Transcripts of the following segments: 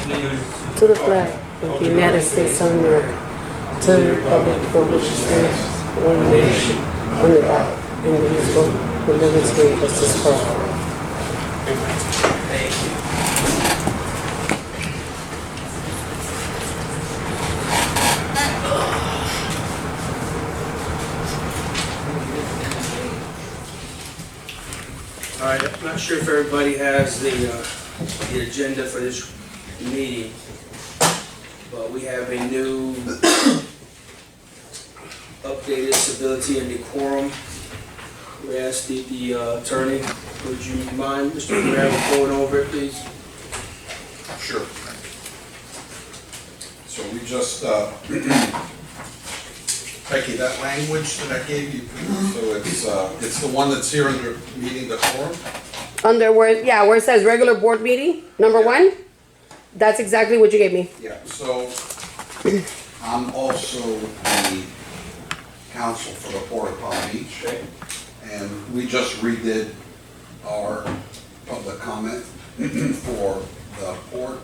to the flag of the United States of America, to the republic for which it stands, one nation, under God, indivisible, with liberty and justice for all. All right, I'm not sure if everybody has the agenda for this meeting, but we have a new updated civility and decorum. We asked the attorney, would you mind, Mr. Guerrero, going over it, please? Sure. So we just, Becky, that language that I gave you, so it's the one that's here under meeting decorum? Under where, yeah, where it says regular board meeting, number 1, that's exactly what you gave me. Yeah, so I'm also the counsel for the Port of Palm Beach. Okay. And we just redid our public comment for the port,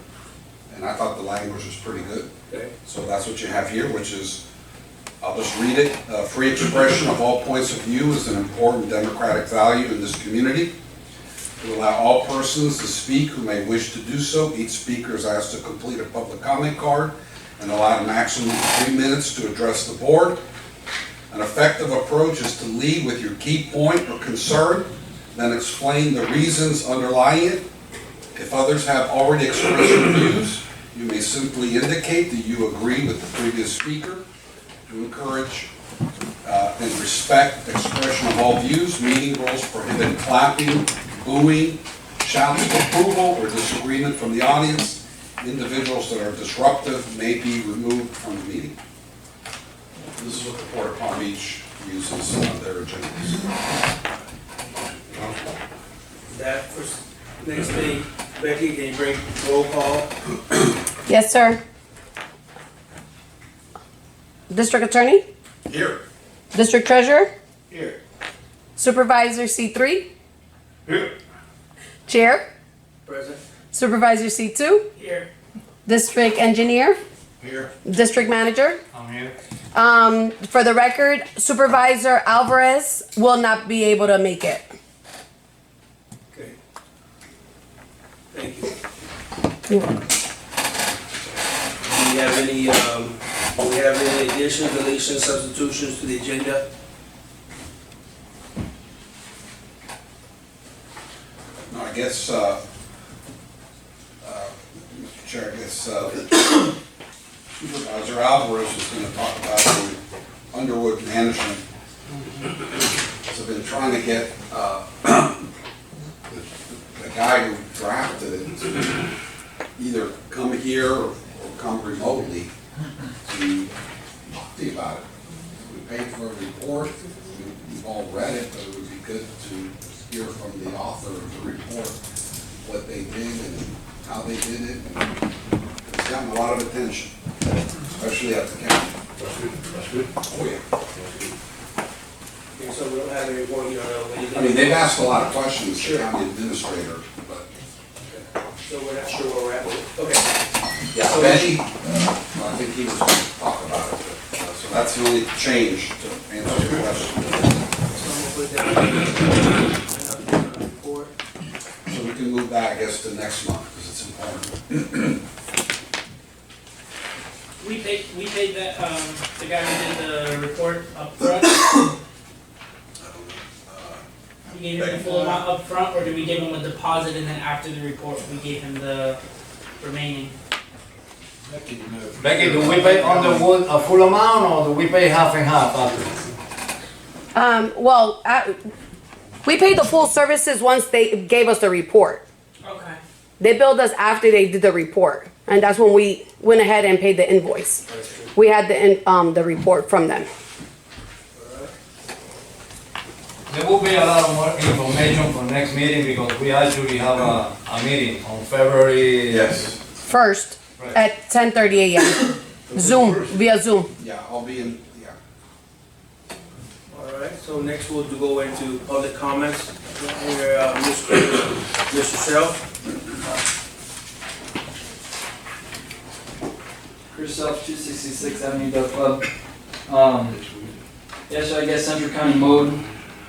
and I thought the language was pretty good. Okay. So that's what you have here, which is, I'll just read it. Free expression of all points of view is an important democratic value in this community. To allow all persons to speak who may wish to do so, each speaker is asked to complete a public comment card and allowed a maximum of 3 minutes to address the board. An effective approach is to lead with your key point or concern, then explain the reasons underlying it. If others have already expressed their views, you may simply indicate that you agree with the previous speaker. To encourage and respect expression of all views, meeting rules prohibit clapping, booing, shouts of approval or disagreement from the audience. Individuals that are disruptive may be removed from the meeting. This is what the Port of Palm Beach uses on their agendas. That for next thing, Becky, can you bring roll call? Yes, sir. District Attorney? Here. District Treasurer? Here. Supervisor C3? Here. Chair? Present. Supervisor C2? Here. District Engineer? Here. District Manager? I'm here. For the record, Supervisor Alvarez will not be able to make it. Okay. Thank you. You're welcome. Do we have any additions, deletions, substitutions to the agenda? No, I guess, Mr. Chair, I guess Supervisor Alvarez is going to talk about the Underwood management. So I've been trying to get the guy who drafted it to either come here or come remotely to talk to you about it. We paid for a report, we've all read it, but it would be good to hear from the author of the report what they did and how they did it. And it's gotten a lot of attention, especially at the county. That's good. Oh, yeah. Okay, so we don't have any more, I mean, they've asked a lot of questions to the county administrator, but. so we're not sure where we're at with it. Okay. Yeah, so Benny, I think he was going to talk about it, but, so that's the only change to answer your question. So I'm gonna put that in the report. So we can move that, I guess, to next month, because it's important. We paid that, the guy who did the report up front. We gave him the full amount up front, or did we give him a deposit and then after the report, we gave him the remaining? Becky, do we pay on the wood a full amount or do we pay half and half after? We paid the full services once they gave us the report. Okay. They billed us after they did the report, and that's when we went ahead and paid the invoice. We had the report from them. There will be a lot of more information for next meeting because we actually have a meeting on February. Yes. First, at 10:30 a.m. Zoom, via Zoom. Yeah, I'll be in, yeah. All right, so next we'll go into public comments. Here, Mr. Shell. Chris Self, 266 Avenue Dove Club. Yesterday, I guess Central County mowed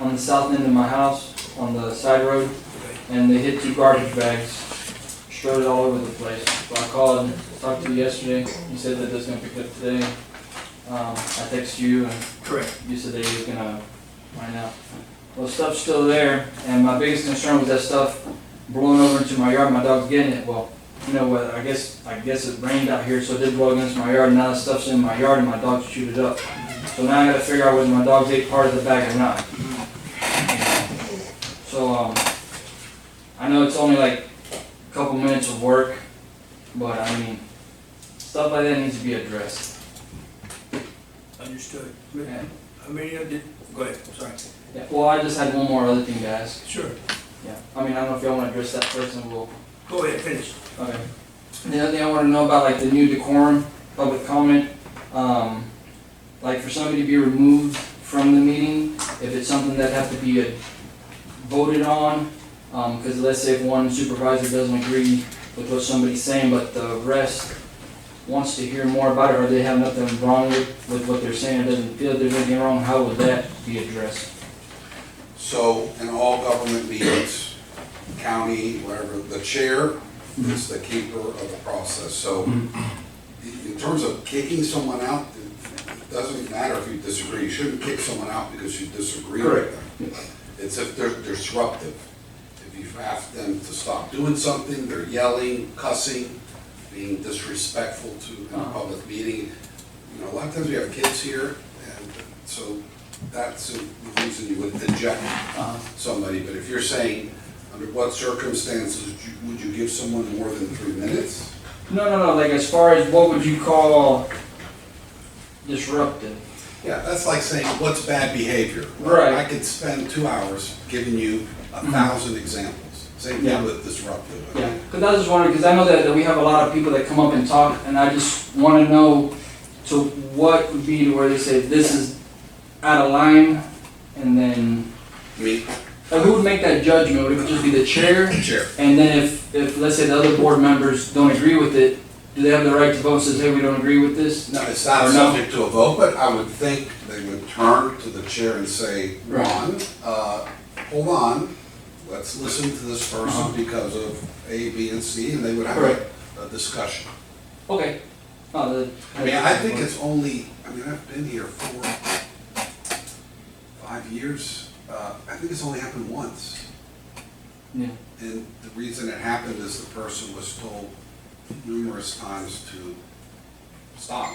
on the south end of my house, on the side road, and they hit 2 garbage bags, strode it all over the place. So I called, talked to you yesterday, you said that that's gonna pick up today. I texted you, and Correct. you said that you was gonna find out. Well, stuff's still there, and my biggest concern was that stuff blowing over into my yard. My dog's getting it. Well, you know what? I guess it rained out here, so it did blow against my yard. And now the stuff's in my yard, and my dog chewed it up. So now I got to figure out whether my dog's ate part of the bag or not. So I know it's only like a couple minutes of work, but I mean, stuff like that needs to be addressed. Understood. Yeah. How many of did, go ahead, sorry. Yeah. Well, I just had one more other thing to ask. Sure. Yeah. I mean, I don't know if y'all want to address that first, and we'll. Go ahead, finish. Okay. The other thing I want to know about, like the new decorum, public comment, like for somebody to be removed from the meeting, if it's something that have to be voted on, because let's say if one supervisor doesn't agree with what somebody's saying, but the rest wants to hear more about it, or they have nothing wrong with what they're saying, or doesn't feel there's anything wrong, how would that be addressed? So in all government meetings, county, whatever, the chair is the keeper of the process. So in terms of kicking someone out, it doesn't matter if you disagree. You shouldn't kick someone out because you disagree with them. It's if they're disruptive. If you ask them to stop doing something, they're yelling, cussing, being disrespectful to a public meeting. You know, a lot of times we have kids here, and so that's the reason you would eject somebody. But if you're saying, under what circumstances would you give someone more than 3 minutes? No. Like as far as what would you call disruptive? Yeah, that's like saying, what's bad behavior? Right. I could spend 2 hours giving you 1,000 examples. Same thing with disruptive. Yeah, because I was just wondering, because I know that we have a lot of people that come up and talk, and I just want to know to what would be to where they say this is out of line, and then Me, who would make that judgment? Would it just be the chair? the chair. And then if let's say the other board members don't agree with it, do they have the right to vote and says, hey, we don't agree with this? No, it's not Or no? subject to a vote, but I would think they would turn to the chair and say, Ron, hold on, let's listen to this person because of A, B, and C, and they would have a discussion. Okay. Oh, I mean, I think it's only, I mean, I've been here for 5 years. I think it's only happened once. Yeah. And the reason it happened is the person was told numerous times to stop,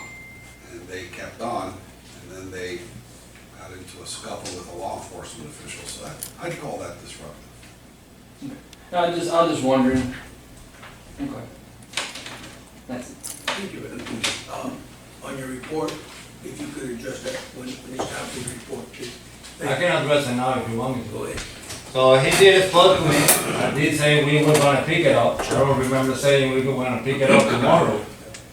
and they kept on, and then they got into a scuffle with a law enforcement official, so I'd call that disruptive. I was just wondering. Okay. That's it. Thank you. On your report, if you could address that when it's time for the report, please. I can address it now if you want me to. Go ahead. So he did spoke to me, I did say we were gonna pick it up. I don't remember saying we were gonna pick it up tomorrow.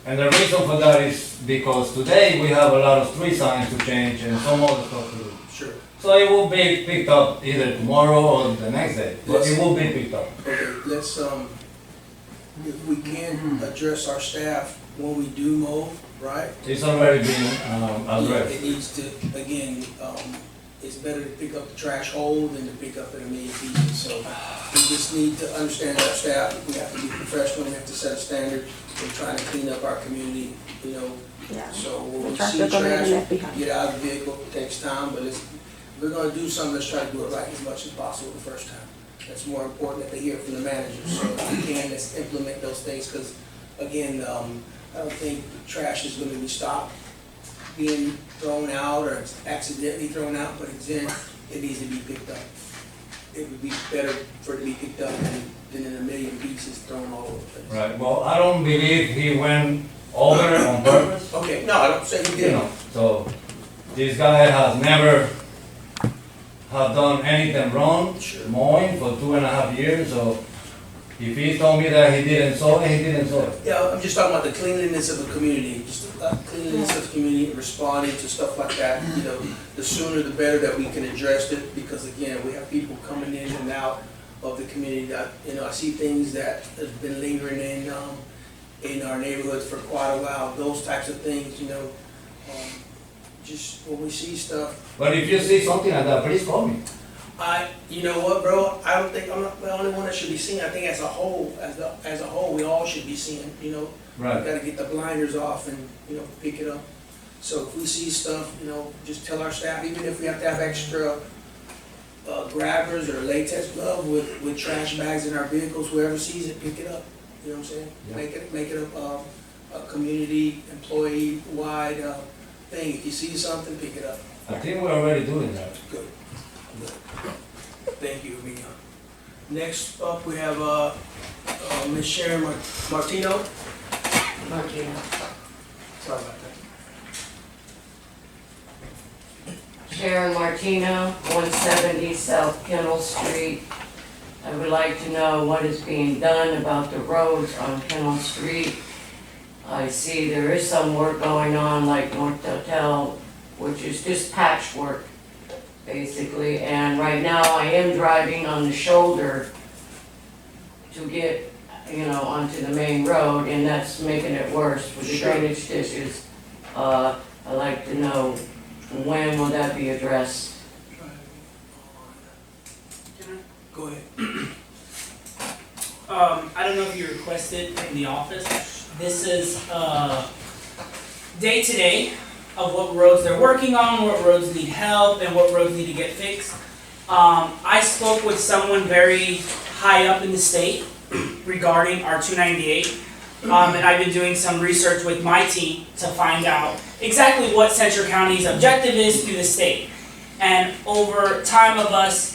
And the reason for that is because today we have a lot of street signs to change and some other stuff to do. Sure. So it will be picked up either tomorrow or the next day, but it will be picked up. Okay, let's, if we can address our staff when we do mow, right? It's already been Yeah, addressed. it needs to, again, it's better to pick up the trash whole than to pick up in a million pieces. So we just need to understand our staff. We have to be professional. We have to set a standard. We're trying to clean up our community, you know. Yeah. So when The we trash see will go in trash, left behind. get out of the vehicle. It takes time, but if we're gonna do something, let's try to do it right as much as possible the first time. That's more important that they hear from the managers. So if we can, let's implement those things, because again, I don't think trash is gonna be stopped being thrown out or it's accidentally thrown out, but it's in, it needs to be picked up. It would be better for it to be picked up than in a million pieces thrown all over the place. Right, well, I don't believe he went over on purpose, Okay, no, I don't say you you did. know, so this guy has never have done anything wrong, Sure. mowing for 2.5 years, so if he told me that he didn't sow it, he didn't sow it. Yeah, I'm just talking about the cleanliness of the community, just the cleanliness of the community, responding to stuff like that. You know, the sooner the better that we can address it, because again, we have people coming in and out of the community that, you know, I see things that have been lingering in, in our neighborhoods for quite a while, those types of things, you know. Just when we see stuff, But if you see something like that, please call me. you know what, bro, I don't think, I'm not the only one that should be seeing, I think as a whole, as a whole, we all should be seeing, you know. We Right. gotta get the blinders off and, you know, pick it up. So if we see stuff, you know, just tell our staff, even if we have to have extra grabbers or latex glove with trash bags in our vehicles, whoever sees it, pick it up. You know what I'm saying? Yeah. Make it a community employee-wide thing. If you see something, pick it up. I think we're already doing that. Good. Thank you, Mia. Next up, we have Ms. Sharon Martino. Martina. Sorry about that. Sharon Martino, 170 South Kennel Street. I would like to know what is being done about the roads on Kennel Street. I see there is some work going on like North Hotel, which is just patchwork, basically. And right now I am driving on the shoulder to get, you know, onto the main road, and that's making it worse with the Sure. drainage ditches. I'd like to know, when will that be addressed? Go ahead. I don't know if you requested in the office. This is day to day of what roads they're working on, what roads need help, and what roads need to get fixed. I spoke with someone very high up in the state regarding our 298, and I've been doing some research with my team to find out exactly what Central County's objective is through the state. And over time of us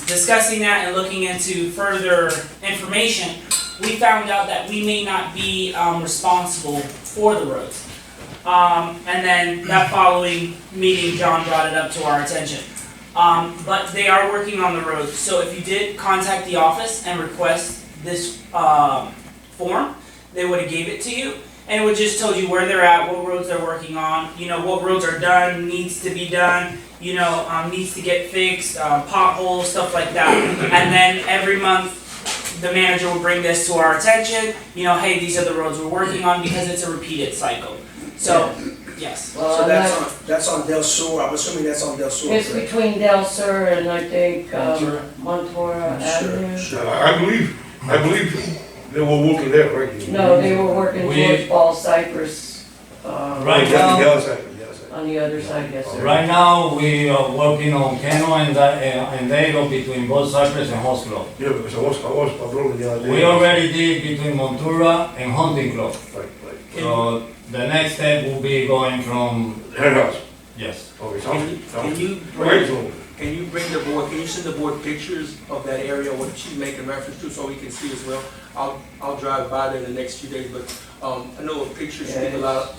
discussing that and looking into further information, we found out that we may not be responsible for the roads. And then that following meeting, John brought it up to our attention. But they are working on the roads. So if you did contact the office and request this form, they would have gave it to you. And it would just told you where they're at, what roads they're working on, you know, what roads are done, needs to be done, you know, needs to get fixed, potholes, stuff like that. And then every month, the manager will bring this to our attention, you know, hey, these are the roads we're working on, because it's a repeated cycle. So, yes. Well, So I'm not- that's on Del Sur, I'm assuming that's on Del Sur. It's correct? between Del Sur and I think Montora Sure, Avenue. sure. I believe they were working there, right? No, they were working We- towards Ball Cypress, Right The now, other side, the other side. on the other side, yes, sir. right now, we are working on Keno and Dago between both Cypress and Horse Club. Yeah, because I was patrolling the other day. We already did between Montura and Hunting Club. Right, right. So the next step will be going from, Her house. yes. Okay, Can you Right, bring, so, can you bring the board, can you send the board pictures of that area, what she's making reference to, so we can see as well? I'll drive by there in the next few days, but, I know a picture speak a lot.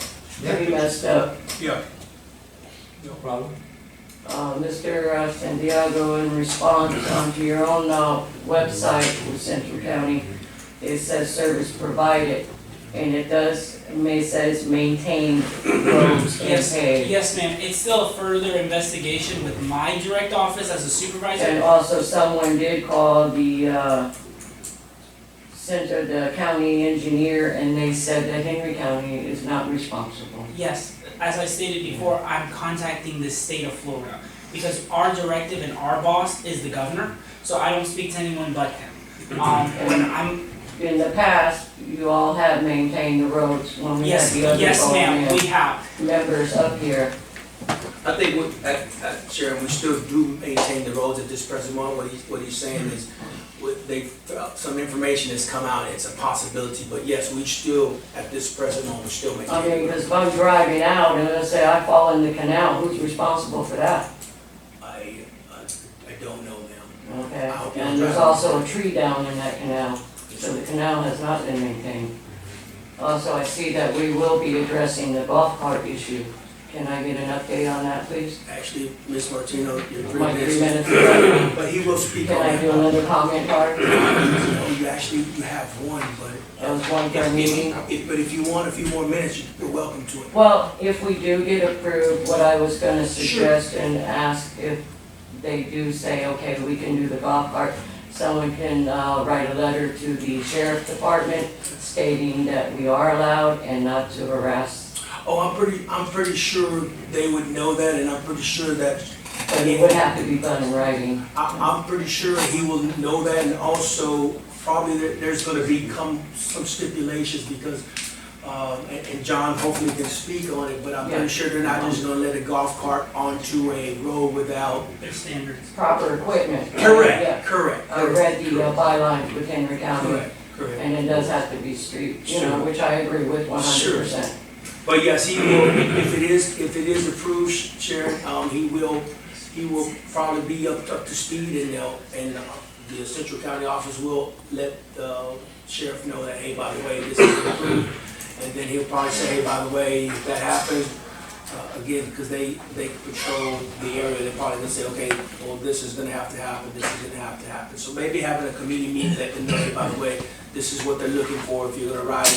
Pretty messed up. Yeah. No problem. Mr. Santiago, in response to your own website with Central County, it says service provided, and it says maintained roads and Yes, paved. yes, ma'am. It's still a further investigation with my direct office as a And supervisor. also someone did call the the county engineer, and they said that Henry County is not responsible. Yes, as I stated before, I'm contacting the state of Florida because our directive and our boss is the governor, so I don't speak to anyone but him. In the past, you all have maintained the roads when we had Yes, the other yes, ma'am, we government have. members up here. I think Sharon, we still do maintain the roads at this present moment. What he's saying is, some information has come out, it's a possibility, but yes, we still, at this present moment, still I maintain. mean, because if I'm driving out and let's say I fall in the canal, who's responsible for that? I don't know now. Okay, I hope you're and there's driving. also a tree down in that canal, so the canal has not been maintained. Also, I see that we will be addressing the golf cart issue. Can I get an update on that, please? Actually, Ms. Martino, you're 3 My 3 minutes, minutes. but he will speak on Can I that. do another comment card? You have one, but. That was one per meeting. But if you want a few more minutes, you're welcome to it. Well, if we do get approved, what I was gonna suggest and ask if they do say, okay, we can do the golf cart, someone can write a letter to the sheriff department stating that we are allowed and not to harass. Oh, I'm pretty sure they would know that, and I'm pretty sure that, But it would have to be done in writing. I'm pretty sure he will know that, and also probably there's gonna become some stipulations because, and John hopefully can speak on it, but I'm pretty sure they're not just gonna let a golf cart onto a road without. Their standards. Proper equipment. Yeah. Correct. I read the bylines with Henry County, Correct. and it does have to be street, which I agree with 100%. But yes, he will, if it is approved, Sharon, he will probably be up to speed, and the Central County office will let the sheriff know that, hey, by the way, this is approved. And then he'll probably say, hey, by the way, if that happens, again, because they control the area, they probably gonna say, okay, well, this is gonna have to happen, this is gonna have to happen. So maybe having a committee meeting that can know, hey, by the way, this is what they're looking for, if you're gonna ride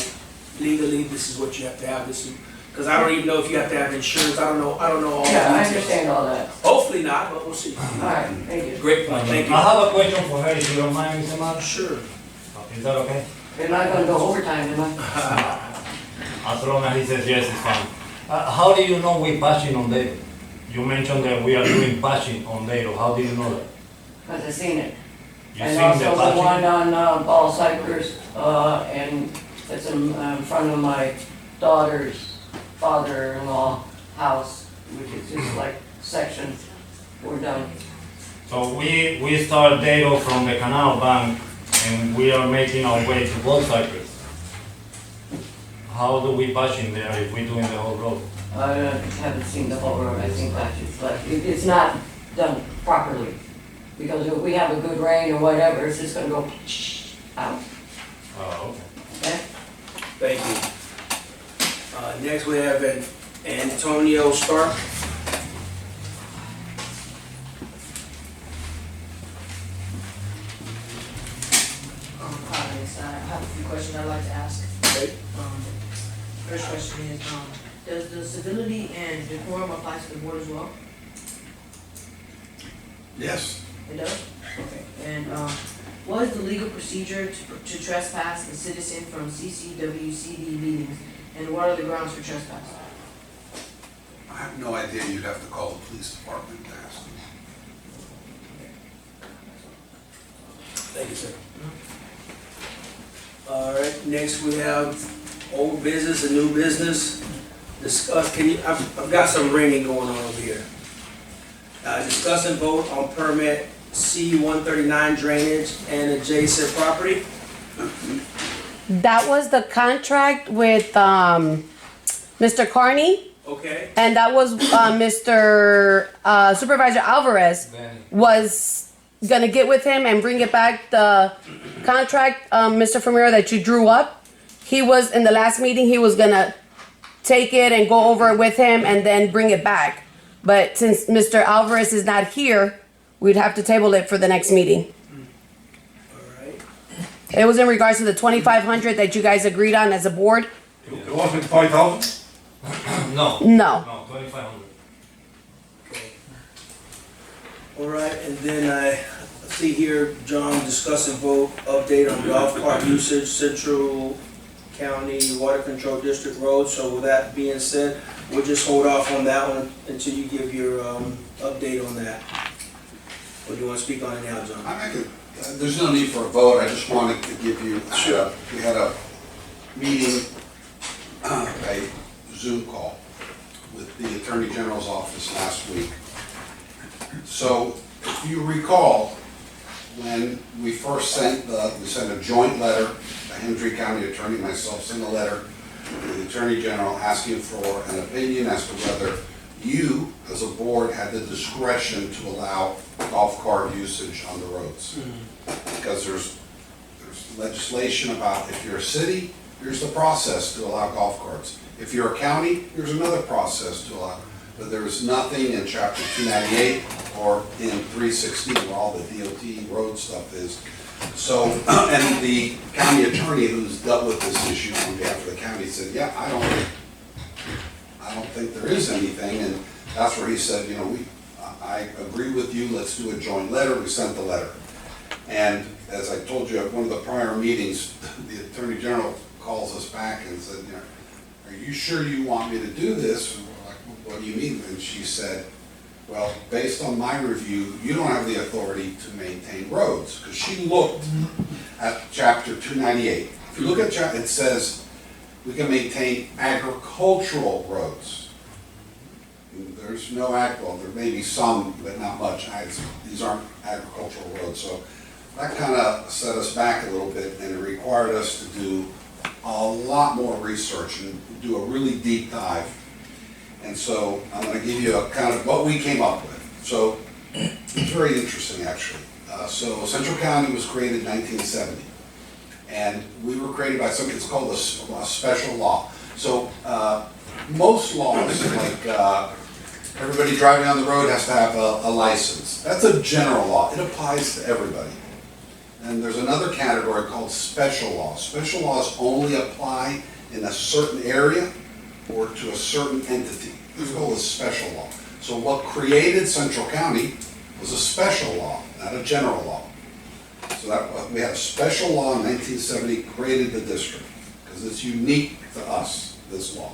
legally, this is what you have to have, this is, because I don't even know if you have to have insurance, I don't know all the Yeah, I details. understand all that. Hopefully not, but we'll see. All right, thank you. Great point, thank you. I have a question for her, if you don't mind, Mr. Mark. Sure. Is that okay? You're not gonna go overtime, am I? As long as he says yes, it's fine. How do you know we're patching on Dado? You mentioned that we are doing patching on Dado. How do you know that? Because I've seen it. You And seen also the the patching? one on Ball Cypress, and it's in front of my daughter's father-in-law house, which is just like section, we're done. So we start Dado from the canal bank and we are making our way to Ball Cypress. How do we patch in there if we're doing the whole road? I haven't seen the whole road, I think that's just like, it's not done properly. Because if we have a good rain or whatever, it's just gonna go out, Oh, okay. okay? Thank you. Next we have Antonio Stark. Hi, yes, I have a few questions I'd like to ask. Okay. First question is, does the civility and decorum apply to the board as well? Yes. It does? Okay. And, what is the legal procedure to trespass a citizen from CCWCD meetings? And what are the grounds for trespass? I have no idea. You'd have to call the police department to ask them. Thank you, sir. All right, next we have old business and new business. Discuss, I've got some ringing going on over here. Discuss and vote on permit C-139 drainage and adjacent property. That was the contract with Mr. Carney, Okay, and that was Mr. Supervisor Alvarez Benny. was gonna get with him and bring it back. The contract, Mr. Famiro, that you drew up, he was, in the last meeting, he was gonna take it and go over it with him and then bring it back. But since Mr. Alvarez is not here, we'd have to table it for the next meeting. all right. It was in regards to the 2,500 that you guys agreed on as a board. It wasn't 5,000? No. No. No, 2,500. Okay. All right, and then I see here, John, discuss and vote update on golf cart usage, Central County Water Control District road. So with that being said, we'll just hold off on that one until you give your update on that. Or do you want to speak on it now, John? There's no need for a vote. I just wanted to give you, we had a meeting, a Zoom call with the Attorney General's office last week. So if you recall, when we first we sent a joint letter, the Hendry County Attorney and myself sent a letter to the Attorney General asking for an opinion as to whether you, as a board, had the discretion to allow golf cart usage on the roads. Because there's legislation about if you're a city, here's the process to allow golf carts. If you're a county, here's another process to allow. But there is nothing in chapter 298 or in 316 where all the DOT road stuff is. So, and the county attorney who's dealt with this issue on behalf of the county said, yeah, I don't think there is anything. And that's where he said, I agree with you, let's do a joint letter. We sent the letter. And as I told you at one of the prior meetings, the Attorney General calls us back and said, you know, are you sure you want me to do this? And we're like, what do you mean? And she said, well, based on my review, you don't have the authority to maintain roads. Because she looked at chapter 298. If you look at it says we can maintain agricultural roads. There's no well, there may be some, but not much. These aren't agricultural roads. So that kind of set us back a little bit, and it required us to do a lot more research and do a really deep dive. And so I'm going to give you a kind of what we came up with. So it's very interesting, actually. So Central County was created in 1970. And we were created by something that's called a special law. So most laws, like everybody driving on the road has to have a license. That's a general law. It applies to everybody. And there's another category called special laws. Special laws only apply in a certain area or to a certain entity. It's called a special law. So what created Central County was a special law, not a general law. So that we had a special law in 1970 created the district because it's unique to us, this law.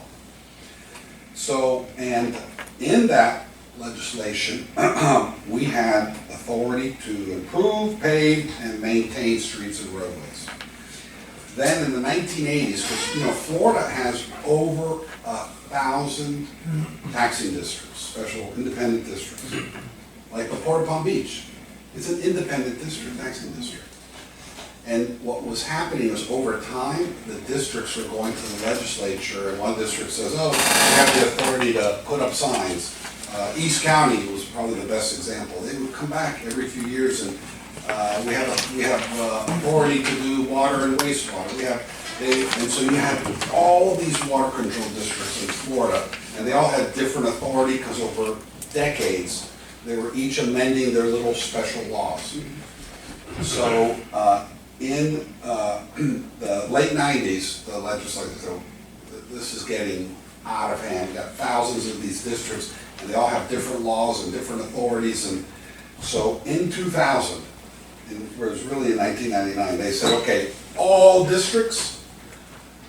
So, and in that legislation, we had authority to improve, pave, and maintain streets and roadways. Then in the 1980s, because you know Florida has over 1,000 taxing districts, special independent districts, like the Port of Palm Beach. It's an independent district, taxing district. And what was happening was over time, the districts were going to the legislature, and one district says, oh, we have the authority to put up signs. East County was probably the best example. They would come back every few years and we have authority to do water and wastewater. And so you have all of these water control districts in Florida, and they all had different authority because over decades, they were each amending their little special laws. So in the late 90s, the legislature said, this is getting out of hand. We've got thousands of these districts, and they all have different laws and different authorities. And so in 2000, it was really in 1999, they said, okay, all districts,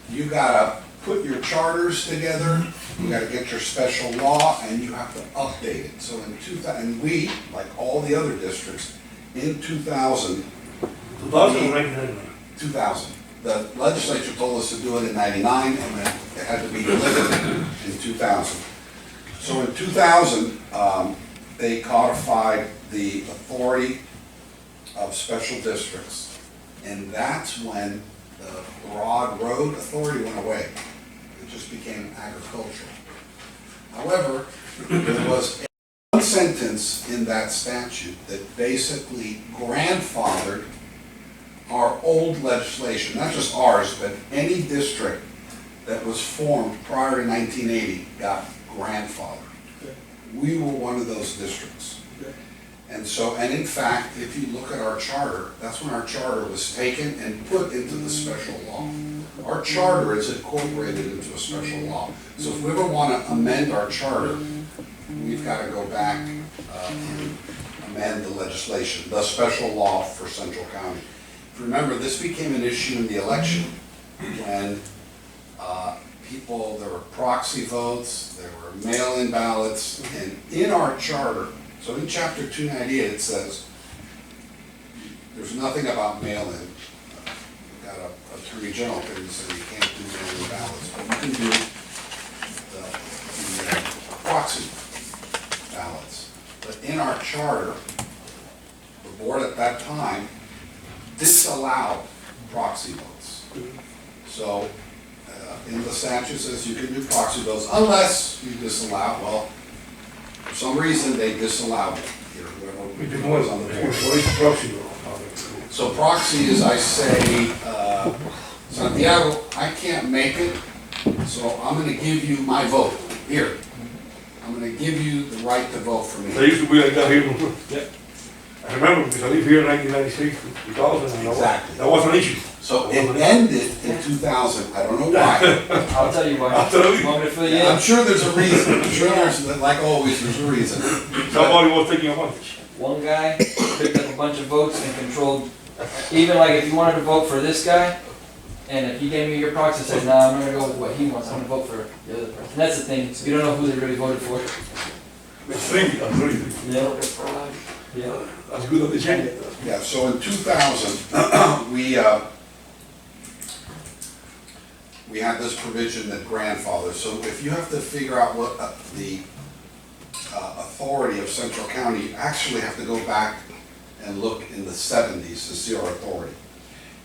you gotta put your charters together, you gotta get your special law, and you have to update it. So in 2000, and we, like all the other districts, in 2000, 2000. The legislature told us to do it in 99, and then it had to be delivered in 2000. So in 2000, they codified the authority of special districts, and that's when the broad road authority went away. It just became agricultural. However, there was one sentence in that statute that basically grandfathered our old legislation, not just ours, but any district that was formed prior to 1980 got grandfathered. We were one of those districts. And so, and in fact, if you look at our charter, that's when our charter was taken and put into the special law. Our charter is incorporated into a special law. So if we ever want to amend our charter, we've got to go back and amend the legislation, the special law for Central County. If you remember, this became an issue in the election when there were proxy votes, there were mail-in ballots, and in our charter, so in chapter 298 it says, there's nothing about mail-in. We've got an attorney general here who said you can't do mail-in ballots, but you can do the proxy ballots. But in our charter, the board at that time disallowed proxy votes. So in the statute says you can do proxy votes unless you disallow, well, for some reason they disallowed it. Whoever was on the board. So proxy is, I say, Santiago, I can't make it, so I'm gonna give you my vote, here. I'm gonna give you the right to vote for me. They used to be like that here. Yeah. I remember because I lived here in 1996, 2000, and Exactly. that was an issue. So it ended in 2000, I don't know why. I'll tell you why. I'll tell you. Want me to fill you I'm in? sure there's a reason, I'm sure there's, like always, there's a reason. Somebody was taking advantage. one guy picked up a bunch of votes and controlled, even like if you wanted to vote for this guy, and if he gave me your proxy and said, nah, I'm gonna go with what he wants, I'm gonna vote for the other person. That's the thing, you don't know who they really voted for. It's tricky, I'm really, Yeah. that's good that they change it. Yeah, so in 2000, we had this provision that grandfathers, so if you have to figure out what the authority of Central County, you actually have to go back and look in the 70s to see our authority.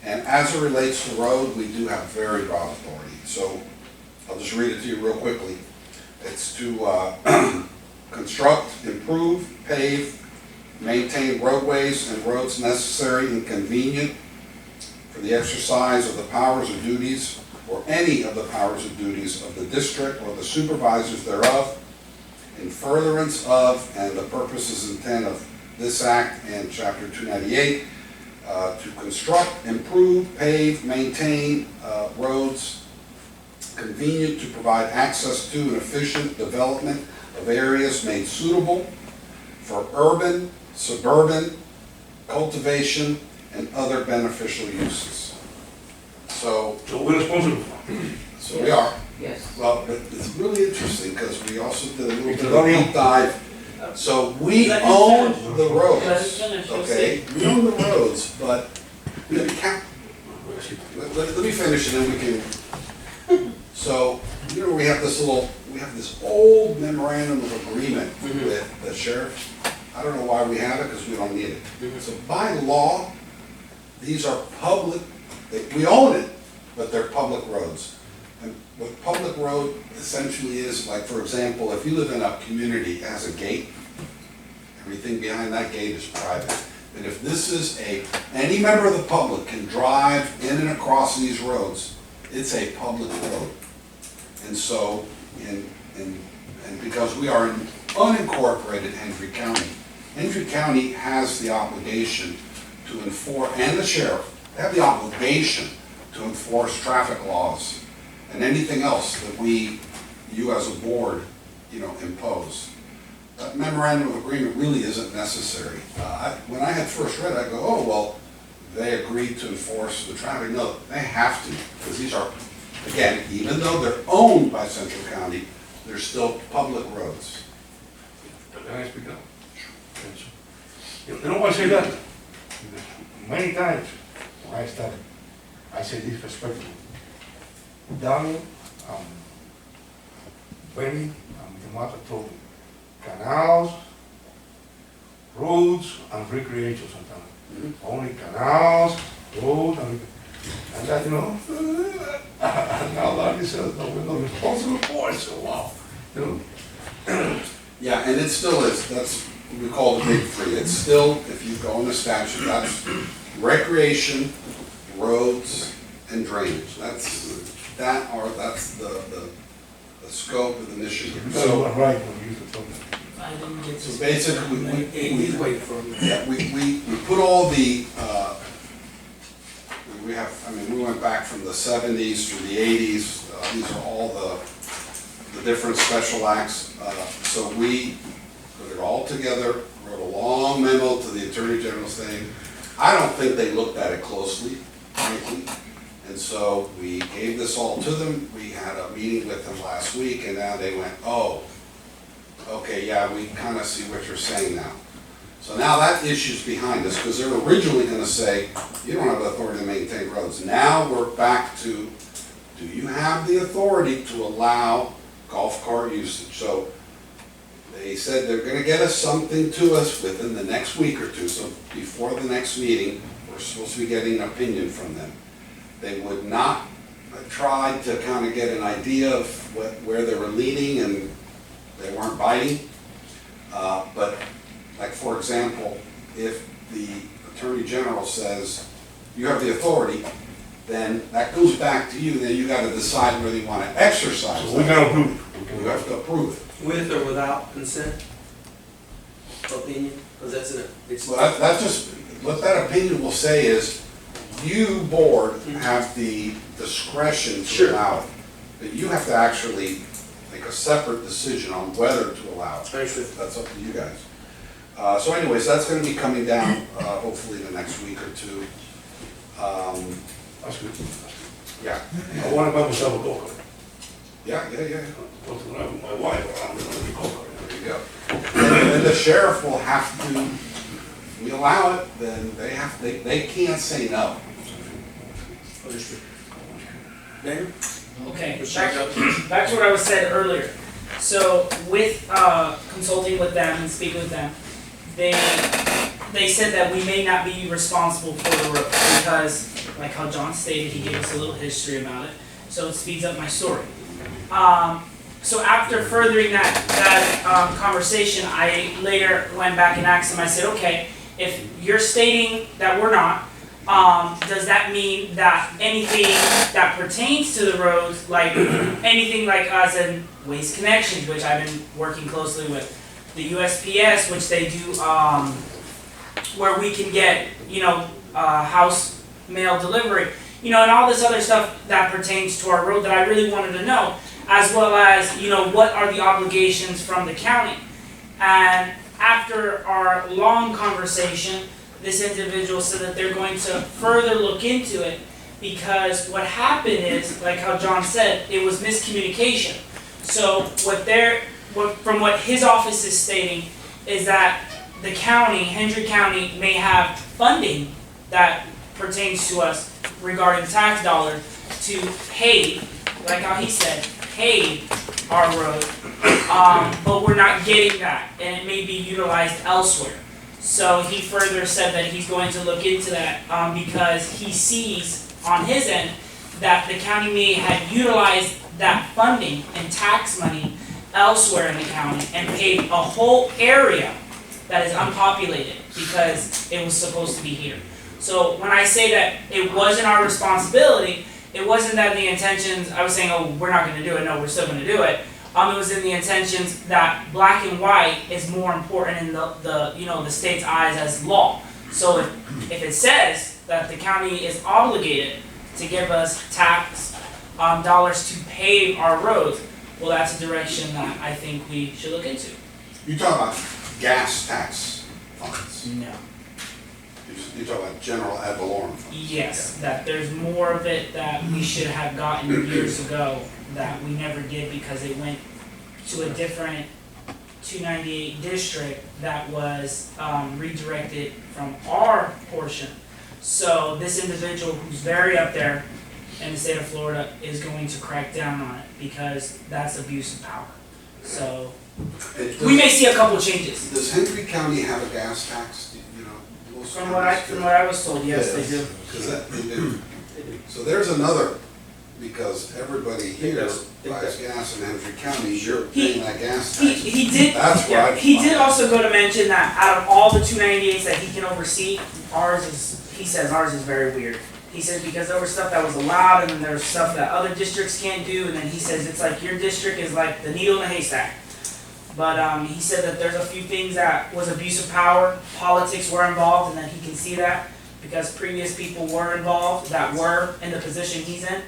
And as it relates to road, we do have very broad authority. So I'll just read it to you real quickly. It's to construct, improve, pave, maintain roadways and roads necessary and convenient for the exercise of the powers or duties or any of the powers or duties of the district or the supervisors thereof in furtherance of and the purposes and intent of this act and chapter 298 to construct, improve, pave, maintain roads convenient to provide access to and efficient development of areas made suitable for urban, suburban, cultivation, and other beneficial uses. So we're responsible. So we are. Yes. Well, but it's really interesting because we also did a little bit of a deep dive. So we own the roads, okay? We own the roads, but we have to count. Let me finish and then we can. So, you know, we have this old memorandum of agreement with the sheriff. I don't know why we have it because we don't need it. So by law, these are public, we own it, but they're public roads. And what public road essentially is, like for example, if you live in a community that has a gate, everything behind that gate is private. And if this is any member of the public can drive in and across these roads, it's a public road. And so, and because we are in unincorporated Hendry County has the obligation to enforce, and the sheriff, they have the obligation to enforce traffic laws and anything else that you as a board, impose. That memorandum of agreement really isn't necessary. When I had first read it, I go, oh, well, they agreed to enforce the traffic. No, they have to, because these are, again, even though they're owned by Central County, they're still public roads. Can I speak up? You know why I say that? Many times when I started, I say this respectfully. Danny, Benny, the mother told me, canals, roads, and recreation sometimes. Only canals, roads, and that, now Danny says, no, we're not responsible for it, so wow. Yeah, and it still is. That's what we call the big three. It's still, if you go in the statute, that's recreation, roads, and drainage. That's the scope of the mission. So right when you said something. I didn't get So to. basically, He's waiting for me. yeah, we put all the, we went back from the 70s through the 80s. These are all the different special acts. So we put it all together, wrote a long memo to the Attorney General saying, I don't think they looked at it closely, frankly. And so we gave this all to them. We had a meeting with them last week, and now they went, oh, okay, yeah, we kind of see what you're saying now. So now that issue's behind us, because they were originally going to say, you don't have the authority to maintain roads. Now we're back to, do you have the authority to allow golf cart usage? So they said they're going to get us something to us within the next week or two. So before the next meeting, we're supposed to be getting an opinion from them. They would not try to kind of get an idea of where they were leaning, and they weren't biting. But like, for example, if the Attorney General says you have the authority, then that goes back to you. Then you got to decide whether you want to exercise So we that. gotta approve it. You have to approve it. With or without consent? Opinion? Because it's. Well, that just, what that opinion will say is, you, board, have the discretion to Sure. allow it. But you have to actually make a separate decision on whether to allow it. Understood. That's up to you guys. So anyways, that's gonna be coming down, hopefully in the next week or two. That's good. Yeah, I want to buy myself a go-kart. yeah. Go to my wife, I'm gonna be go-kart. There you go. And the sheriff will have to, if we allow it, then they can't say no. Mayor? Okay, Let's back, check out. back to what I was said earlier. So with consulting with them and speaking with them, they said that we may not be responsible for the road because, like how John stated, he gave us a little history about it, so it speeds up my story. So after furthering that conversation, I later went back and asked him, I said, okay, if you're stating that we're not, does that mean that anything that pertains to the roads, like anything like us and Waste Connections, which I've been working closely with, the USPS, which they do, where we can get, house mail delivery, and all this other stuff that pertains to our road that I really wanted to know, as well as, what are the obligations from the county. And after our long conversation, this individual said that they're going to further look into it because what happened is, like how John said, it was miscommunication. So from what his office is stating is that the county, Hendry County, may have funding that pertains to us regarding tax dollars to pave, like how he said, pave our road, but we're not getting that, and it may be utilized elsewhere. So he further said that he's going to look into that because he sees on his end that the county may have utilized that funding and tax money elsewhere in the county and paved a whole area that is unpopulated because it was supposed to be here. So when I say that it wasn't our responsibility, it wasn't that the intentions, I was saying, oh, we're not going to do it. No, we're still going to do it. It was in the intentions that black and white is more important in the state's eyes as law. So if it says that the county is obligated to give us tax dollars to pave our roads, well, that's a direction that I think we should look into. You talk about gas tax funds. No. You talk about general ad valorem funds. Yes, that there's more of it that we should have gotten years ago that we never did because it went to a different 298 district that was redirected from our portion. So this individual who's very up there in the state of Florida is going to crack down on it because that's abuse of power. So we may see a couple changes. Does Hendry County have a gas tax? Most From what I was told, yes, they do. They do. So there's another, because everybody here buys gas in Hendry County, you're paying that gas tax. He did. That's why. He did also go to mention that out of all the 298s that he can oversee, he says ours is very weird. He says because there was stuff that was allowed and then there was stuff that other districts can't do, and then he says it's like your district is like the needle in the haystack. But he said that there's a few things that was abuse of power, politics were involved, and that he can see that because previous people were involved that were in the position he's in,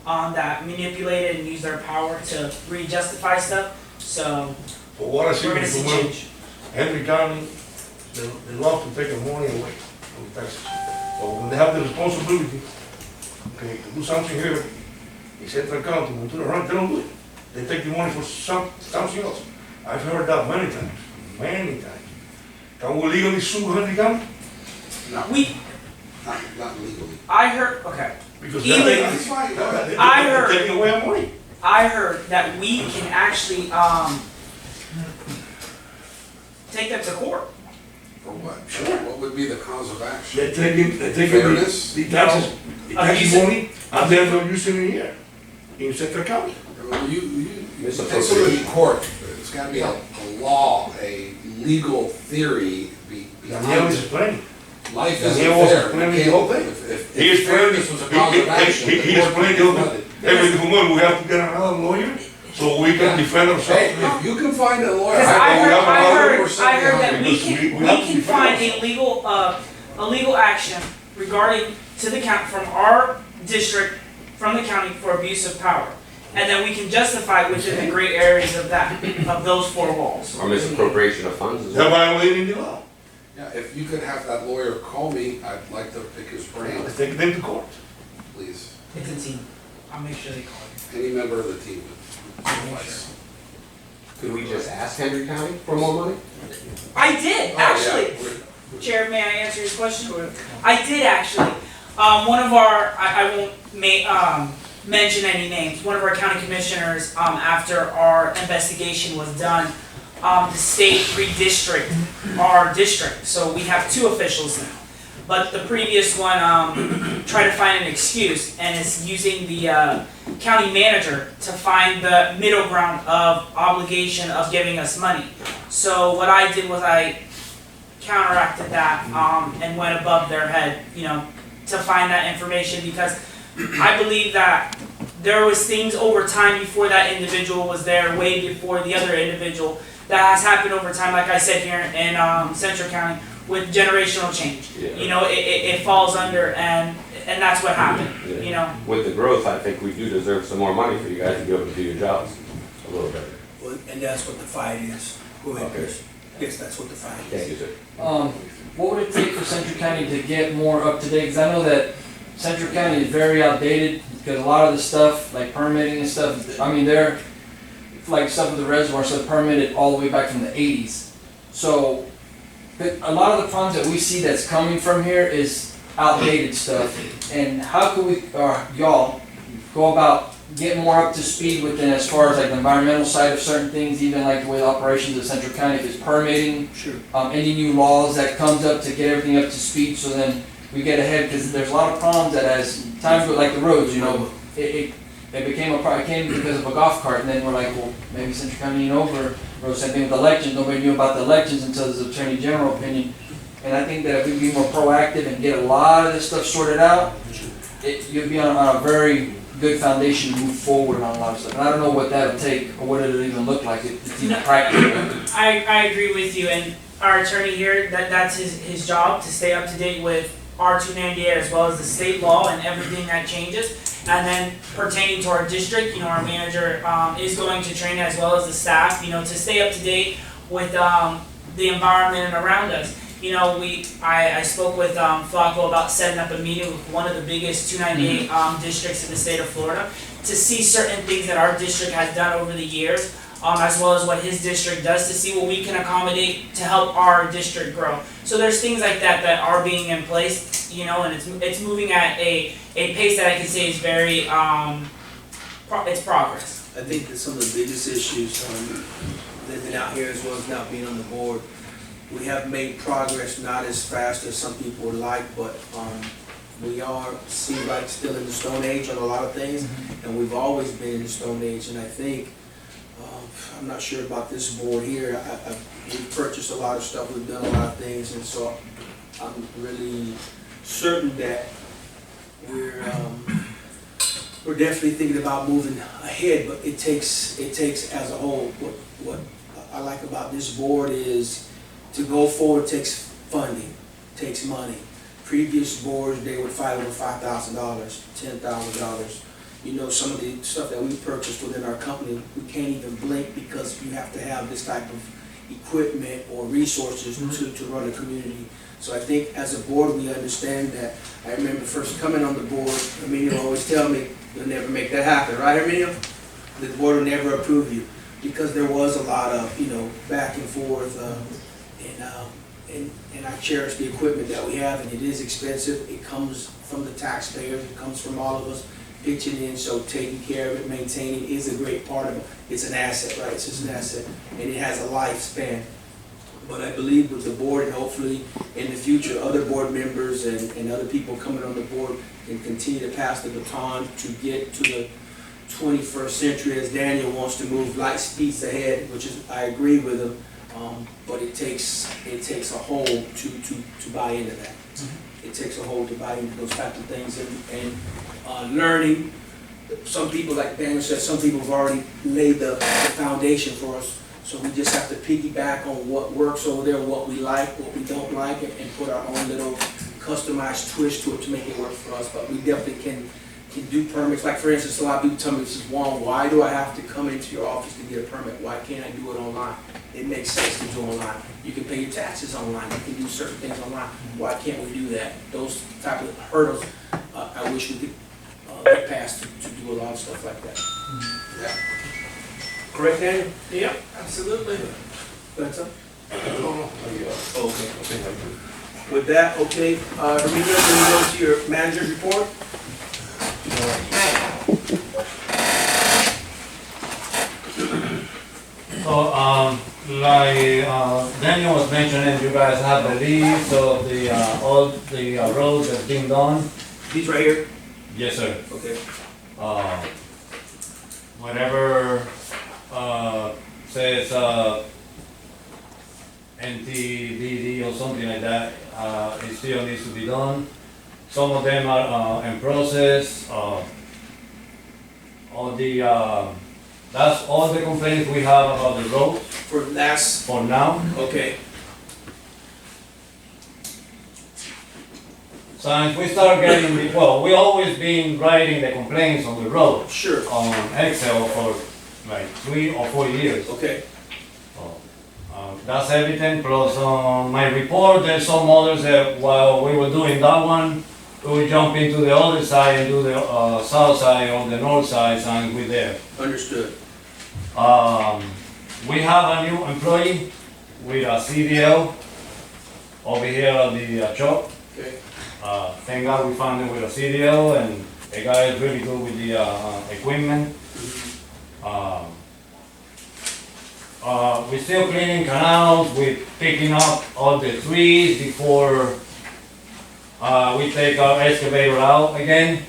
that manipulated and used their power to re-justify stuff. So For what I see, we're going to see change. Henry County, they love to take the money away from the taxes. But when they have the responsibility, okay, to do something here, in Central County, when to the right, they don't do it. They take the money for something else. I've heard that many times. Can we legally sue Henry County? No, not legally. I heard, okay. Because Even- they're That's fine. they're taking away our money. I heard that we can actually take them to court. For what? Sure. What would be the cause of action? They're taking Fairness? the taxes Abuse it. money, and they're not using it here, in Central County. You take somebody to court, it's gotta be a law, a legal theory Daniel behind is it. explaining. Life isn't Daniel was fair. explaining You the whole can't- thing. If He explained, fairness was a cause of action. he the court explained would the be whole flooded. thing. Every single month, we have to get another lawyer, so we can defend Hey, ourselves. if you can find a lawyer. Because I we have heard 100% that we because can we have to find defend a legal action regarding to the county from our district from the county for abuse of power. and then we can justify within the gray areas of that, of those four walls. Or misappropriation of funds as They're well. violating the law. Yeah, if you could have that lawyer call me, I'd like to pick his brain, Let's take them to court. please. It's a team. I'll make sure they call you. Any member of the team. Could we just ask Henry County for more money? I did, actually. Chair, may I answer your question? I did actually. One of our, I won't mention any names, one of our county commissioners, after our investigation was done, the state redistricted our district, so we have 2 officials now. But the previous one tried to find an excuse and is using the county manager to find the middle ground of obligation of giving us money. So what I did was I counteracted that and went above their head, you know, to find that information, because I believe that there was things over time before that individual was there, way before the other individual, that has happened over time, like I said here in Central County, with generational change. Yeah. You know, it falls under, and that's what happened, you know. With the growth, I think we do deserve some more money for you guys to be able to do your jobs a little better. Well, and that's what the fight is. Go ahead, Okay. Chris. Yes, that's what the fight Thank you, is. sir. What would it take for Central County to get more up to date? Because I know that Central County is very outdated, because a lot of the stuff, like permitting and stuff, I mean, they're, like stuff with the reservoir, stuff permitted all the way back from the 80s. So, but a lot of the problems that we see that's coming from here is outdated stuff. And how could we, or y'all, go about getting more up to speed within, as far as like the environmental side of certain things, even like with operations of Central County, if it's permitting, Sure. any new laws that comes up to get everything up to speed, so then we get ahead, because there's a lot of problems that as times go, like the roads, you know, it became a problem, it came because of a golf cart, and then we're like, well, maybe Central County ain't over, or same thing with elections, nobody knew about the elections until there's Attorney General opinion. And I think that if we be more proactive and get a lot of this stuff sorted out, you'll be on a very good foundation to move forward on a lot of stuff. And I don't know what that'll take, or what it'll even look like, it's even practical. I agree with you, and our attorney here, that's his job, to stay up to date with R298 as well as the state law and everything that changes. And then pertaining to our district, you know, our manager is going to train as well as the staff, you know, to stay up to date with the environment around us. You know, I spoke with Flacco about setting up a meeting with one of the biggest 298 districts in the state of Florida to see certain things that our district has done over the years, as well as what his district does, to see what we can accommodate to help our district grow. So there's things like that that are being in place, you know, and it's moving at a pace that I can say is very, it's progress. I think that some of the biggest issues, living out here as well as not being on the board, we have made progress, not as fast as some people would like, but we seem like still in the Stone Age on a lot of things, and we've always been in the Stone Age, and I think, I'm not sure about this board here, we've purchased a lot of stuff, we've done a lot of things, and so I'm really certain that we're definitely thinking about moving ahead, but it takes as a whole. What I like about this board is to go forward takes funding, takes money. Previous boards, they would fight over $5,000, $10,000. You know, some of the stuff that we purchased within our company, we can't even blink because you have to have this type of equipment or resources to run a community. So I think as a board, we understand that. I remember first coming on the board, Emilio always tell me, you'll never make that happen, right, Emilio? The board will never approve you, because there was a lot of, you know, back and forth, and I cherish the equipment that we have, and it is expensive. It comes from the taxpayers, it comes from all of us pitching in, so taking care of it, maintaining is a great part of it. It's an asset, right? It's just an asset, and it has a lifespan. But I believe with the board, and hopefully in the future, other board members and other people coming on the board can continue to pass the baton to get to the 21st century, as Daniel wants to move light speeds ahead, which is, I agree with him, but it takes a whole to buy into that. It takes a whole to buy into those types of things, and learning. Some people, like Daniel said, some people have already laid the foundation for us. So we just have to piggyback on what works over there, what we like, what we don't like, and put our own little customized twist to it to make it work for us. But we definitely can do permits, like for instance, a lot of people tell me, this is Juan, why do I have to come into your office to get a permit? Why can't I do it online? It makes sense to do online. You can pay your taxes online, you can do certain things online. Why can't we do that? Those type of hurdles, I wish we could get past to do a lot of stuff like that. Yeah. Correct, Daniel? Yep, absolutely. That's up. No, Okay. With that, okay, Ramiro, can we go to your manager's report? So, like Daniel was mentioning, you guys have the list of the all the roads that's been done. These right here? Yes, sir. Okay. Whatever says NTDD or something like that, it still needs to be done. Some of them are in process. All the that's all the complaints we have about the road For last, for now. okay, Since we start getting the, well, we always been writing the complaints on the road sure, on Excel for like 3 or 4 years. okay, So, that's everything, plus my report, there's some others that while we were doing that one, we would jump into the other side and do the south side or the north side, and we're there. understood. We have a new employee with a CDL over here at the shop. Okay, Thank God we found him with a CDL, and the guy is really good with the equipment. We're still cleaning canals, we're picking up all the trees before we take our excavator out again.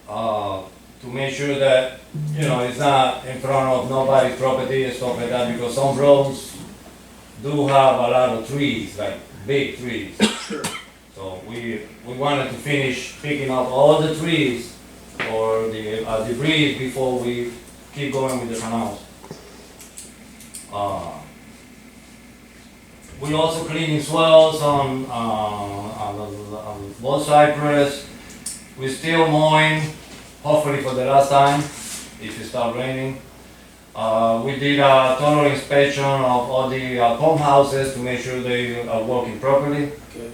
To make sure that, you know, it's not in front of nobody's property and stuff like that, because some roads do have a lot of trees, like big trees. sure, So we wanted to finish picking up all the trees or the debris before we keep going with the canals. We also cleaning swells on both Cypress. We're still mowing, hopefully for the last time, if it starts raining. We did a total inspection of all the pump houses to make sure they are working properly. okay,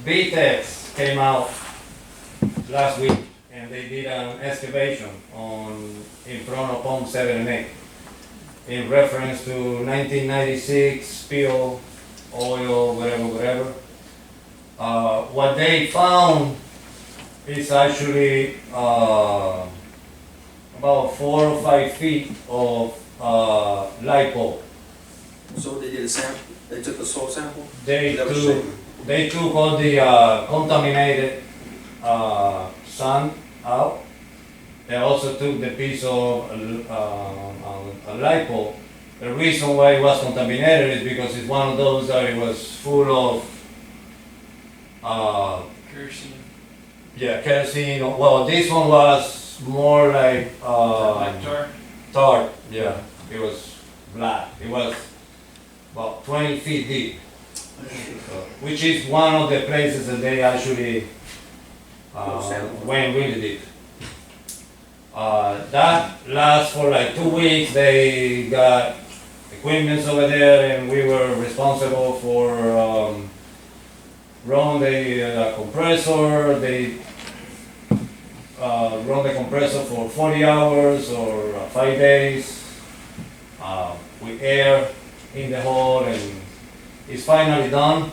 BTEX came out last week and they did an excavation in front of pump 7 and 8 in reference to 1996 spill, oil, whatever. What they found is actually about 4 or 5 feet of light bulb. so they did a sample, they took a soil sample? They That was took, shaken. they took all the contaminated sand out. They also took the piece of a light bulb. The reason why it was contaminated is because it's one of those that it was full of Kerosene. kerosene. Well, this one was more like Black tar. tar. Yeah, it was black. It was about 20 feet deep. Which is one of the places that they actually went really deep. That lasts for like 2 weeks. They got equipment over there, and we were responsible for run the compressor. They run the compressor for 40 hours or 5 days with air in the hole, and it's finally done.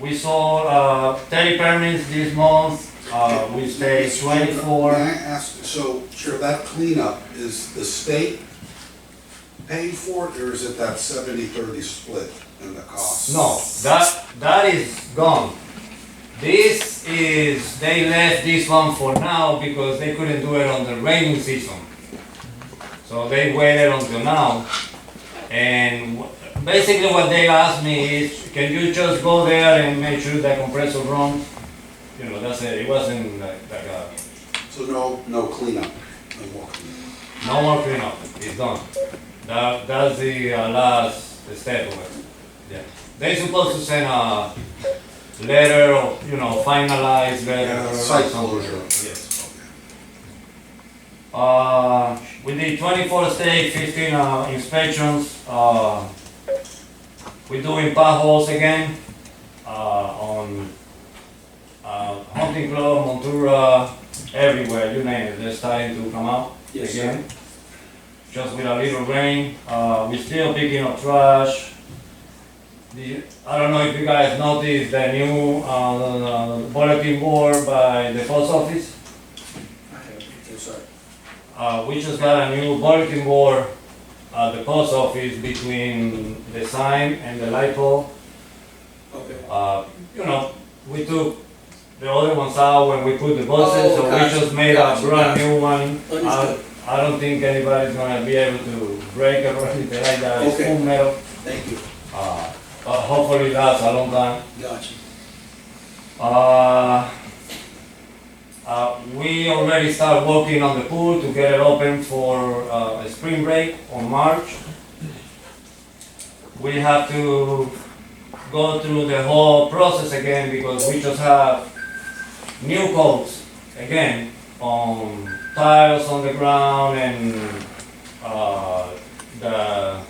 We saw 30 permits this month. We stayed 24. May I ask, so, sure, that cleanup, is the state paying for it, or is it that 70-30 split in the cost? No, that is gone. This is, they left this one for now because they couldn't do it on the raining season. So they waited until now. And basically what they asked me is, can you just go there and make sure the compressor runs? You know, that's it. It wasn't like a, So no cleanup, no more cleanup. no more cleanup. It's done. That's the last step of it. Yeah. They supposed to send a letter, or, finalized letter. or Site something. closure. Yes. We did 24 state, 15 inspections. We're doing potholes again on Hunting Club, Montura, everywhere, you name it. They're starting to come out Yes, sir. again. Just with a little rain. We're still picking up trash. I don't know if you guys noticed the new bulletin board by the post office. I'm sorry. We just got a new bulletin board at the post office between the sign and the light pole. Okay. We took the other ones out when we put the buses, so we gotcha, just made gotcha, a brand gotcha. new one. Understood. I don't think anybody's gonna be able to break it or anything like that. It's Okay. full metal. Thank you. But hopefully it lasts a long time. Gotcha. We already started working on the pool to get it open for a spring break on March. We have to go through the whole process again because we just have new coats again on tiles on the ground and the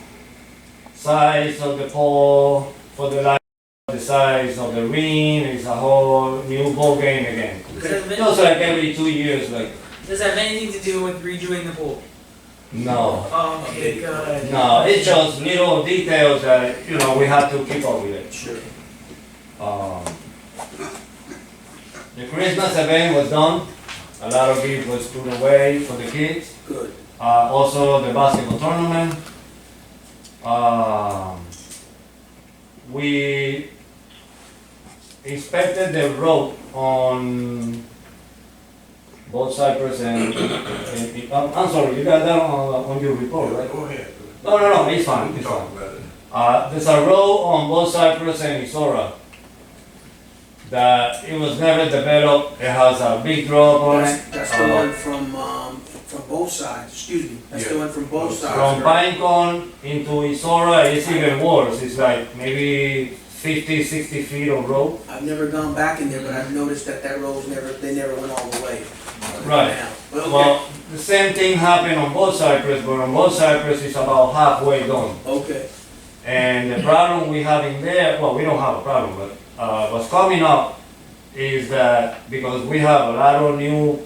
size of the pole for the light, the size of the ring is a whole new ball game again. Just like every 2 years, like, Does that have anything to do with redoing the pool? no. Okay, good. No, it's just little details that, we have to keep up with it. Sure. The Christmas event was done. A lot of it was put away for the kids. Good. Also the basketball tournament. We inspected the road on both Cypress and I'm sorry, you got that on your report, right? Go ahead. No, it's fine, We it's can fine. talk about it. There's a road on both Cypress and Isora that it was never developed. It has a big drop on it. That's the one from both sides, excuse me. That's the one from both sides. From Pinecone into Isora, it's even worse. It's like maybe 50, 60 feet of road. I've never gone back in there, but I've noticed that road they never went all the way. Right. Down. But okay. Well, the same thing happened on both Cypress, but on both Cypress it's about halfway done. Okay. And the problem we have in there, well, we don't have a problem, but what's coming up is that because we have a lot of new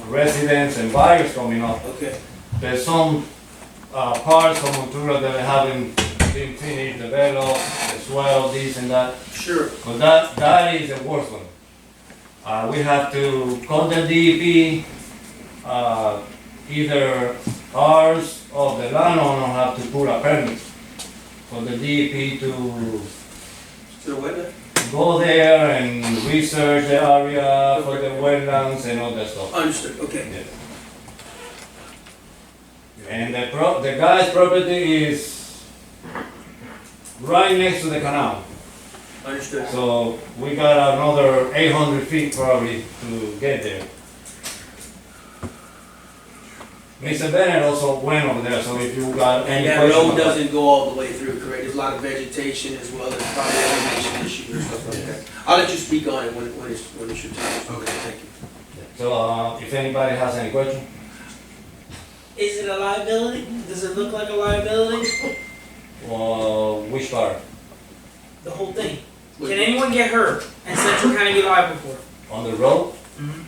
residents and buyers coming up, Okay. there's some parts of Montura that haven't been finished, developed, as well, this and that. Sure. But that is the worst one. We have to call the DEP, either ours or the landowner have to put a permit for the DEP to To the wetland? go there and research the area for the wetlands and all that stuff. Understood, okay. Yeah. And the guy's property is right next to the canal. Understood. So we got another 800 feet probably to get there. Mr. Bennett also went over there, so if you got any And that questions. road doesn't go all the way through, correct? There's a lot of vegetation as well as probably elevation issues and stuff like that. I'll let you speak on it when it's your time. Okay, thank you. So if anybody has any questions. Is it a liability? Does it look like a liability? Which part? The whole thing? Can anyone get hurt and Central County be liable for it? On the road? Mhm.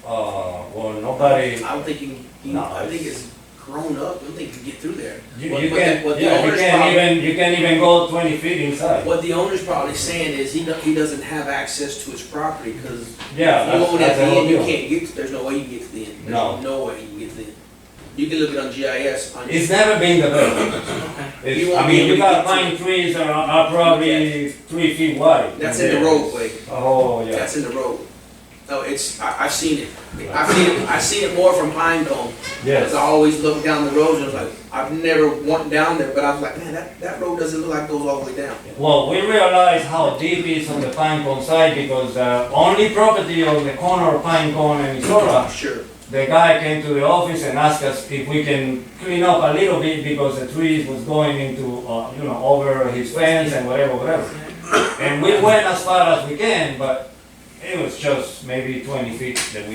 Well, nobody. I don't think No, I think it's grown up. I don't think you can get through there. You What- can, what the- what the yeah, owner's probably- you can't even go 20 feet inside. What the owner's probably saying is he doesn't have access to his property because Yeah, you own that's at the the whole end, you deal. can't get, there's no way you can get to the end. There's No. no way you can get to the end. You can look it on GIS. On It's never been developed. Okay. You won't I be mean, able you to got get to pine trees that are probably 3 feet wide. That's in the roadway. Oh, yeah. That's in the road. No, I've seen it. I've seen it more from Pinecone. Yes. Because I always look down the road and I was like, I've never went down there, but I was like, man, that road doesn't look like it goes all the way down. Well, we realize how deep it is on the Pinecone side because the only property on the corner of Pinecone and Isora Sure. the guy came to the office and asked us if we can clean up a little bit because the trees was going into, over his fence and whatever. And we went as far as we can, but it was just maybe 20 feet that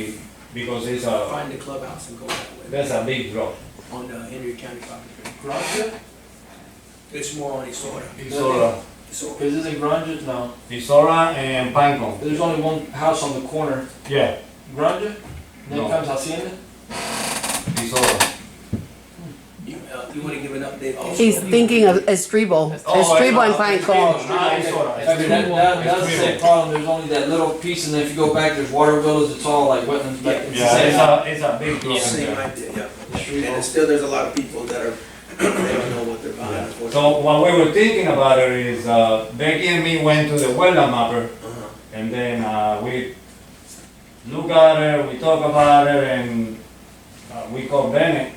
because it's Find the clubhouse and go that way. that's a big drop. On the Henry County property. Granja? It's more on Isora. Isora, Isora. Is this in Granja? No. Isora and Pinecone. There's only one house on the corner. Yeah, Granja? Then No. comes Hacienda? Isora. You wanna give an update also? He's thinking of Estribo. Estribo and Pinecone. Not Isora. I mean, that's the same problem, there's only that little piece, and then if you go back, there's water villas, it's all like wetlands back. It's the same Yeah, it's a big drop in Same there. idea, yeah. street. And still, there's a lot of people that are, they don't know what they're buying. So what we were thinking about it is, Becky and me went to the wetland mapper, Uh-huh. and then we look at it, we talk about it, and we called Bennett.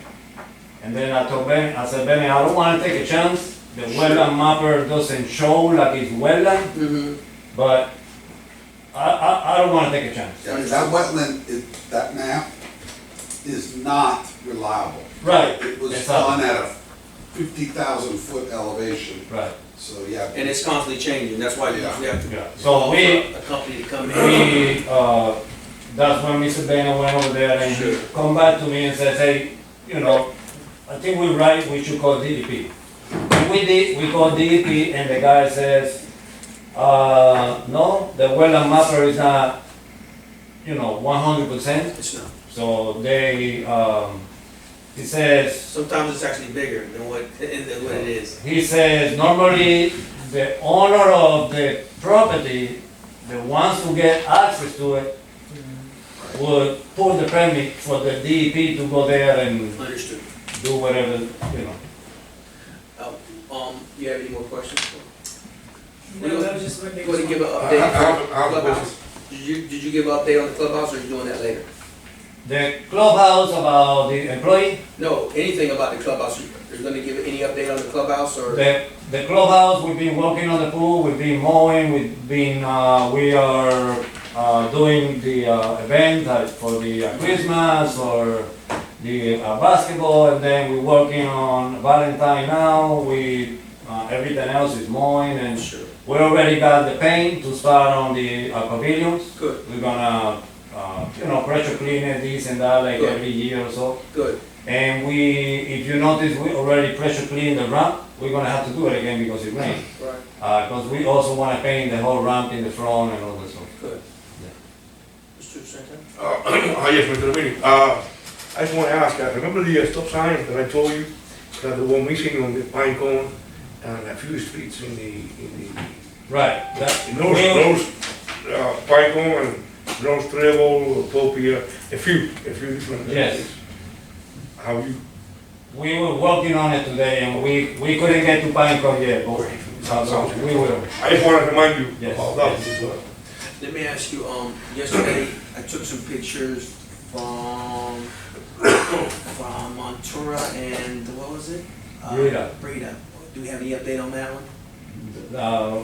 And then I told Bennett, I said, Bennett, I don't want to take a chance. The wetland mapper doesn't show like it's wetland, Mm-hmm. but I don't want to take a chance. That wetland, that map is not reliable. Right. It was Exactly. done at a 50,000 foot elevation, Right. so yeah. And it's constantly changing, that's why you usually have to Yeah. So call for we, a company to come in. that's when Mr. Bennett went over there and he Sure. come back to me and says, hey, I think we're right, we should call DEP. And we did, we called DEP and the guy says, no, the wetland mapper is not, 100%. It's not. So he says, Sometimes it's actually bigger than what it is. he says, normally the owner of the property, the ones who get access to it, would pull the permit for the DEP to go there and Understood. do whatever, You have any more questions? No, that was just my You biggest want to one. give an I update have for a Clubhouse? question. Did you give an update on the Clubhouse, or are you doing that later? The Clubhouse about the employee, No, anything about the Clubhouse, are you going to give any update on the Clubhouse, or? the Clubhouse, we've been working on the pool, we've been mowing, we are doing the event for the Christmas or the basketball, and then we're working on Valentine now, everything else is mowing, and Sure. we already got the paint to start on the pavilions. Good, We're gonna, pressure clean it, this and that, like Good. every year or so. good. And if you notice, we already pressure cleaned the ramp. We're gonna have to do it again because it rained. Right, Because we also wanna paint the whole ramp in the front and all that stuff. good. Mr. Santana? Yes, Mr. Dominic, I just want to ask, remember the stop sign that I told you, that the one missing on the Pine Cone and a few streets in the, Right, in those, Pine Cone and North Treble, Topia, a few different. Yes. How you, we were working on it today and we couldn't get to Pine Cone yet, but we will. I just want to remind you Yes, about that yes. as well. Let me ask you, yesterday, I took some pictures from Montura and, what was it? Breda. Breda. Do we have any update on that one?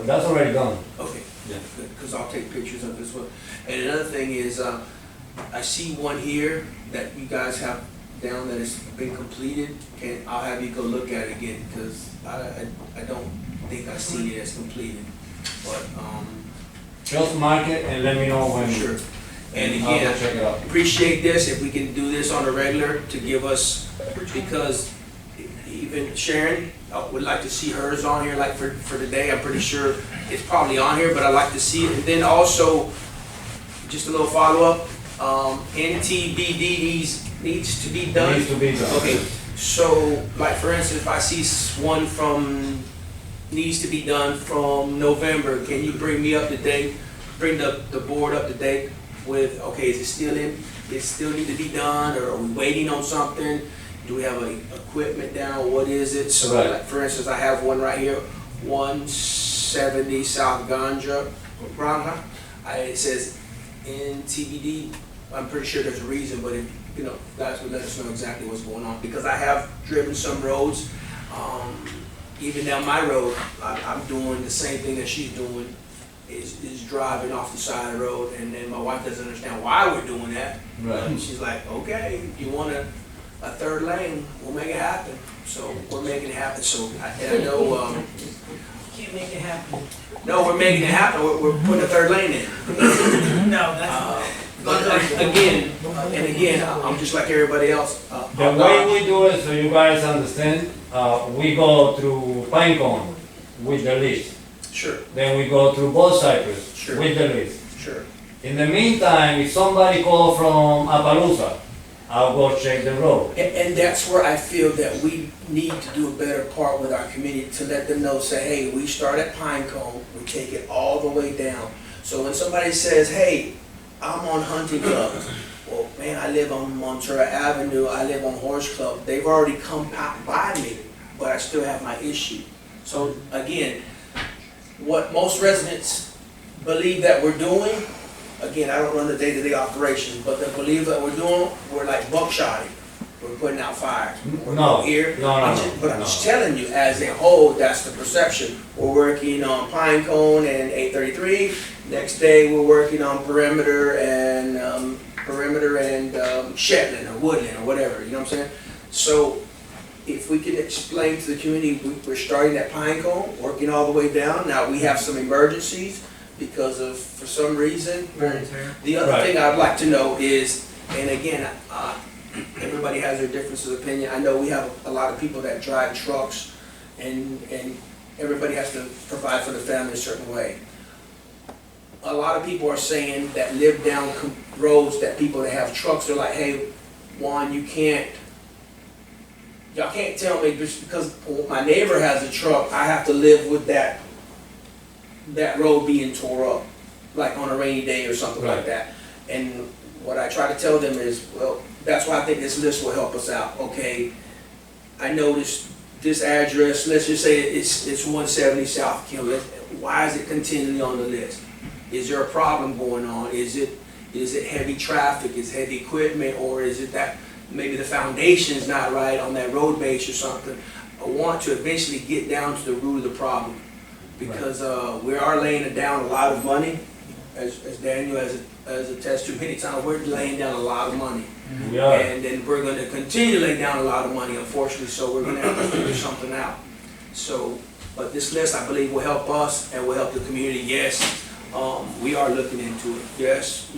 That's already done. Okay. Yeah. Good, because I'll take pictures of this one. And another thing is, I see one here that you guys have down that has been completed, and I'll have you go look at it again, because I don't think I've seen it as completed, but, Just mark it and let me know when. sure. And I'll go again, check it out. appreciate this, if we can do this on a regular to give us, because even Sharon, I would like to see hers on here, like for today, I'm pretty sure it's probably on here, but I'd like to see it. And then also, just a little follow-up, NTBD needs to be done. Needs to be done. Okay, so, like for instance, if I see one needs to be done from November, can you bring me up to date, bring the board up to date with, okay, is it still need to be done, or are we waiting on something? Do we have equipment down, what is it? So, Right. like, for instance, I have one right here, 170 South Ganja, it says NTBD, I'm pretty sure there's a reason, but if, guys would let us know exactly what's going on, because I have driven some roads, even down my road, I'm doing the same thing that she's doing, is driving off the side of the road, and then my wife doesn't understand why we're doing that. Right. And she's like, okay, you want a third lane, we'll make it happen. So we're making it happen. So I know, Can't make it happen. no, we're making it happen. We're putting a third lane in. No, that's. But again, I'm just like everybody else. The way we do it, so you guys understand, we go through Pinecone with the list. Sure, Then we go through both Cypress Sure. with the list. sure. In the meantime, if somebody call from Appaloosa, I'll go check the road. And that's where I feel that we need to do a better part with our community to let them know, say, hey, we start at Pinecone, we take it all the way down. So when somebody says, hey, I'm on Hunting Club, well, man, I live on Monterey Avenue, I live on Horse Club, they've already come by me, but I still have my issue. So again, what most residents believe that we're doing, again, I don't run the day-to-day operations, but they believe that we're doing, we're like buckshotting. We're putting out fires. We're No, here. no, no, But I'm no. just telling you, as a whole, that's the perception. We're working on Pinecone and 833. Next day, we're working on Perimeter and Shetland or Woodland or whatever, you know what I'm saying? So if we can explain to the community, we're starting at Pinecone, working all the way down. Now, we have some emergencies because of, for some reason. The other Right. thing I'd like to know is, and again, everybody has their differences of opinion. I know we have a lot of people that drive trucks, and everybody has to provide for the family a certain way. A lot of people are saying that live down roads, that people that have trucks, they're like, hey, Juan, y'all can't tell me just because my neighbor has a truck, I have to live with that road being tore up, like on a rainy day or something like that. And what I try to tell them is, well, that's why I think this list will help us out. Okay, I noticed this address, let's just say it's 170 South Kill. Why is it continually on the list? Is there a problem going on? Is it heavy traffic, is heavy equipment, or is it that maybe the foundation's not right on that road base or something? I want to eventually get down to the root of the problem, because we are laying down a lot of money, as Daniel has attested to many times. We're laying down a lot of money. We are. And then we're going to continue to lay down a lot of money, unfortunately, so we're going to have to figure something out. So, but this list, I believe, will help us and will help the community. Yes, we are looking into it. Yes,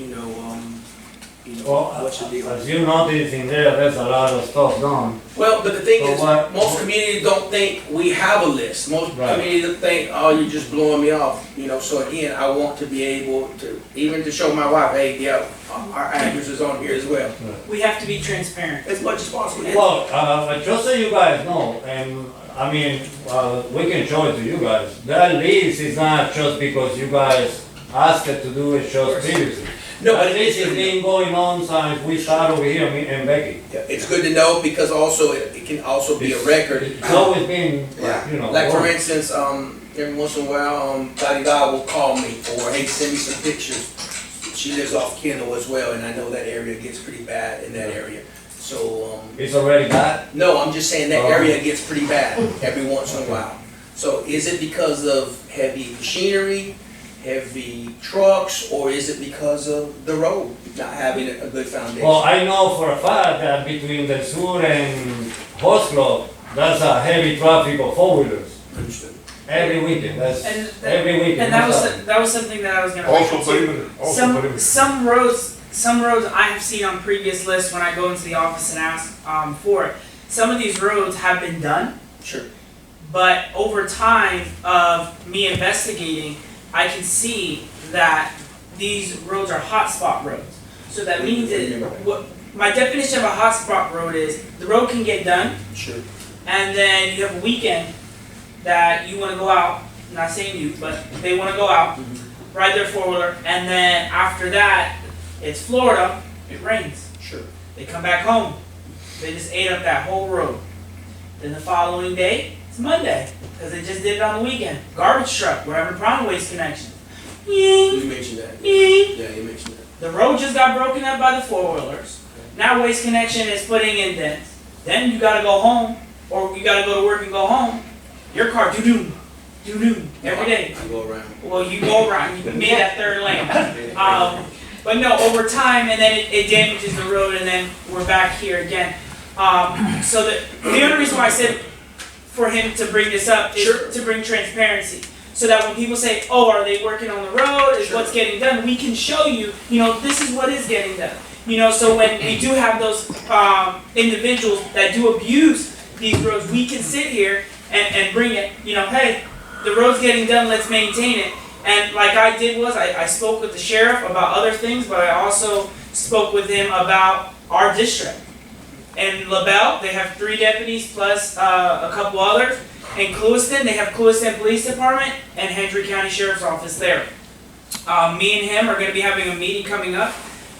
Well, what's the deal? as you notice in there, there's a lot of stuff done. Well, but the thing So is, what- most communities don't think we have a list. Most Right. communities think, oh, you're just blowing me off. So again, I want to be able to, even to show my wife, hey, yeah, our address is on here as well, We have to be transparent. as much as possible. Well, just so you guys know, and I mean, we can show it to you guys. That list is not just because you guys asked it to do it just previously. No, That but list has been going on since we started over here, me and Becky. Yeah, it's good to know, because also it can also be a record. It's always been, you know. Like for going. instance, every once in a while, Dalida will call me, or hey, send me some pictures. She lives off Kendall as well, and I know that area gets pretty bad in that area. So, It's already bad? no, I'm just saying that Oh. area gets pretty bad every once in a while. So is it because of heavy machinery, heavy trucks, or is it because of the road not having a good foundation? Well, I know for a fact that between the Sur and Horse Club, that's a heavy traffic of four-wheelers. Understood. Every weekend, that's And every weekend. And that that's was something that I was gonna Also mention too. perimeter, Some roads I have seen on previous lists when I go into the office and ask for it. Some of these roads have been done, Sure. but over time of me investigating, I can see that these roads are hotspot roads. So that means what my definition of a hotspot road is, the road can get done, Sure. and then you have a weekend that you want to go out. Not saying you, but they want to go out, ride their four-wheeler, and then after that, it's Florida, it rains. Sure. They come back home. They just ate up that whole road. Then the following day, it's Monday, because they just did it on the weekend. Garbage truck, we're having a problem with waste connections. You mentioned that. Ying. Yeah, you mentioned that. The road just got broken up by the four-wheelers. Now Waste Connection is putting indents. Then you gotta go home, or you gotta go to work and go home. Your car, doo-doo, every day. I go around. Well, you go around, you made that third lane. But no, over time, and then it damages the road, and then we're back here again. So the only reason why I said for him to bring this up is Sure. to bring transparency. So that when people say, oh, are they working on the road? Is Sure. what's getting done? We can show you, this is what is getting done. So when we do have those individuals that do abuse these roads, we can sit here and bring it, hey, the road's getting done, let's maintain it. And like I did was, I spoke with the sheriff about other things, but I also spoke with him about our district. In LaBelle, they have 3 deputies plus a couple others. In Clewiston, they have Clewiston Police Department and Hendry County Sheriff's Office there. Me and him are going to be having a meeting coming up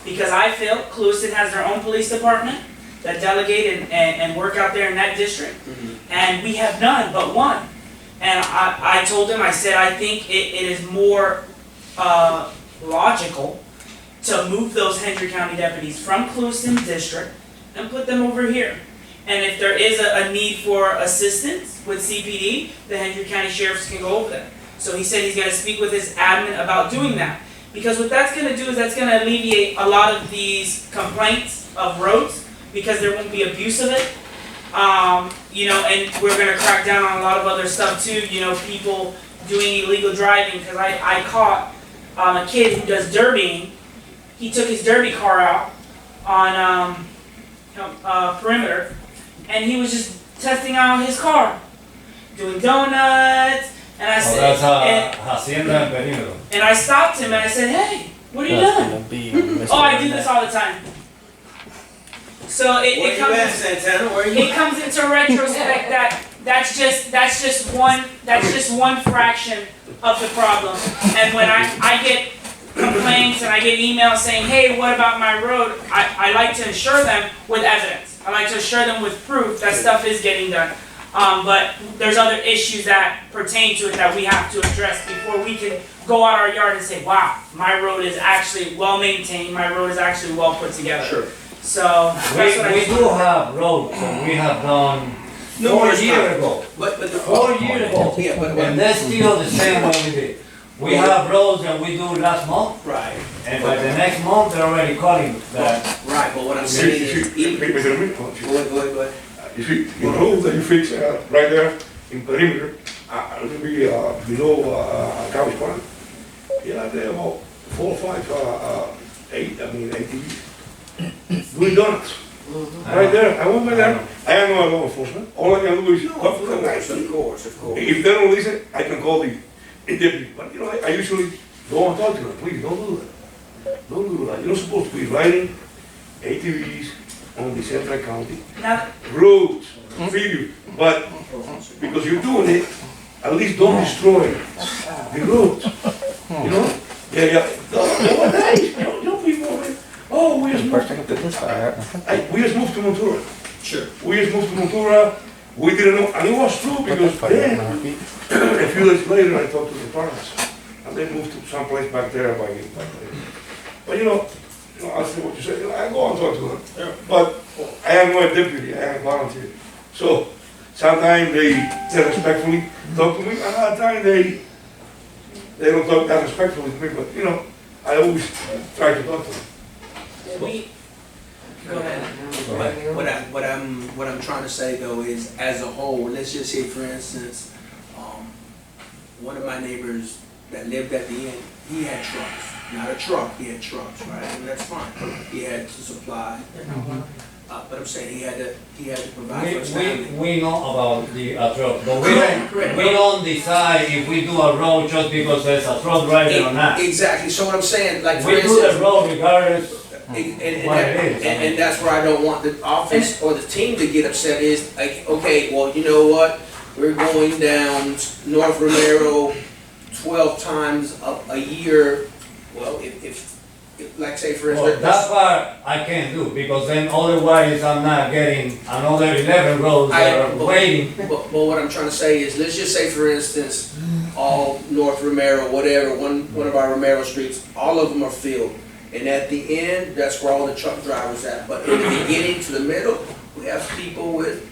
because I feel Clewiston has their own police department that delegate and work out there in that district. And we have none but one. And I told him, I said, I think it is more logical to move those Hendry County deputies from Clewiston District and put them over here. And if there is a need for assistance with CPD, the Hendry County Sheriffs can go over there. So he said he's going to speak with his admin about doing that. Because what that's going to do is that's going to alleviate a lot of these complaints of roads because there won't be abuse of it. And we're going to crack down on a lot of other stuff too, people doing illegal driving. Because I caught a kid who does derbying. He took his derby car out on perimeter, and he was just testing out his car, doing donuts. And I said, Hacienda en Perímetro. and I stopped him and I said, hey, what are you doing? Oh, I do this all the time. So it comes into retrospect that that's just one fraction of the problem. And when I get complaints and I get emails saying, hey, what about my road? I like to assure them with evidence. I like to assure them with proof that stuff is getting done. But there's other issues that pertain to it that we have to address before we can go out our yard and say, wow, my road is actually well maintained, my road is actually well put together. Sure. So that's what We do have roads that we have done 4 years ago. But 4 years ago. Yeah, but And they're still the same way we did. We have roads that we do last month, right, and by the next month, they're already calling that. right. But what I'm saying is, go ahead. You see, the road that you fix right there in perimeter, maybe below Cowboys Corner, you have there about 4 or 5, 8 ATVs doing donuts. Right there, I went by there, I am not law enforcement, all I can do is talk to them. Of course. If they don't listen, I can call the deputy, but I usually don't talk to them, please, don't do that. Don't do that, you're not supposed to be riding ATVs on the Central County now, roads, figure, but because you're doing it, at least don't destroy the roads, Yeah. No, nice, young people, oh, we just moved to Montura. Sure. We just moved to Montura, we didn't know, and it was true because then, a few days later, I talked to the parents, and they moved to some place back there by but I'll say what you say, I go and talk to them. Yeah. But I am not a deputy, I am a volunteer. So sometimes they respectfully talk to me, and other times they don't talk that respectfully to me, but I always try to talk to them. go ahead. What I'm trying to say though is, as a whole, let's just say, for instance, one of my neighbors that lived at the end, he had trucks. Not a truck, he had trucks, right? And that's fine. He had to supply. But I'm saying he had to provide for his family. We know about the truck, but Correct. we don't decide if we do a road just because there's a truck driving or not. Exactly. So what I'm saying, like, for We do instance, the road regardless. and that's where I don't want the office or the team to get upset is, like, okay, well, you know what? We're going down North Romero 12 times a year. Well, if like say for Well, instance. that part I can't do, because then otherwise I'm not getting another 11 roads that are waiting. But what I'm trying to say is, let's just say for instance, all North Romero, whatever, one of our Romero streets, all of them are filled. And at the end, that's where all the truck drivers at. But in the beginning to the middle, we have people with,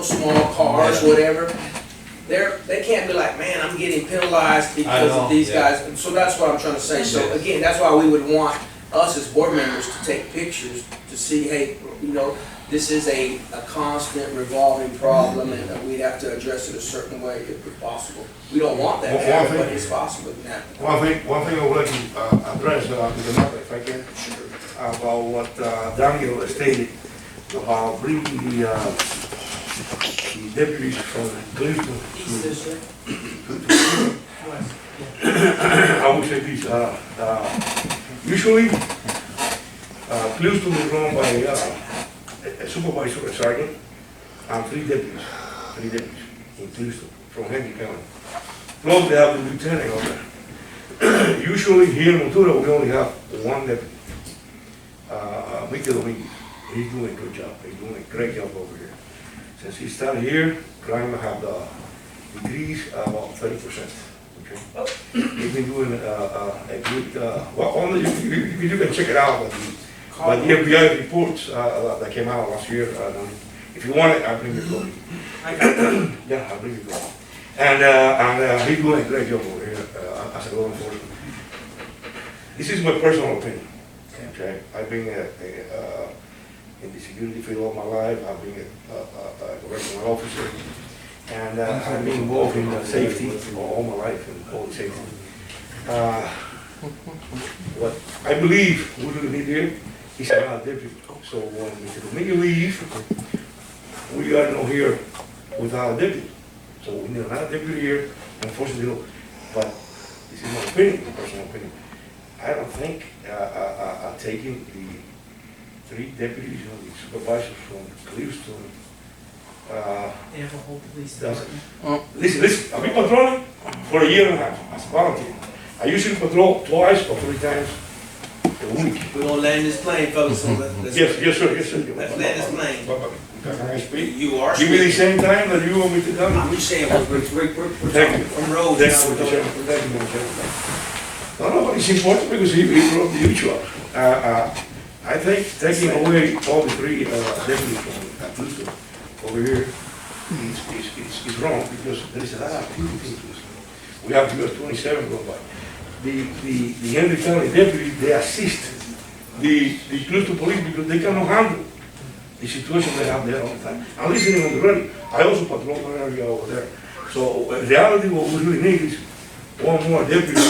small cars, whatever. they can't be like, man, I'm getting penalized I because know, of these yeah. guys. And so that's what I'm trying to say. So Yes. again, that's why we would want us as board members to take pictures to see, hey, you know, this is a constant revolving problem and we'd have to address it a certain way if possible. We don't want that to happen, but it's possible it can happen. One thing I would like to address with the matter, if I can, about what Daniel stated about bringing the deputies from Cleveland East to, District. West. I would say this, usually, Cleveland is run by a supervisor, a sergeant, and three deputies in Cleveland from Henry County. Plus they have the lieutenant over there. Usually here in Montura, we only have one deputy. Mr. Dominguez, he's doing a good job, he's doing a great job over here. Since he started here, crime have decreased about 30%. Okay? He's been doing a good, well, only you can check it out, but the FBI reports that came out last year, if you want it, I'll bring it over. Yeah, I'll bring it over. And he's doing a great job over here as a law enforcement. This is my personal opinion. Okay, I've been in the security field all my life. I've been a correctional officer, and I've been involved in safety all my life and public safety. What I believe we really need here is another deputy. So when Mr. Dominguez leaves, we are not here without a deputy. So we need another deputy here, unfortunately. But this is my opinion, my personal opinion. I don't think taking the three deputies and the supervisors from Cleveland, They have a whole police doesn't. department. Listen, I've been patrolling for a year and a half as a volunteer. I usually patrol twice or 3 times a week. We're gonna land this plane, fellas, so let's. Yes, sir. Let's land this plane. Can I speak? You are Give me the speaking. same time that you want me to I'm come. just saying, we're Thank talking you. from roads. Thank now you, we're Mr. going- Chairman. Thank you, Mr. Chairman. No, but it's important because he brought the usual. I think taking away all the 3 deputies from Cleveland over here is wrong because there is a lot of activity. We have US 27 going by. The Henry County deputies, they assist the Cleveland police because they cannot handle the situation they have there all the time. I'm listening on the radio. I also patrol an area over there. So in reality, what we really need is one more deputy.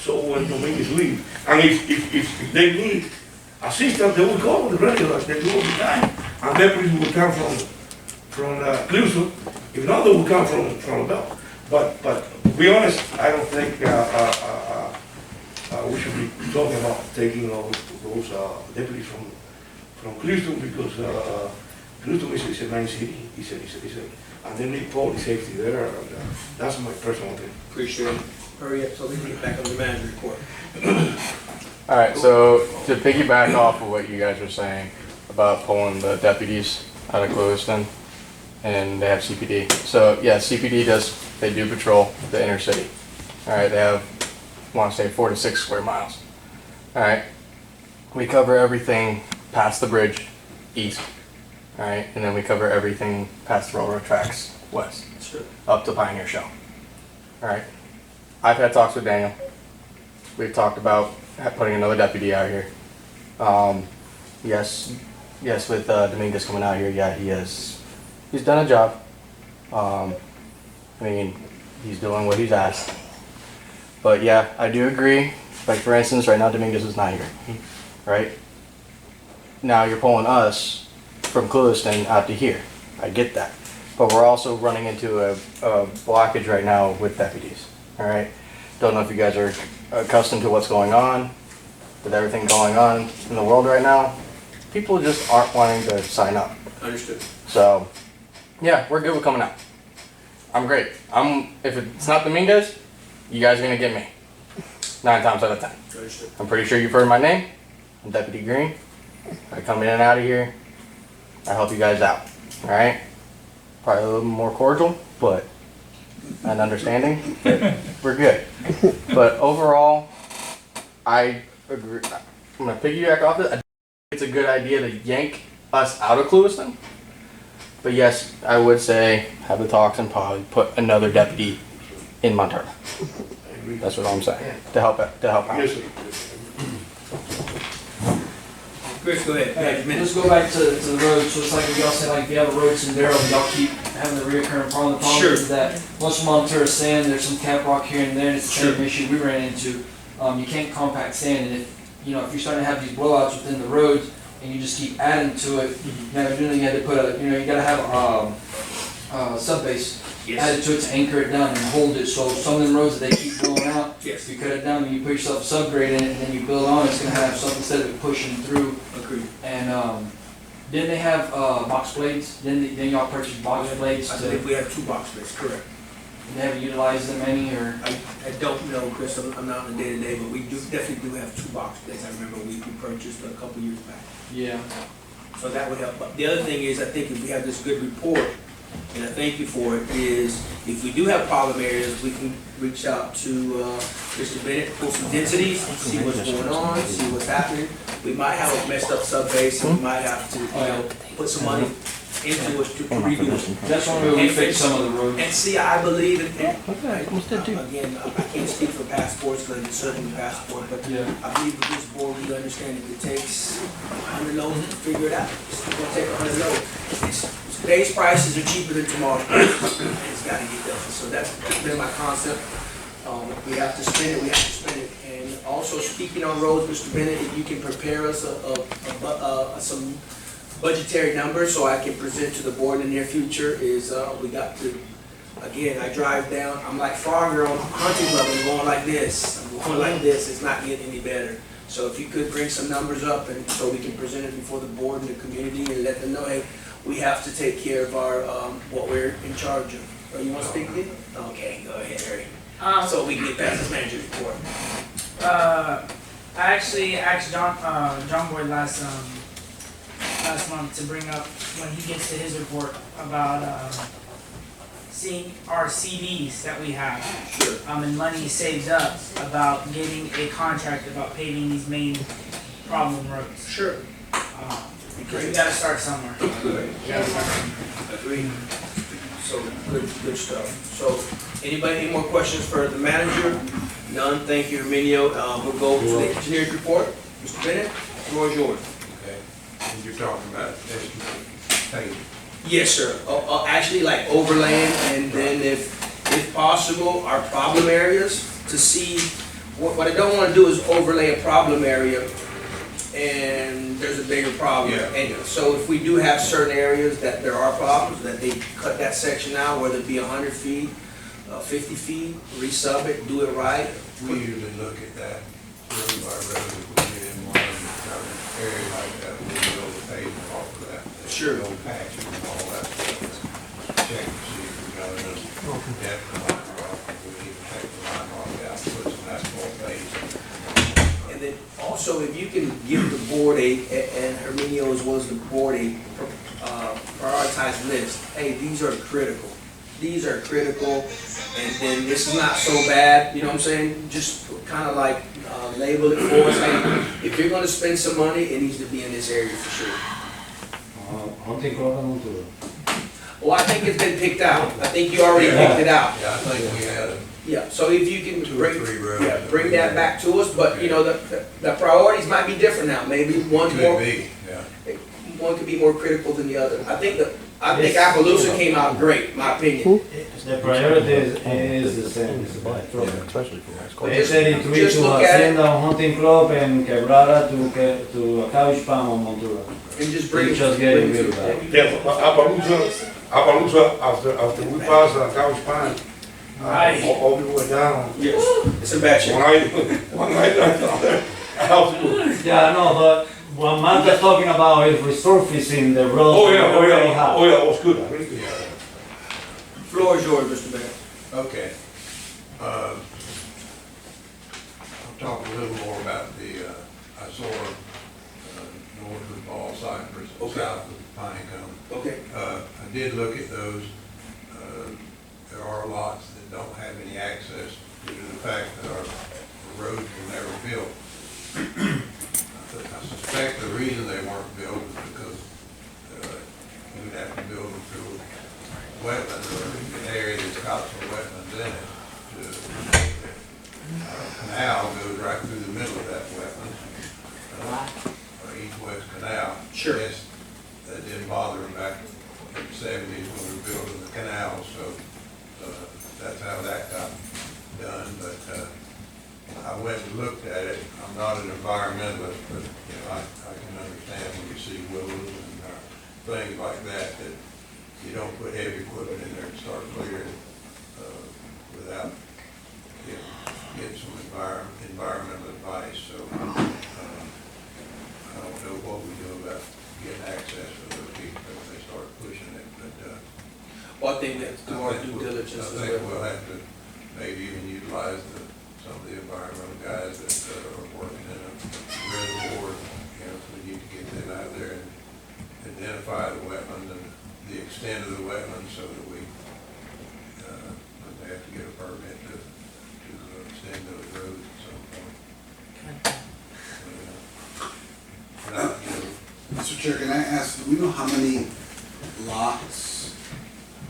So when Dominguez leave, and if they need assistance, they will call the radio like they do all the time. And deputies will come from Cleveland. If not, they will come from Bell. But to be honest, I don't think we should be talking about taking all those deputies from Cleveland because Cleveland is a nice city. And they need police safety there. And, that's my personal opinion. Appreciate it. Hurry up so we can get back on the manager report. All right, so to piggyback off of what you guys were saying about pulling the deputies out of Clewiston, and they have CPD. So yeah, CPD they do patrol the inner city. All right, they have, I want to say 4 to 6 square miles. All right, we cover everything past the bridge east. All right, and then we cover everything past the railroad tracks west, up to Pioneer Shell. All right. I've had talks with Daniel. We've talked about putting another deputy out here. Yes, with Dominguez coming out here, yeah, he's done a job. I mean, he's doing what he's asked. But yeah, I do agree. Like for instance, right now Dominguez is not here, right? Now you're pulling us from Clewiston out to here. I get that. But we're also running into a blockage right now with deputies. All right. Don't know if you guys are accustomed to what's going on with everything going on in the world right now. People just aren't wanting to sign up. Understood. So, yeah, we're good with coming out. I'm great. If it's not Dominguez, you guys are gonna get me 9 times out of 10. Understood. I'm pretty sure you've heard my name. I'm Deputy Green. I come in and out of here. I help you guys out. All right. Probably a little more cordial, but. And understanding, but we're good. But overall, I agree. I'm gonna piggyback off this. I think it's a good idea to yank us out of Clewiston But yes, I would say have the talks and probably put another deputy in Montana. That's what I'm saying, to help out. Yes, sir. Chris, go ahead. Let's go back to the road, so it's like y'all said, like if you have a road in Darrell, y'all keep having the reoccurring problem. The problem Sure. is that once Montana sand, there's some cap rock here and there, and it's the same issue we ran into. You can't compact sand, and if you're starting to have these blowouts within the roads, and you just keep adding to it, now you had to put you gotta have a sub base added to it to anchor it down and hold it, so some of them roads that they keep blowing out, Yes. you cut it down and you put yourself a subgrade in it, and then you build on, it's gonna have something instead of it pushing through. Agreed. And didn't they have box blades? Then y'all purchased box blades I to, believe we have 2 box blades, correct. they haven't utilized them any, or? I don't know, Chris, I'm not on the day-to-day, but we definitely do have 2 box blades. I remember we purchased a couple years back. Yeah. So that would help. But the other thing is, I think if we have this good report, and I thank you for it, is if we do have problem areas, we can reach out to Mr. Bennett, pull some densities, see what's going on, see what's happening. We might have a messed up sub base, and we might have to, put some money into it to redo it. That's one way we fix some of the roads. And see, I believe it, again, I can't speak for passports, because it's certainly passport, but Yeah. I believe with this board, we understand if it takes 100 loads to figure it out. It's gonna take 100 loads. Today's prices are cheaper than tomorrow's prices. It's gotta get done, so that's been my concept. We have to spend it, we have to spend it. And also, speaking on roads, Mr. Bennett, if you can prepare us some budgetary numbers so I can present to the board in the near future, is we got to, again, I drive down, I'm like Frogger on Hunting Club, I'm going like this, it's not getting any better. So if you could bring some numbers up, and so we can present it before the board and the community and let them know, hey, we have to take care of our, what we're in charge of. Oh, you want to speak again? Okay, go ahead, Harry. So we can get past this manager's report. I actually asked John Boyd last month to bring up when he gets to his report about seeing our CDs that we have, and money saved up about getting a contract about paving these main problem roads. Sure. Because we gotta start somewhere. Agreed. So, good stuff. So, anybody, any more questions for the manager? None, thank you, Arminio. We'll go to the engineer's report. Mr. Bennett, the floor is yours. Okay, and you're talking about paving. Yes, sir. Actually, like overland, and then if possible, our problem areas to see, what I don't want to do is overlay a problem area and there's a bigger problem. Yeah. And so if we do have certain areas that there are problems, that they cut that section out, whether it be 100 feet, 50 feet, resub it, do it right. We usually look at that road by road, if we get in one area like that, we go to paving off of that. Sure. Go patches and all that stuff. Check to see if we got enough depth and line rock, we need to take the line rock out, put some asphalt base. And then also, if you can give the board and Herminio as well as the board a prioritized list. Hey, these are critical. These are critical, and then this is not so bad, you know what I'm saying? Just kind of like label it for us. Hey, if you're gonna spend some money, it needs to be in this area for sure. Hunting Club and Montura. Well, I think it's been picked out. I think you already picked it out. Yeah, I think we had Yeah, so if you can two or bring, three roads. yeah, bring that back to us, but you know, the priorities might be different now. Maybe one's Could more, be, yeah. one could be more critical than the other. I think Appaloosa came out great, in my opinion. The priority is the same. Especially for It's 83 Just to look at it. Hacienda Hunting Club and Quebrada to Couch Palm on Montura. And just bring it. Just bring getting it rid of to- that. Yeah, Appaloosa, after we pass Couch Pine, Right. all the way down. Yes, it's in bad shape. One night, I have to. Yeah, no, but what Martha's talking about is resurfacing the road. Oh, yeah, we already have. it was good. Really good. Floor is yours, Mr. Bennett. Okay. I'll talk a little more about the Azora, north of Ball Cypress, Okay. south of Pinecone. Okay. I did look at those. There are lots that don't have any access due to the fact that our roads were never built. I suspect the reason they weren't built is because we'd have to build them through wetlands or an area that's got some wetlands in it. Canal goes right through the middle of that wetland. East-west canal. Sure. Yes, that didn't bother them back in the '70s when we were building the canal, so that's how that got done. But I went and looked at it. I'm not an environmentalist, but you know, I can understand when you see willows and things like that, that you don't put heavy equipment in there and start clearing without getting some environmental advice. So I don't know what we do about getting access to those people if they start pushing it, but Well, I think we have to do our due diligence as I think well. we'll have to maybe even utilize some of the environmental guys that are working in a reservoir. You know, we need to get them out there and identify the wetland and the extent of the wetland so that we have to get a permit to extend those roads at some point. Mr. Chair, can I ask, do we know how many lots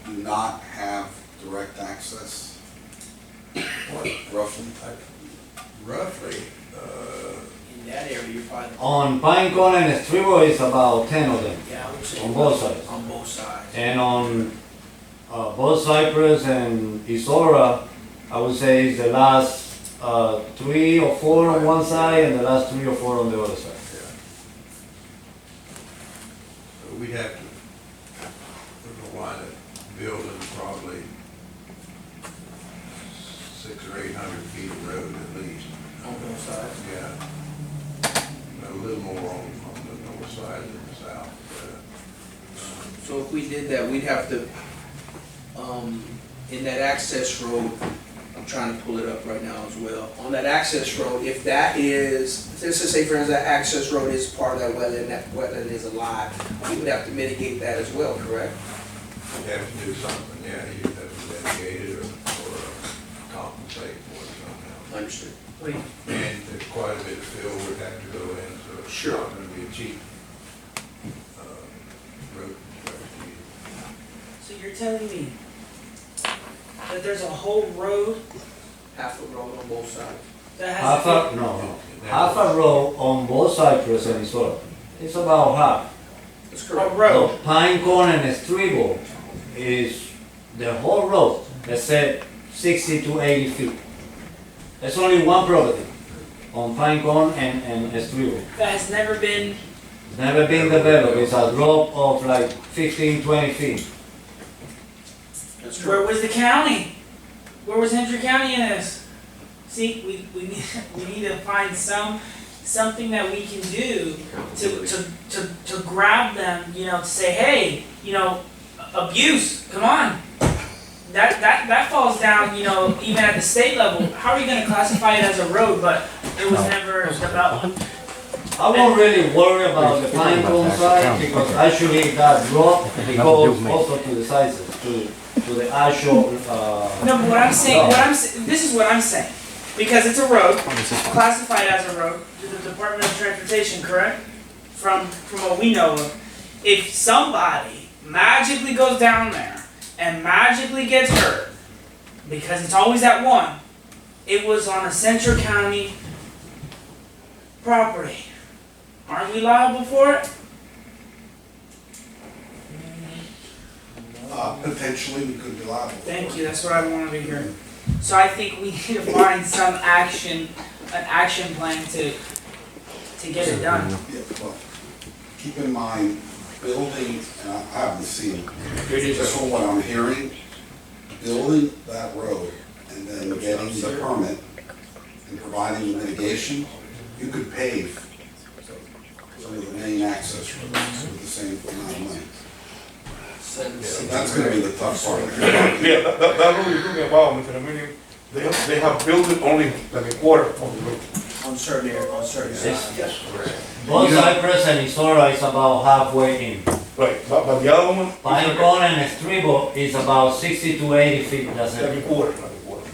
do not have direct access? Roughly? Roughly, In that area, you're probably, On Pine Cone and Estribo is about 10 of them, yeah, I would say. on both sides. On both sides. And on both Cypress and Isora, I would say is the last 3 or 4 on one side and the last 3 or 4 on the other side. so we'd have to, we're gonna wind up building probably 600 or 800 feet of road at least. On both sides. Yeah. A little more on the north side than the south. So if we did that, we'd have to, in that access road, I'm trying to pull it up right now as well. On that access road, if that is, let's just say for instance, that access road is part of that wetland is alive, we would have to mitigate that as well, correct? We'd have to do something, yeah, you'd have to mitigate it or compensate for it somehow. Understood. Wait, And there's quite a bit of fill would have to go in, so it's Sure. not gonna be a cheap road construction. so you're telling me that there's a whole road Half a road on both sides. that Half has a, no, half a row on both Cypress and Isora. It's about half. That's a correct. road? So Pine Cone and Estribo is the whole road, let's say 60 to 80 feet. There's only one property on Pine Cone and Estribo. That has never been, It's never been developed, it's a drop of like 15, 20 feet. That's where correct. was the county? Where was Hendry County in this? See, we need to find something that we can do to grab them, you know, to say, hey, you know, abuse, come on. That falls down, you know, even at the state level. How are you gonna classify it as a road, but it was never developed? I won't really worry about the Pine Cone side because actually that drop goes also to the sizes, to the actual, No, but this is what I'm saying, because it's a road, classified as a road, to the Department of Transportation, correct? From what we know of. If somebody magically goes down there and magically gets hurt, because it's always at one, it was on a Central County property. Aren't we liable for it? Potentially, we could be liable. Thank you, that's what I wanted to hear. So I think we need to find some action, an action plan to get it done. Yeah, well, keep in mind, building, and I haven't seen, just from what I'm hearing, building that road and then getting the permit and providing the mitigation, you could pave some of the main access roads with the same amount of money. So that's gonna be the tough part. Yeah, that road you're talking about, Mr. Emilio, they have built it only like a quarter of the road. On certain areas, on certain sides. Yes, correct. both Cypress and Isora is about halfway in. Right, but the other one, it's Pine like Cone and Estribo is about 60 to 80 feet, that's like a it. quarter, like a quarter.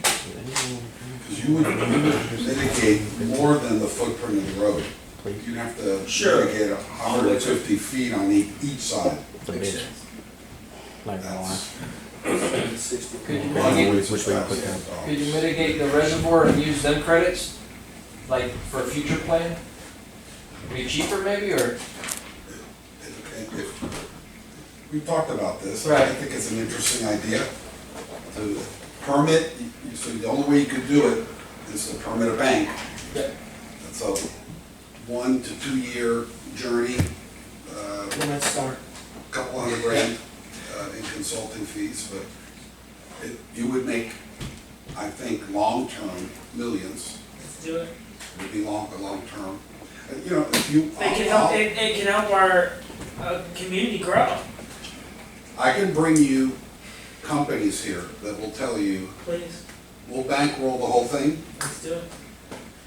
Because you would mitigate more than the footprint of the road. please. You'd have to Sure. mitigate 150 feet on each side. The Makes bid. sense. Not gonna lie. 60. Could you Well, mitigate, which way you put that? could you mitigate the reservoir and use them credits, like for a future plan? Be cheaper maybe, or? We talked about this. Right. I think it's an interesting idea to permit, so the only way you could do it is to permit a bank. Yeah. It's a 1 to 2 year journey, Let's start. couple $100,000 in consulting fees, but you would make, I think, long-term millions. Let's do it. It would be long-term. You know, if you. It can help our community grow. I can bring you companies here that will tell you, Please, we'll bankroll the whole thing. let's do it.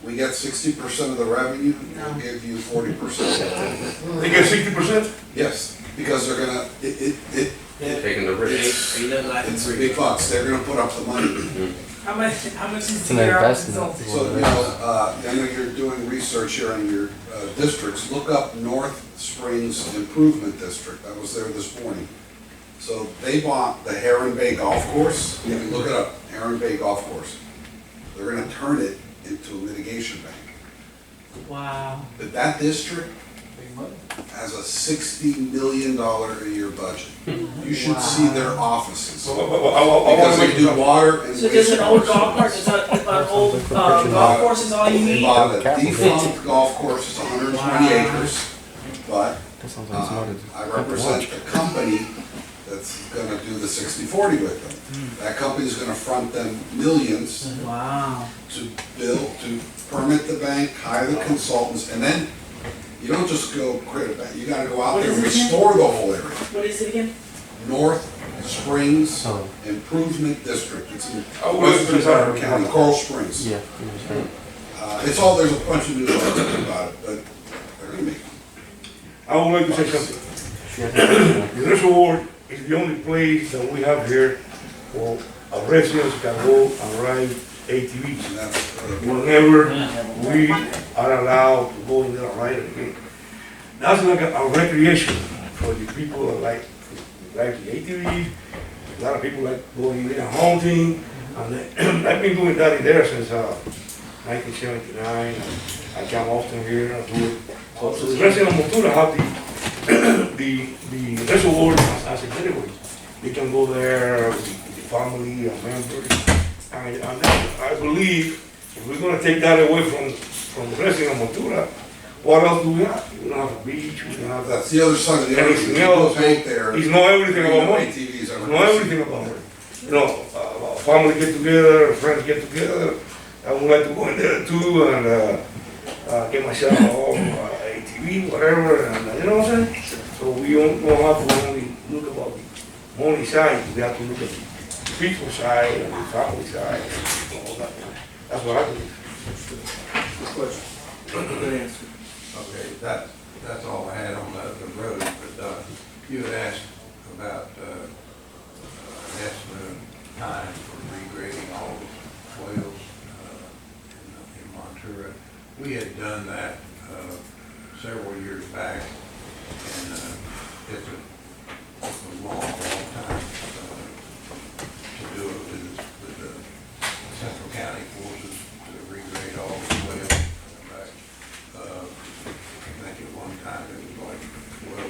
We get 60% of the revenue, No. we'll give you 40%. They get 60%? Yes, because they're gonna, Taking the risk. it's big bucks, they're gonna put up the money. How much is It's the an year out investment. consulting? So, you know, I know you're doing research here in your districts, look up North Springs Improvement District, I was there this morning. So they bought the Heron Bay Golf Course, you can look it up, Heron Bay Golf Course. They're gonna turn it into a mitigation bank. Wow. But that district Big money. has a $60 million a year budget. You should see their offices. I Because wanna they make do water and So there's an old wastewater golf cart, services. there's an old golf course is all you They need? bought a defunct golf course, it's 120 Wow. acres, but That sounds like smart. I represent the company that's gonna do the 60/40 with them. That company's gonna front them millions Wow. to build, to permit the bank, hire the consultants, and then you don't just go create a bank, you gotta go out What there and is it again? restore the whole area. What is it again? North Springs Oh. Improvement District, it's in I would like to Western say something. Broward County, Coral Springs. Yeah. It's all, there's a bunch of news articles about it, but they're gonna make. I would like to say something. The reservoir is the only place that we have here for our residents can go and ride ATVs. And that's, Whenever we are allowed to go in there and ride again. That's like a recreation for the people that like the ATVs. A lot of people like going in there hunting, and I've been doing that in there since 1979. I come often here and do it. So the residents of Motura have the reservoir as a getaway. They can go there with the family and members. And I believe if we're gonna take that away from the residents of Motura, what else do we have? We don't have a beach, we don't have that. that's the other side of the Everything argument. People else, bank there. It's not everything about money. ATVs It's not everything about money. You know, family get together, friends get together. I would like to go in there too and get myself ATV, whatever, and you know what I'm saying? So we don't have to only look about the money side, we have to look at the people side and the family side and all that. That's what I believe. Good question. Good answer. Okay, that's all I had on the road, but you had asked about an estimate of time for regrading all the swales in Montura. We had done that several years back, and it's a long time to do it with the Central County forces to regrade all the swales. I think at one time it was like 12 to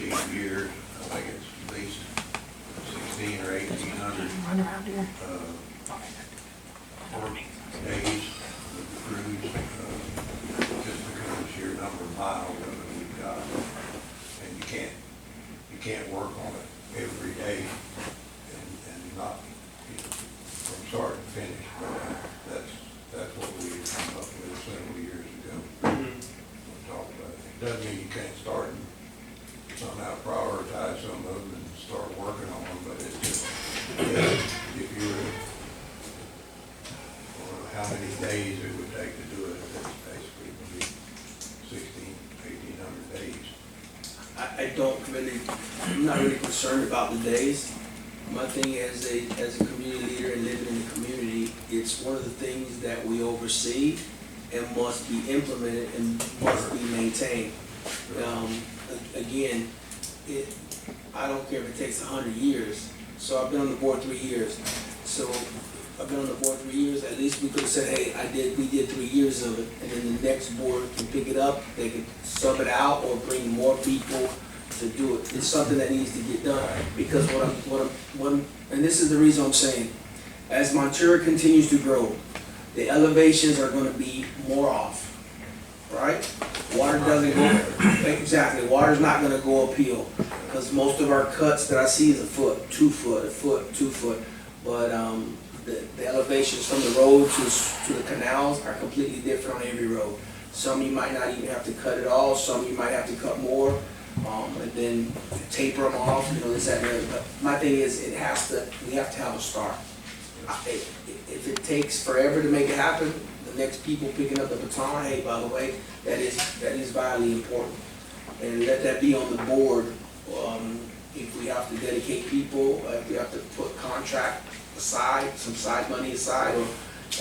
15 years. I think it's at least 16 or 1800 days of the cruise, just because of the sheer number of miles of it we've got. And you can't work on it every day and not, from start to finish. But that's what we came up with several years ago. Talk about it. Doesn't mean you can't start and somehow prioritize some of them and start working on them, but it's just, if you were, or how many days it would take to do it, it's basically would be 1,800 days. I don't really, I'm not really concerned about the days. My thing as a community leader and living in the community, it's one of the things that we oversee and must be implemented and must be maintained. Again, I don't care if it takes 100 years. So I've been on the board 3 years. So I've been on the board 3 years. At least we could have said, hey, we did 3 years of it, and then the next board can pick it up. They could sub it out or bring more people to do it. It's something that needs to get done because and this is the reason I'm saying, as Montura continues to grow, the elevations are going to be more off. Right? Water doesn't go, exactly, water's not gonna go uphill, because most of our cuts that I see is a foot, 2 foot, a foot, 2 foot. But, the elevations from the road to the canals are completely different on every road. Some you might not even have to cut it all, some you might have to cut more, and then taper them off, this, that, and the other. But my thing is, we have to have a start. If it takes forever to make it happen, the next people picking up the baton, hey, by the way, that is vitally important. And let that be on the board. If we have to dedicate people, if we have to put contract aside, some side money aside, or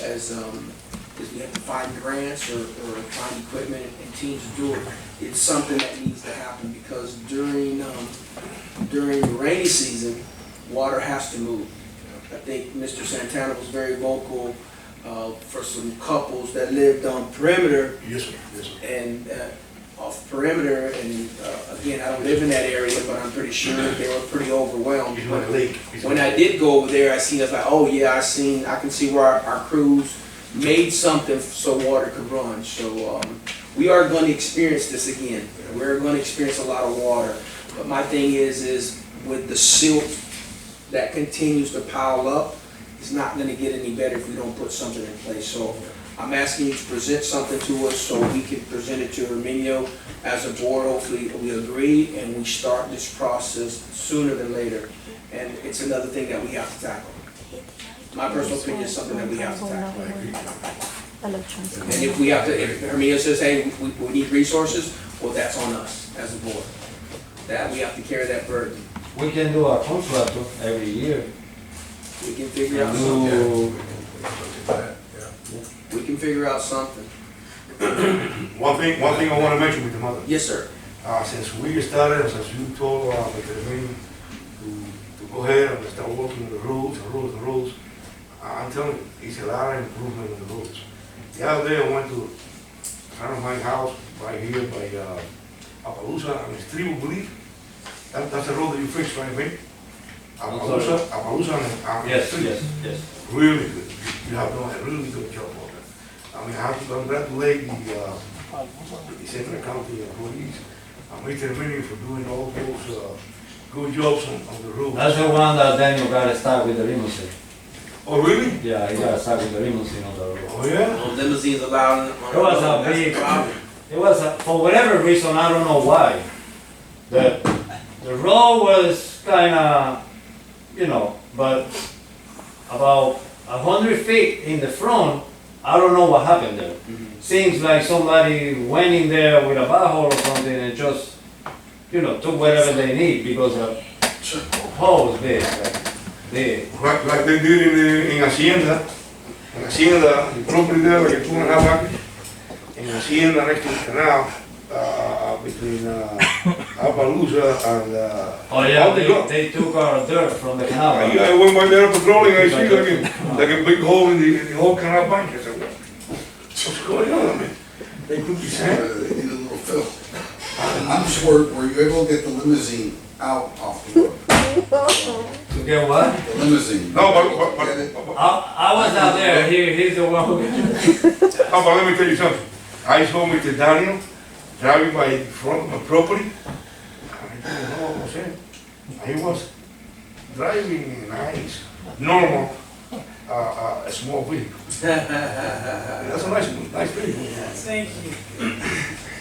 as if we have to find grants or find equipment and teams to do it, it's something that needs to happen because during the rainy season, water has to move. I think Mr. Santana was very vocal for some couples that lived on perimeter. Yes, sir. Yes, sir. And off perimeter, and again, I don't live in that area, but I'm pretty sure they were pretty overwhelmed. It's like a lake. When I did go over there, I was like, oh yeah, I can see where our crews made something so water could run. So we are going to experience this again. We're going to experience a lot of water. But my thing is with the silt that continues to pile up, it's not going to get any better if we don't put something in place. So I'm asking you to present something to us so we can present it to Herminio as a board. Hopefully we agree and we start this process sooner than later. And it's another thing that we have to tackle. My personal opinion is something that we have to tackle. And if we have to, if Herminio says, hey, we need resources, well, that's on us as a board. That we have to carry that burden. We can do a contract every year. We can figure out something. We can figure out something. One thing I want to mention with the mother. Yes, sir. Since we started, since you told the meeting to go ahead and start working on the roads, I'm telling you, it's a lot of improvement on the roads. The other day I went to a friend of my house right here by Appaloosa and Estribo, believe. That's the road that you fixed, right, mate? Appaloosa and Yes. Really good. You have done a really good job on that. I mean, I have to congratulate the Central County employees. Mr. Herminio for doing all those good jobs on the road. That's the one that Daniel got stuck with the limousine. Oh, really? Yeah, he got stuck with the limousine on the road. Oh, yeah? No limousines allowed on It was a big, it was, for whatever reason, I don't know why. The road was kind of, but about 100 feet in the front, I don't know what happened there. Seems like somebody went in there with a backhoe or something and just, took whatever they need because the hole was big, big. Like they did in Hacienda. In Hacienda, the property there, like 2.5 acres. In Hacienda, next to the canal, between Appaloosa and Oh yeah, they took our dirt from the canal. I went by there patrolling, I see like a big hole in the whole canal bank. I said, what's going on, man? They took the sand. They need a little fill. I'm just worried, were you able to get the limousine out off the road? To get what? The limousine. No, I was out there, he's the one who... No, but let me tell you something. I saw Mr. Daniel driving by the front of my property. I didn't know what was saying. He was driving a nice, normal, a small vehicle. That's a nice vehicle. Thank you.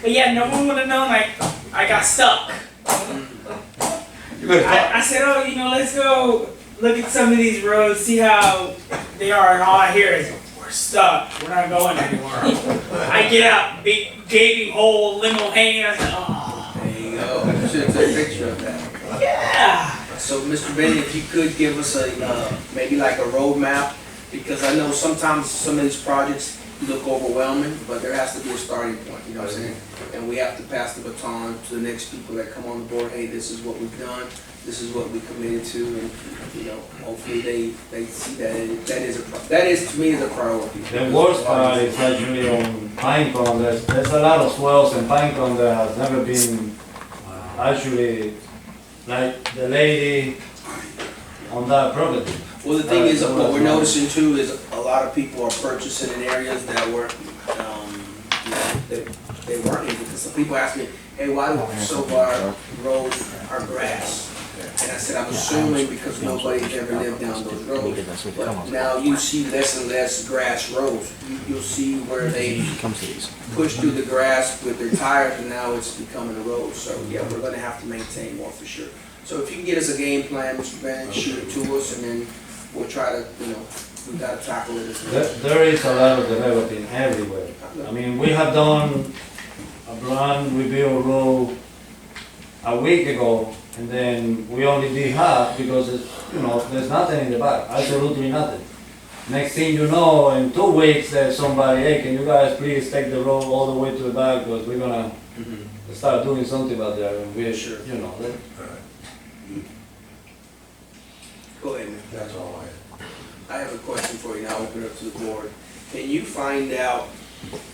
But yeah, no one would have known, I got stuck. I said, let's go look at some of these roads, see how they are, and all I hear is, we're stuck, we're not going anywhere. I get out, big gaping hole, limo hanging, I said, oh. There you go. You should have took a picture of that. Yeah. So, Mr. Benny, if you could give us maybe like a roadmap, because I know sometimes some of these projects, look overwhelming, but there has to be a starting point, you know what I'm saying? And we have to pass the baton to the next people that come on the board, hey, this is what we've done, this is what we committed to, and, you know, hopefully they see that is to me is a priority. The worst part is actually on Pinecone. There's a lot of swells in Pinecone that has never been actually, like the lady on that property. Well, the thing is, what we're noticing too is a lot of people are purchasing in areas that were, you know, they weren't in, because some people ask me, hey, why do so of our roads are grass? And I said, I'm assuming because nobody's ever lived down those roads. But now you see less and less grass roads. You'll see where they push through the grass with their tires, and now it's becoming a road. So yeah, we're gonna have to maintain more for sure. So if you can get us a game plan, Mr. Bennett, shoot it to us, and then we'll try to, you know, we gotta tackle it. There is a lot of developing everywhere. I mean, we have done a brand rebuild road a week ago, and then we only did half because it's, you know, there's nothing in the back, absolutely nothing. Next thing you know, in 2 weeks, there's somebody, hey, can you guys please take the road all the way to the back, because we're gonna start doing something about there, and we're sure, you know. Go ahead, man. That's all I have. I have a question for you now, open it up to the board. Can you find out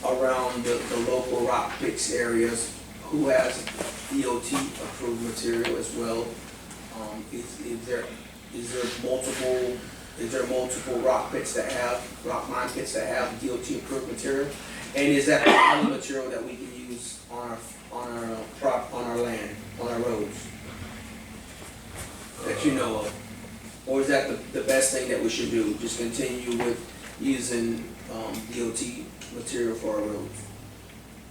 around the local rock picks areas who has DOT approved material as well? Is there multiple rock pits that have, rock mine pits that have DOT approved material? And is that the only material that we can use on our land, on our roads? That you know of? Or is that the best thing that we should do? Just continue with using DOT material for our roads?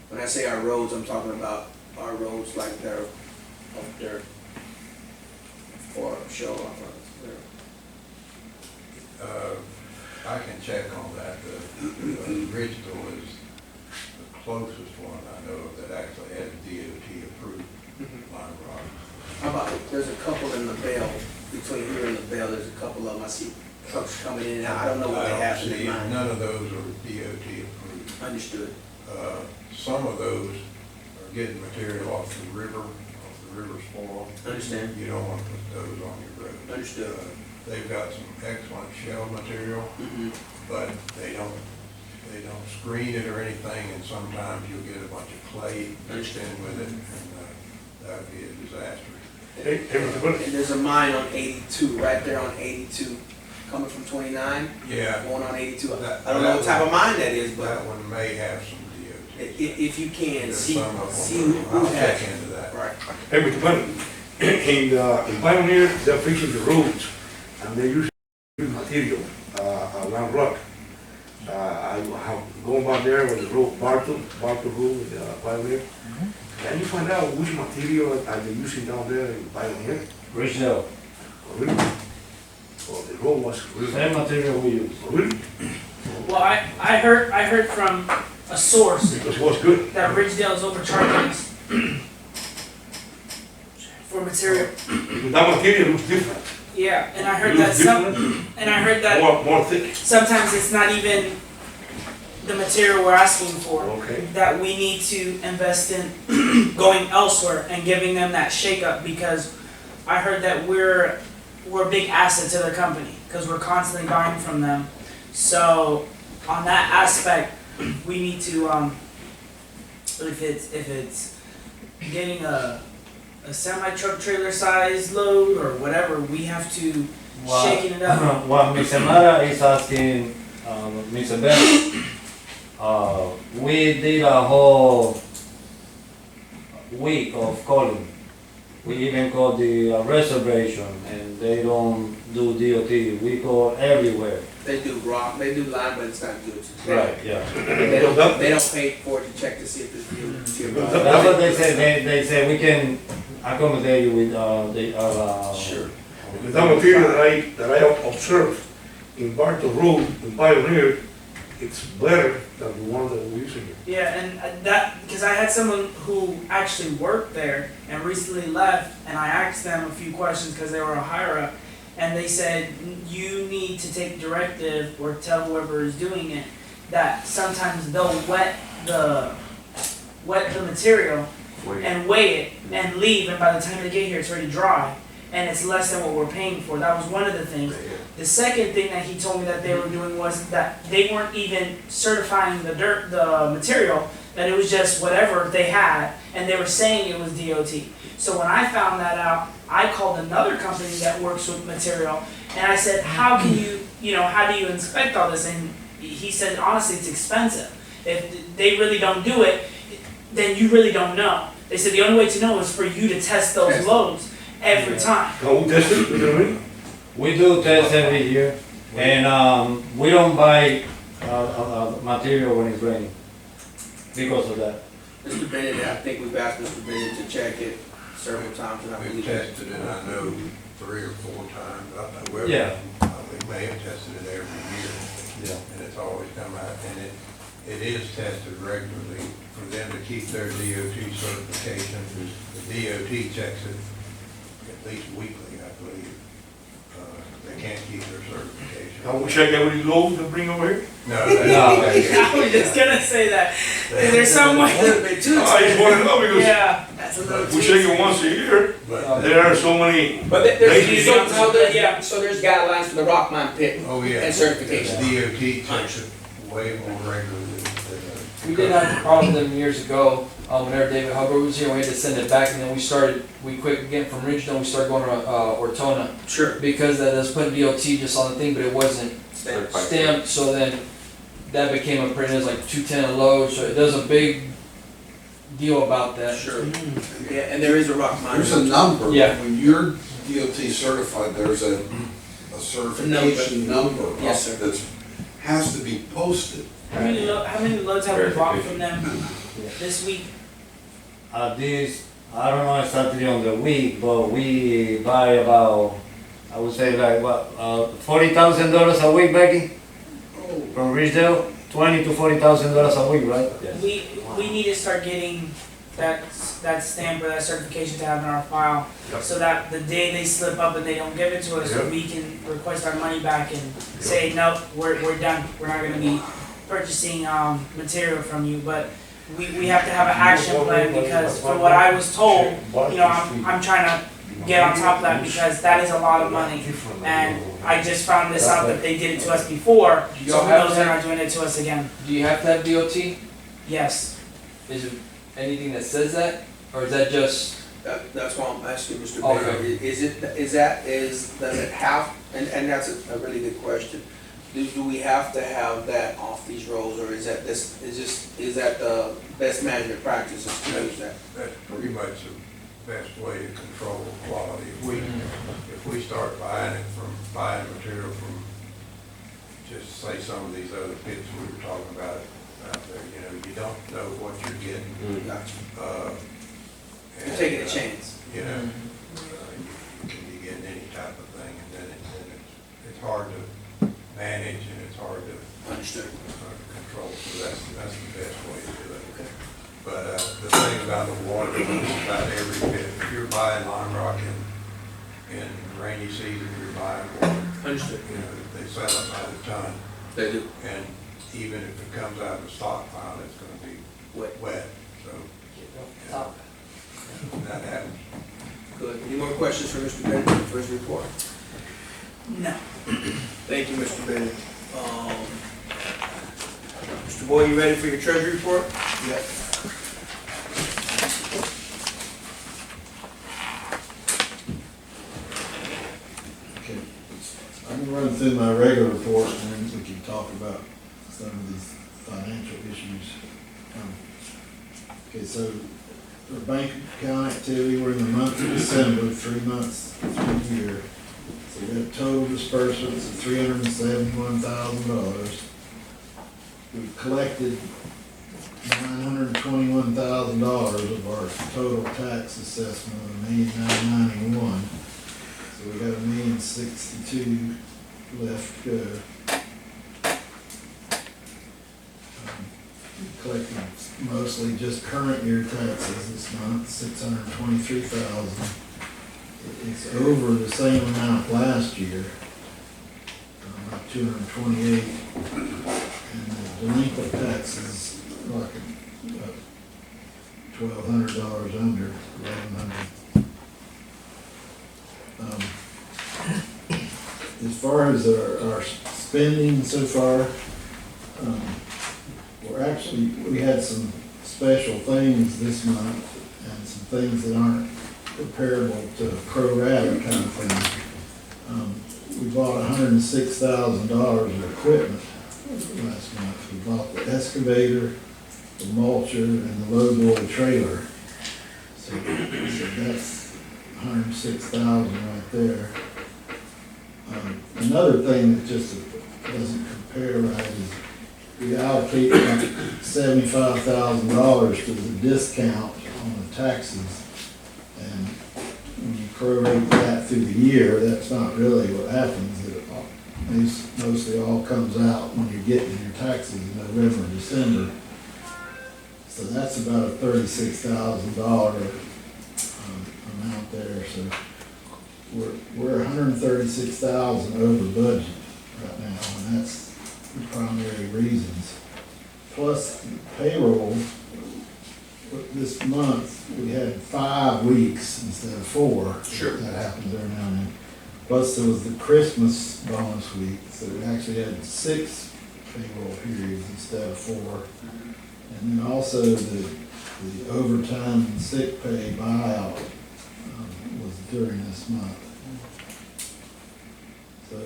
When I say our roads, I'm talking about our roads like they're up there or show up. I can check on that. The Ridgeville is the closest one I know of that actually has DOT approved line of rock. How about, there's a couple in the Bell, between here and the Bell, there's a couple of them, I see trucks coming in and out, I don't know what they have in see, their mind. none of those are DOT approved. Understood. Some of those are getting material off the river spoil. Understand. You don't want to put those on your road. Understood. They've got some excellent shell material, but they don't screen it or anything, and sometimes you'll get a bunch of clay mixed in with it, and that would be a disaster. And there's a mine on 82, right there on 82, coming from 29. Yeah. Going on 82. I don't know what type of mine that is, but that one may have some DOT. If you can, There's see some of them. who I'll has check it. into that. Right. Hey, Mr. Bennett, in Pioneer, they're fixing the roads, and they're using material, around rock. I have gone back there with the road, Bartle Road, Pioneer. Can you find out which material are they using down there in Pioneer? Bridgeville, Oh, really? Well, the road was really. same material we use. Oh, really? Well, I heard from a source Because it was good. that Ridgedale is overcharging us for material. Because that material looks different. Yeah, and I It heard that looks different, more thick. sometimes it's not even the material we're asking for. Okay. That we need to invest in going elsewhere and giving them that shake up, because I heard that we're a big asset to their company because we're constantly buying from them. So on that aspect, we need to if it's getting a semi truck trailer size load or whatever, we have to shaking it up. What Mr. Mara is asking, Mr. Bennett, we did a whole week of calling. We even called the reservation, and they don't do DOT. We call everywhere. They do rock, they do line, but it's not good. Right, yeah. They don't pay for it to check to see if it's DOT. That's what they say. They say we can accommodate you with Sure. Because that material that I observed in Bartle Road, in Pioneer, it's better than the one that we're using here. Yeah, and that, because I had someone who actually worked there and recently left, and I asked them a few questions because they were a higher up, and they said, you need to take directive or tell whoever is doing it that sometimes they'll wet the material and weigh it and leave, and by the time they get here, it's already dry, and it's less than what we're paying for. That was one of the things. The second thing that he told me that they were doing was that they weren't even certifying the material, that it was just whatever they had, and they were saying it was DOT. So when I found that out, I called another company that works with material, and I said, how can you know, how do you inspect all this? And he said, honestly, it's expensive. If they really don't do it, then you really don't know. They said the only way to know is for you to test those loads every time. Don't test it, you know what I mean? We do test every year, and we don't buy material when it's raining because of that. Mr. Bennett, I think we've asked Mr. Bennett to check it several times, and I We've believe. tested it, I know, 3 or 4 times. Well, Yeah. We may have tested it every year. Yeah. And it's always come out, and it is tested regularly for them to keep their DOT certification. The DOT checks it at least weekly, I believe. They can't keep their certification. I will check that with these loads and bring over here. No. I was just gonna say that. There's some way. A little bit too I just want to know because Yeah, that's a little. we check it once a year. But, There are so many. But Ladies, so there's guidelines for the rock mine pit oh, yeah. and certification. The DOT checks it way more regularly than We did have a problem with them years ago, whenever David Hubbard was here, we had to send it back, and then we quit getting from Ridgedale, we started going to, Ortona. Sure. Because that was putting DOT just on the thing, but it wasn't stamped, so then that became a print, it was like 210 a load, so it does a big deal about that. Sure. Yeah, and there is a rock mine. There's a number. Yeah. When you're DOT certified, there's a certification number. Yes, sir. That has to be posted. How many loads have we bought from them this week? This, I don't know exactly on the week, but we buy about, I would say like what, $40,000 a week, Becky? From Ridgedale, $20,000 to $40,000 a week, right? We need to start getting that stamp or that certification to have in our file, so that the day they slip up and they don't give it to us, we can request our money back and say, nope, we're done, we're not gonna be purchasing material from you. But we have to have an action plan, because from what I was told, you know, I'm trying to get on top of that, because that is a lot of money, and I just found this out that they did it to us before, so who knows they're not doing it to us again. Do you have to have DOT? Yes. Is there anything that says that, or is that just? That's why I'm asking Mr. Okay. Baker. Does it have, and that's a really good question. Do we have to have that off these roads, or is that the best management practices to use that? that's pretty much the best way to control quality. If we start buying material from, just say some of these other pits we were talking about out there, you know, you don't know what you're getting. Gotcha. You're And, taking a chance. You know, you can be getting any type of thing, and then it's hard to manage, and it's hard to Understood. control, so that's the best way to do it. But the thing about the water, about every pit, if you're buying lime rock in rainy season, you're buying water. Understood. You know, they sell it by the ton, They do. and even if it comes out of the stockpile, it's gonna be wet, so that happens. Good. Any more questions for Mr. Bennett for his report? No. Thank you, Mr. Bennett. Mr. Boyd, you ready for your treasury report? Yes. Okay, I'm gonna run through my regular reports and then we can talk about some of these financial issues. Okay, so for bank account activity, we're in the month of December, 3 months through the year. So we got total disbursements of $371,000. We've collected $921,000 of our total tax assessment of $1,991,000. So we got $1,062,000 left to go. Collecting mostly just current year taxes this month, $623,000. It's over the same amount last year, about 228. And the delinquent taxes, like about $1,200 under, 1,100. As far as our spending so far, we had some special things this month and some things that aren't comparable to pro rata kind of thing. We bought $106,000 of equipment last month. We bought the excavator, the mulcher, and the low boy trailer. So that's $106,000 right there. Another thing that just doesn't compare right is we allocate like $75,000 to the discount on the taxes. And when you prorate that through the year, that's not really what happens. It mostly all comes out when you're getting your taxes in November and December. So that's about a $36,000 amount there. So we're $136,000 over budget right now, and that's the primary reasons. Plus payroll, this month, we had 5 weeks instead of 4. Sure. That happens every now and then. Plus there was the Christmas bonus week, so we actually had 6 payroll periods instead of 4. And then also the overtime and sick pay buyout was during this month. So,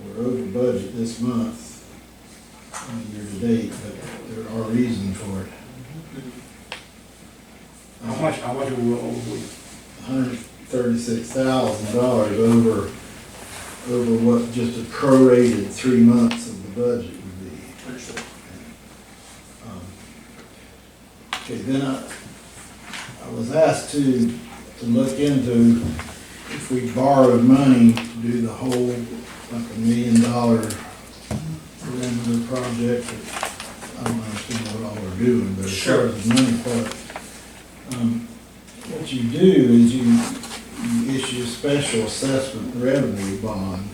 we're over budget this month, year to date, but there are reasons for it. How much are we over? $136,000 over what just a prorated 3 months of the budget would be. Okay, then I was asked to look into if we borrowed money to do the whole, like $1 million perimeter project. I don't understand what all we're doing, but as far as the money part, what you do is you issue a special assessment revenue bond,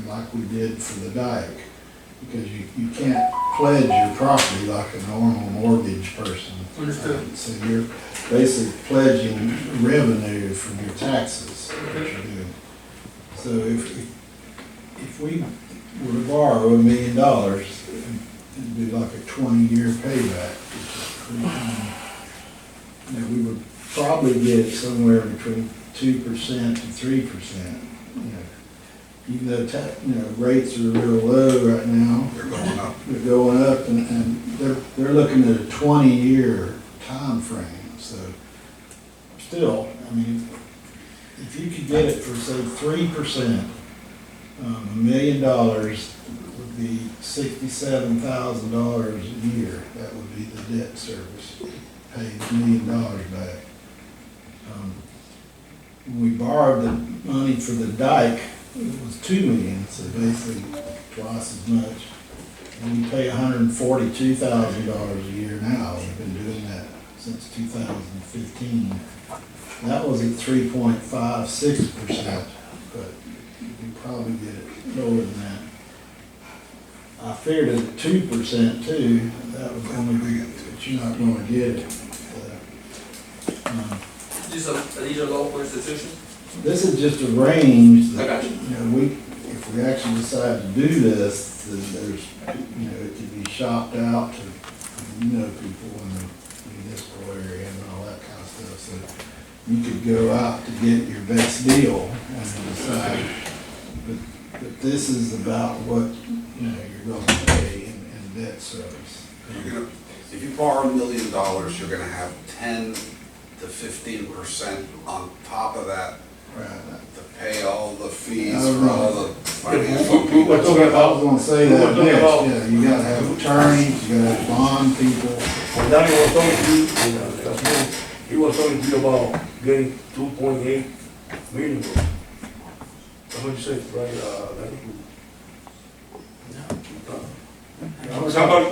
like we did for the dike, because you can't pledge your property like a normal mortgage person. Understood. So you're basically pledging revenue from your taxes. What you're doing. So if we were to borrow $1 million and do like a 20-year payback, we would probably get somewhere between 2% and 3%. Even though rates are real low right now, They're going up. they're going up, and they're looking at a 20-year time frame. So still, if you could get it for say 3%, $1 million would be $67,000 a year. That would be the debt service. Pay $1 million back. When we borrowed the money for the dike, it was $2 million, so basically twice as much. And we pay $142,000 a year now. We've been doing that since 2015. That was at 3.56%, but you probably get it lower than that. I figured it at 2% too. That would only be, but you're not going to get it. These are local institutions? This is just a range I that, got you. if we actually decide to do this, then there's, it could be shopped out to, people in the municipal area and all that kind of stuff. So you could go out to get your best deal and decide. But this is about what, you're going to pay in debt service. If you borrow $1 million, you're gonna have 10 to 15% on top of that Right. to pay all the fees I for don't all know. the financial We people. were talking I about, was gonna say that next, you gotta have attorneys, you gotta have bond people. when Danny was talking to you, he was talking to you about getting 2.8 million. That's what you said, right, Danny?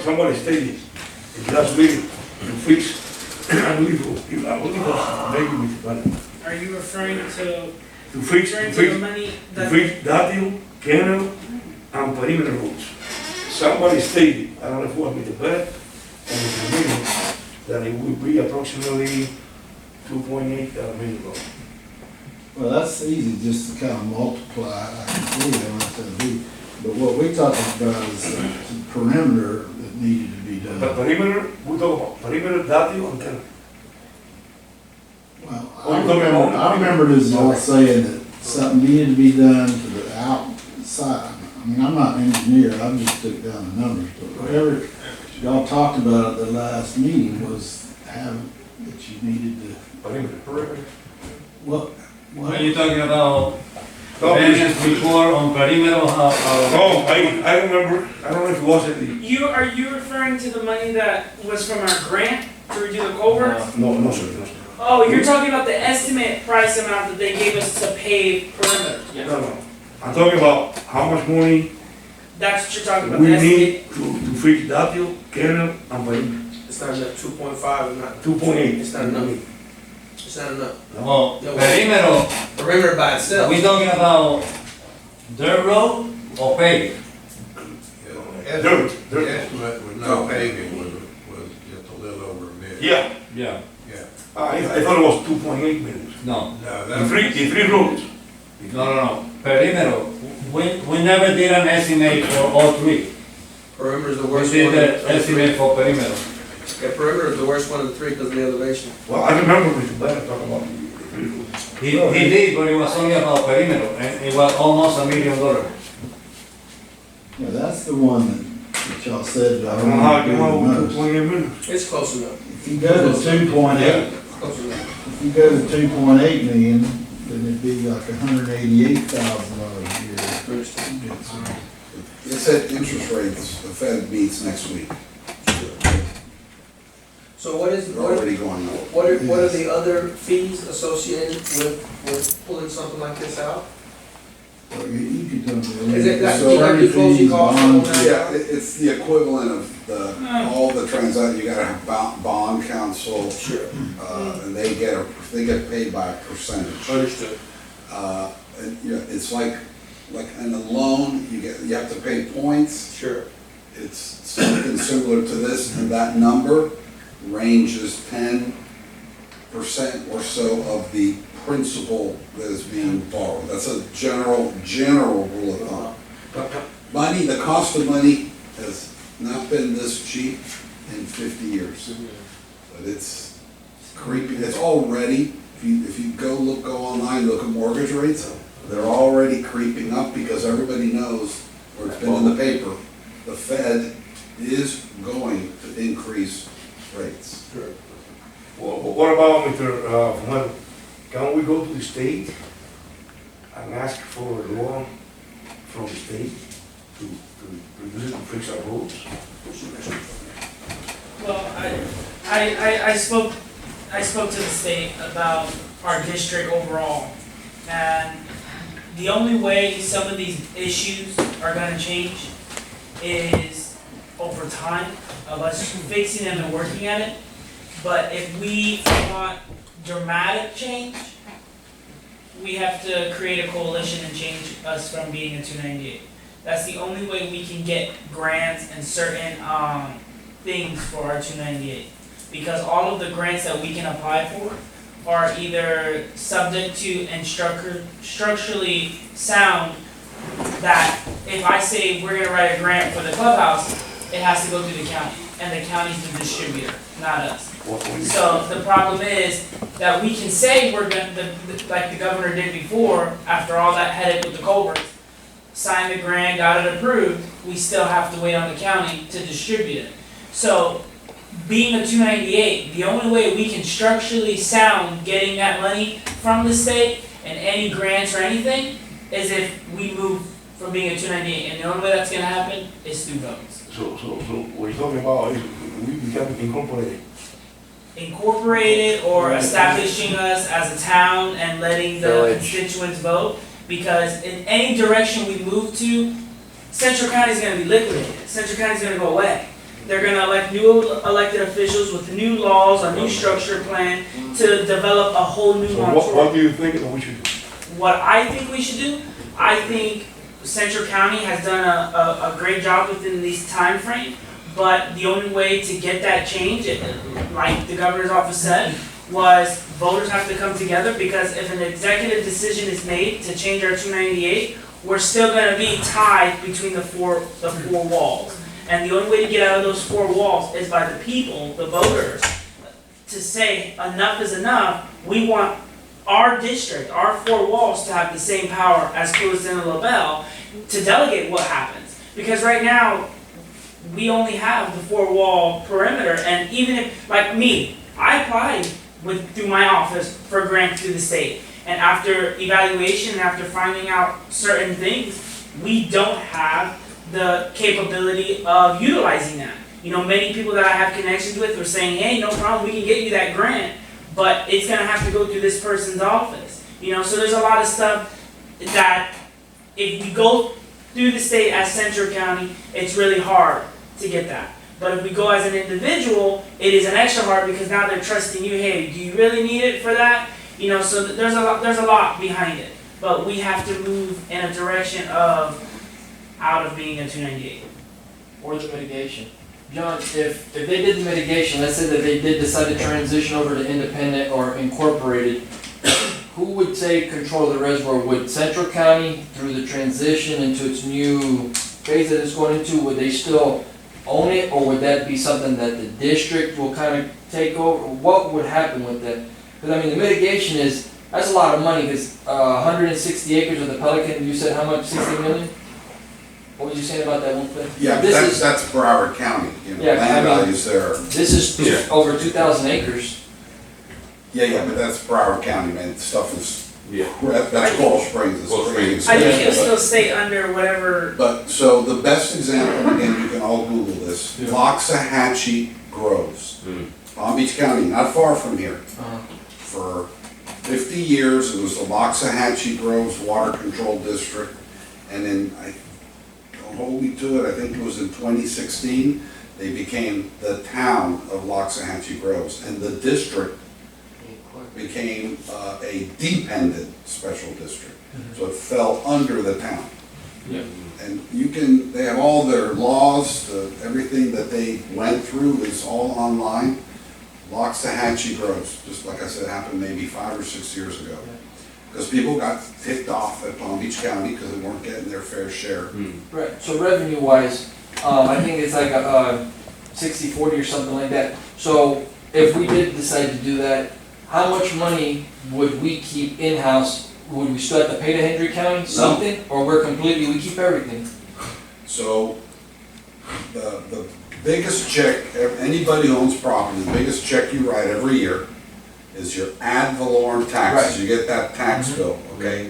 Somebody stated, in the last meeting, to fix, I believe, maybe with money. Are you referring to, To fix the money to that? fix that deal, canal, and perimeter roads. somebody stated, I don't know if it was me the best, and the meeting, that it would be approximately 2.8 million dollars. Well, that's easy just to kind of multiply, I can see how much that'd be. But what we're talking about is the perimeter that needed to be But done. perimeter, we talk about perimeter, Datio, and Kennel. Well, Oh, you're talking about- I remember this all saying that something needed to be done to the outside. I mean, I'm not an engineer, I just took down the numbers, but whatever y'all talked about at the last meeting was having, that you needed to, Perimeter. what? When you're talking about No, variance report on perimeter, Oh, I remember, I don't know if it was at the, Are you referring to the money that was from our grant to redo the culverts? no, sir, no, sir. Oh, you're talking about the estimate price amount that they gave us to pave perimeter. No. I'm talking about how much money That's what you're talking about, we the estimate. need to fix Datio, Kennel, and perimeter. It's not enough, 2.5 is not. 2.8. It's not enough. It's not enough. well, No. perimeter, Perimeter by itself. we talking about dirt road or paved? Dirt. The estimate was not paving, was just a little over $1 million. Yeah, Yeah. Yeah. I thought it was 2.8 million. No, No, The that, three roads. no. Perimeter, we never did an estimate for all three. Perimeter is the We worst did one. the estimate for perimeter. Yeah, perimeter is the worst one of the three because of the elevation. Well, I remember Mr. Bennett talking about the three roads. He did, but it was only about perimeter, and it was almost $1 million. Yeah, that's the one that y'all said. I don't know how it came out with 2.8 million. It's close enough. If you go to 2.8, Close enough. if you go to 2.8 million, then it'd be like $188,000 a year. Understood. It said interest rates, the Fed meets next week. So what is, They're what already going up. are the other fees associated with pulling something like this out? Well, you could tell me. Is it that So like the closing fees, costs? bonds, Yeah, it's the equivalent of all the transactions, you gotta have bond counsel, Sure. and they get paid by a percentage. Understood. And, you know, it's like in a loan, you have to pay points. Sure. It's something similar to this, and that number ranges 10% or so of the principal that is being borrowed. That's a general rule of thumb. Money, the cost of money has not been this cheap in 50 years. But it's creeping, it's already, if you go online, look at mortgage rates, they're already creeping up because everybody knows, or it's been in the paper, the Fed is going to increase rates. Sure. Well, what about Mr. Fumero? Can we go to the state and ask for a loan from the state to reduce it, to fix our roads? Well, I spoke to the state about our district overall, and the only way some of these issues are gonna change is over time of us fixing them and working at it. But if we want dramatic change, we have to create a coalition and change us from being a 298. That's the only way we can get grants and certain things for our 298. Because all of the grants that we can apply for are either subject to and structurally sound, that if I say we're gonna write a grant for the clubhouse, it has to go through the county, and the county's the distributor, not us. So the problem is that we can say we're gonna, like the governor did before, after all that headache with the culverts, sign the grant, got it approved, we still have to wait on the county to distribute it. So being a 298, the only way we can structurally sound getting that money from the state and any grants or anything is if we move from being a 298, and the only way that's gonna happen is through votes. So what you're talking about is we become Incorporated or establishing us as a town and letting the Village. constituents vote, because in any direction we move to, Central County's gonna be liquidated, Central County's gonna go away. They're gonna elect new elected officials with new laws, a new structure plan to develop a whole new So Montreal. what do you think that we should do? What I think we should do, I think Central County has done a great job within this time frame, but the only way to get that change, like the governor's office said, was voters have to come together, because if an executive decision is made to change our 298, we're still gonna be tied between the four walls. And the only way to get out of those four walls is by the people, the voters, to say enough is enough. We want our district, our four walls to have the same power as Clewiston and LaBelle to delegate what happens. Because right now, we only have the four wall perimeter, and even if, like me, I applied through my office for grants through the state. And after evaluation, and after finding out certain things, we don't have the capability of utilizing that. You know, many people that I have connections with are saying, hey, no problem, we can get you that grant, but it's gonna have to go through this person's office. You know, so there's a lot of stuff that if we go through the state as Central County, it's really hard to get that. But if we go as an individual, it is an extra hard, because now they're trusting you, hey, do you really need it for that? You know, so there's a lot behind it. But we have to move in a direction of out of being a 298. Or the mitigation. John, if they did the mitigation, let's say that they did decide to transition over to independent or incorporated, who would take control of the reservoir? Would Central County, through the transition into its new phase that it's going into, would they still own it, or would that be something that the district will kind of take over? What would happen with that? Because I mean, the mitigation that's a lot of money, because 160 acres of the Pelican, you said how much, 60 million? What was you saying about that one thing? Yeah, that's Broward County, you know, Yeah, land I mean, values there. This is over 2,000 acres. Yeah, but that's Broward County, man, stuff is, Yeah. that's Coral Springs, it's Coral pretty Springs. I think expensive, it'll but- still stay under whatever. But, so the best example, again, you can all Google this, Yeah. Loxahatchee Groves, Mm. Palm Beach County, not far from here. Uh-huh. For 50 years, it was the Loxahatchee Groves Water Control District, and then, don't hold me to it, I think it was in 2016, they became the town of Loxahatchee Groves, and the district became a dependent special district. So it fell under the town. Yeah. And they have all their laws, everything that they went through is all online. Loxahatchee Groves, just like I said, happened maybe 5 or 6 years ago. Because people got ticked off at Palm Beach County because they weren't getting their fair share. Right, so revenue-wise, I think it's like a 60-40 or something like that. So if we did decide to do that, how much money would we keep in-house? Would we still have to pay to Hendry County something, or we keep everything? So the biggest check, anybody who owns property, the biggest check you write every year is your ad valorem taxes. Right. You get that tax bill, okay?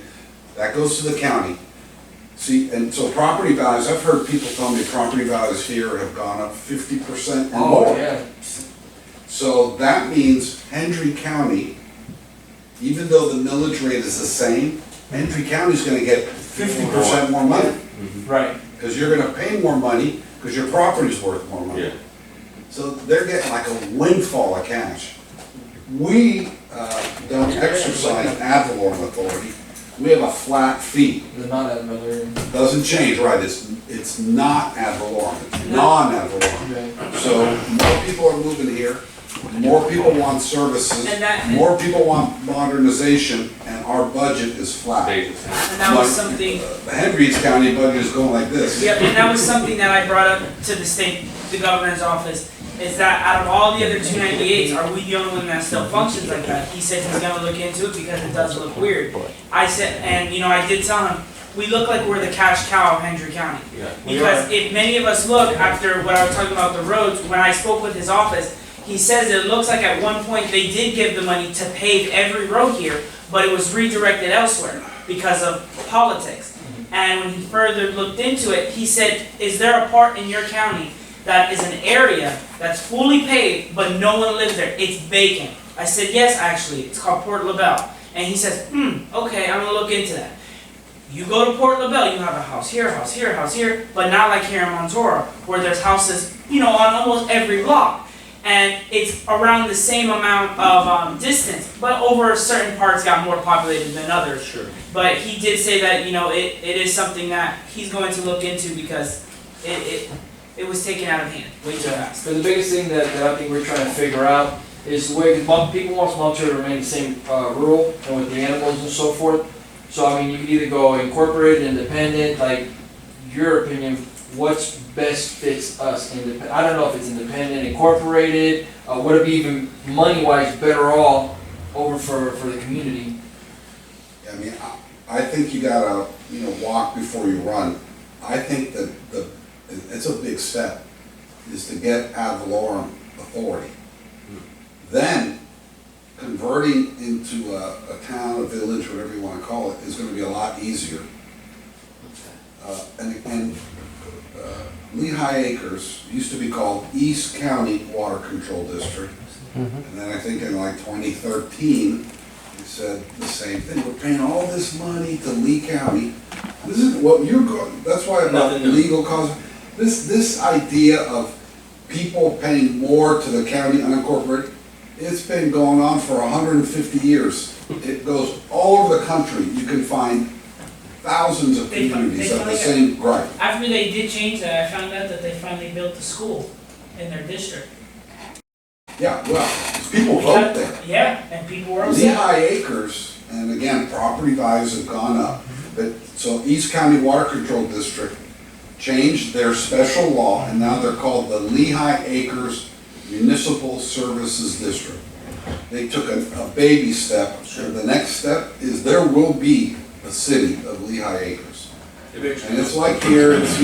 That goes to the county. See, and so property values, I've heard people tell me property values here have gone up 50% and more. Yeah. So that means Hendry County, even though the millage rate is the same, Hendry County's gonna get 50% more money. Right. Because you're gonna pay more money, because your property's worth more money. Yeah. So they're getting like a windfall of cash. We don't exercise ad valorem authority. We have a flat fee. They're not at Malarian. Doesn't change, right? It's not ad valorem, it's non-ad valorem. Okay. So more people are moving here, more people want services, more people want modernization, and our budget is flat. And that was something. The Hendricks County budget is going like this. Yep, and that was something that I brought up to the governor's office, is that out of all the other 298s, are we the only one that still functions like that? He said he's gonna look into it because it does look weird. I said, and you know, I did tell him, we look like we're the cash cow of Hendry County. Yeah. Because if many of us look, after what I was talking about the roads, when I spoke with his office, he says it looks like at one point they did give the money to pave every road here, but it was redirected elsewhere because of politics. And when he further looked into it, he said, is there a part in your county that is an area that's fully paved, but no one lives there? It's vacant. I said, yes, actually, it's called Port LaBelle. And he says, okay, I'm gonna look into that. You go to Port LaBelle, you have a house here, house here, house here, but not like here in Montora, where there's houses, you know, on almost every block. and it's around the same amount of distance, but over certain parts got more populated than others. Sure. But he did say that, you know, it is something that he's going to look into because it was taken out of hand way too fast. So the biggest thing that I think we're trying to figure out is the way, because people want Montreal to remain the same rural and with the animals and so forth. So I mean, you could either go incorporated, independent, like your opinion, what's best fits us? I don't know if it's independent, incorporated, would it be even money-wise better all over for the community? I mean, I think you gotta, walk before you run. I think that it's a big step, is to get ad valorem authority. Then, converting into a town, a village, whatever you wanna call it, is gonna be a lot easier. And Lehigh Acres used to be called East County Water Control District. And then I think in like 2013, they said the same thing. We're paying all this money to Lee County. This is what you're going, that's why about legal cause. This idea of people paying more to the county unincorporated, it's been going on for 150 years. It goes all over the country. You can find thousands of communities at the same gripe. After they did change that, I found out that they finally built a school in their district. Yeah, well, people vote there. Yeah, and people were upset. Lehigh Acres, and again, property values have gone up. But, so East County Water Control District changed their special law, and now they're called the Lehigh Acres Municipal Services District. They took a baby step, and the next step is there will be a city of Lehigh Acres. And it's like here, it's,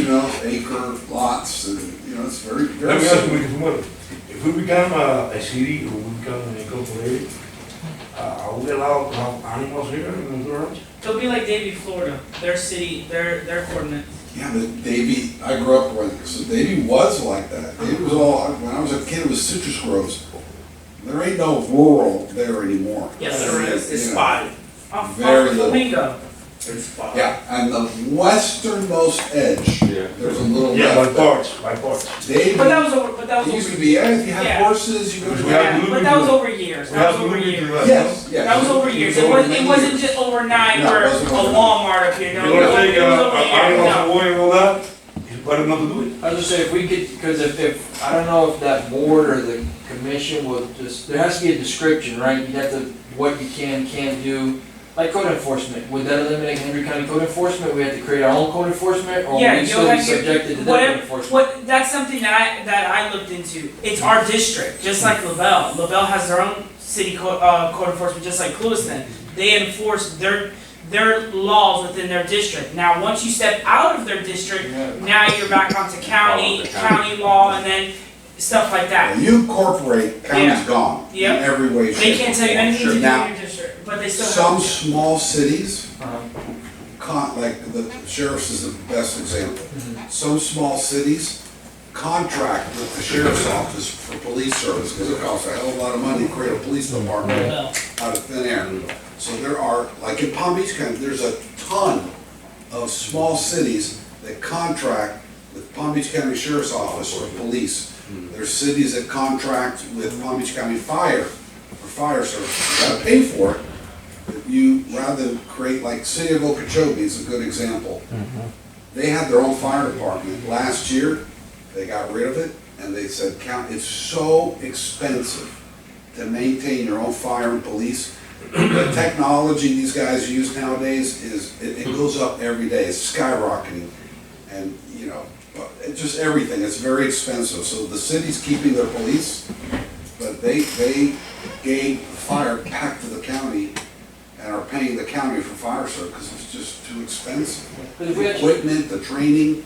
acre lots, and, it's very, very Let me ask simple. you, if we become a city or we become incorporated, are we allowed to have animals here in Honduras? It'll be like Davie, Florida. Their city, their ordinance. Yeah, but Davie, I grew up so Davie was like that. Davie was all, when I was a kid, it was citrus groves. There ain't no rural there anymore. Yes, there is. It's spotted. Very little. Flamingo. It's spotted. Yeah, and the westernmost edge, there's a little Yeah, left. by parts. Davie, But that was over. But that was it used over. to be, if you had Yeah. horses, you go to. We have Yeah, to but that was over years. We That have was to over look years. into that. Yes, yes. That was over years. It It was wasn't. It wasn't just overnight No, it or a wasn't overnight. Walmart up here. No, You're gonna take it was over years. animals No. away and all that, it's better not to do it. I was just saying, if we could, because if, I don't know if that board or the commission will just, there has to be a description, right? You have to, what you can't do, like code enforcement. Would that eliminate Henry County code enforcement? We have to create our own code enforcement, or Yeah, would we you'll still be have subjected to that whatever- code enforcement? What that's something that I looked into. It's our district, just like LaBelle. LaBelle has their own city code enforcement, just like Lewiston. They enforce their laws within their district. Now, once you step out of their district, now you're back onto county law, and then stuff like that. You incorporate, county's gone in Yep. every way, shape, They can't tell you anything to do in Now, your district, but they still some have to. small cities, Uh-huh. like the sheriff's is the best example. Some small cities contract with the sheriff's office for police service, because it costs a hell of a lot of money to create a police department Well, out of thin air. So there are, like in Palm Beach County, there's a ton of small cities that contract with Palm Beach County Sheriff's Office for police. There's cities that contract with Palm Beach County Fire for fire service. You gotta pay for it. But you, rather than create, like City of Okeechobee is a good example. They had their own fire department. Last year, they got rid of it, and they said, it's so expensive to maintain your own fire and police. The technology these guys use nowadays it goes up every day. It's skyrocketing. And, it's just everything. It's very expensive. So the city's keeping their police, but they gave the fire back to the county and are paying the county for fire service because it's just too expensive. But if we The actually, equipment, the training,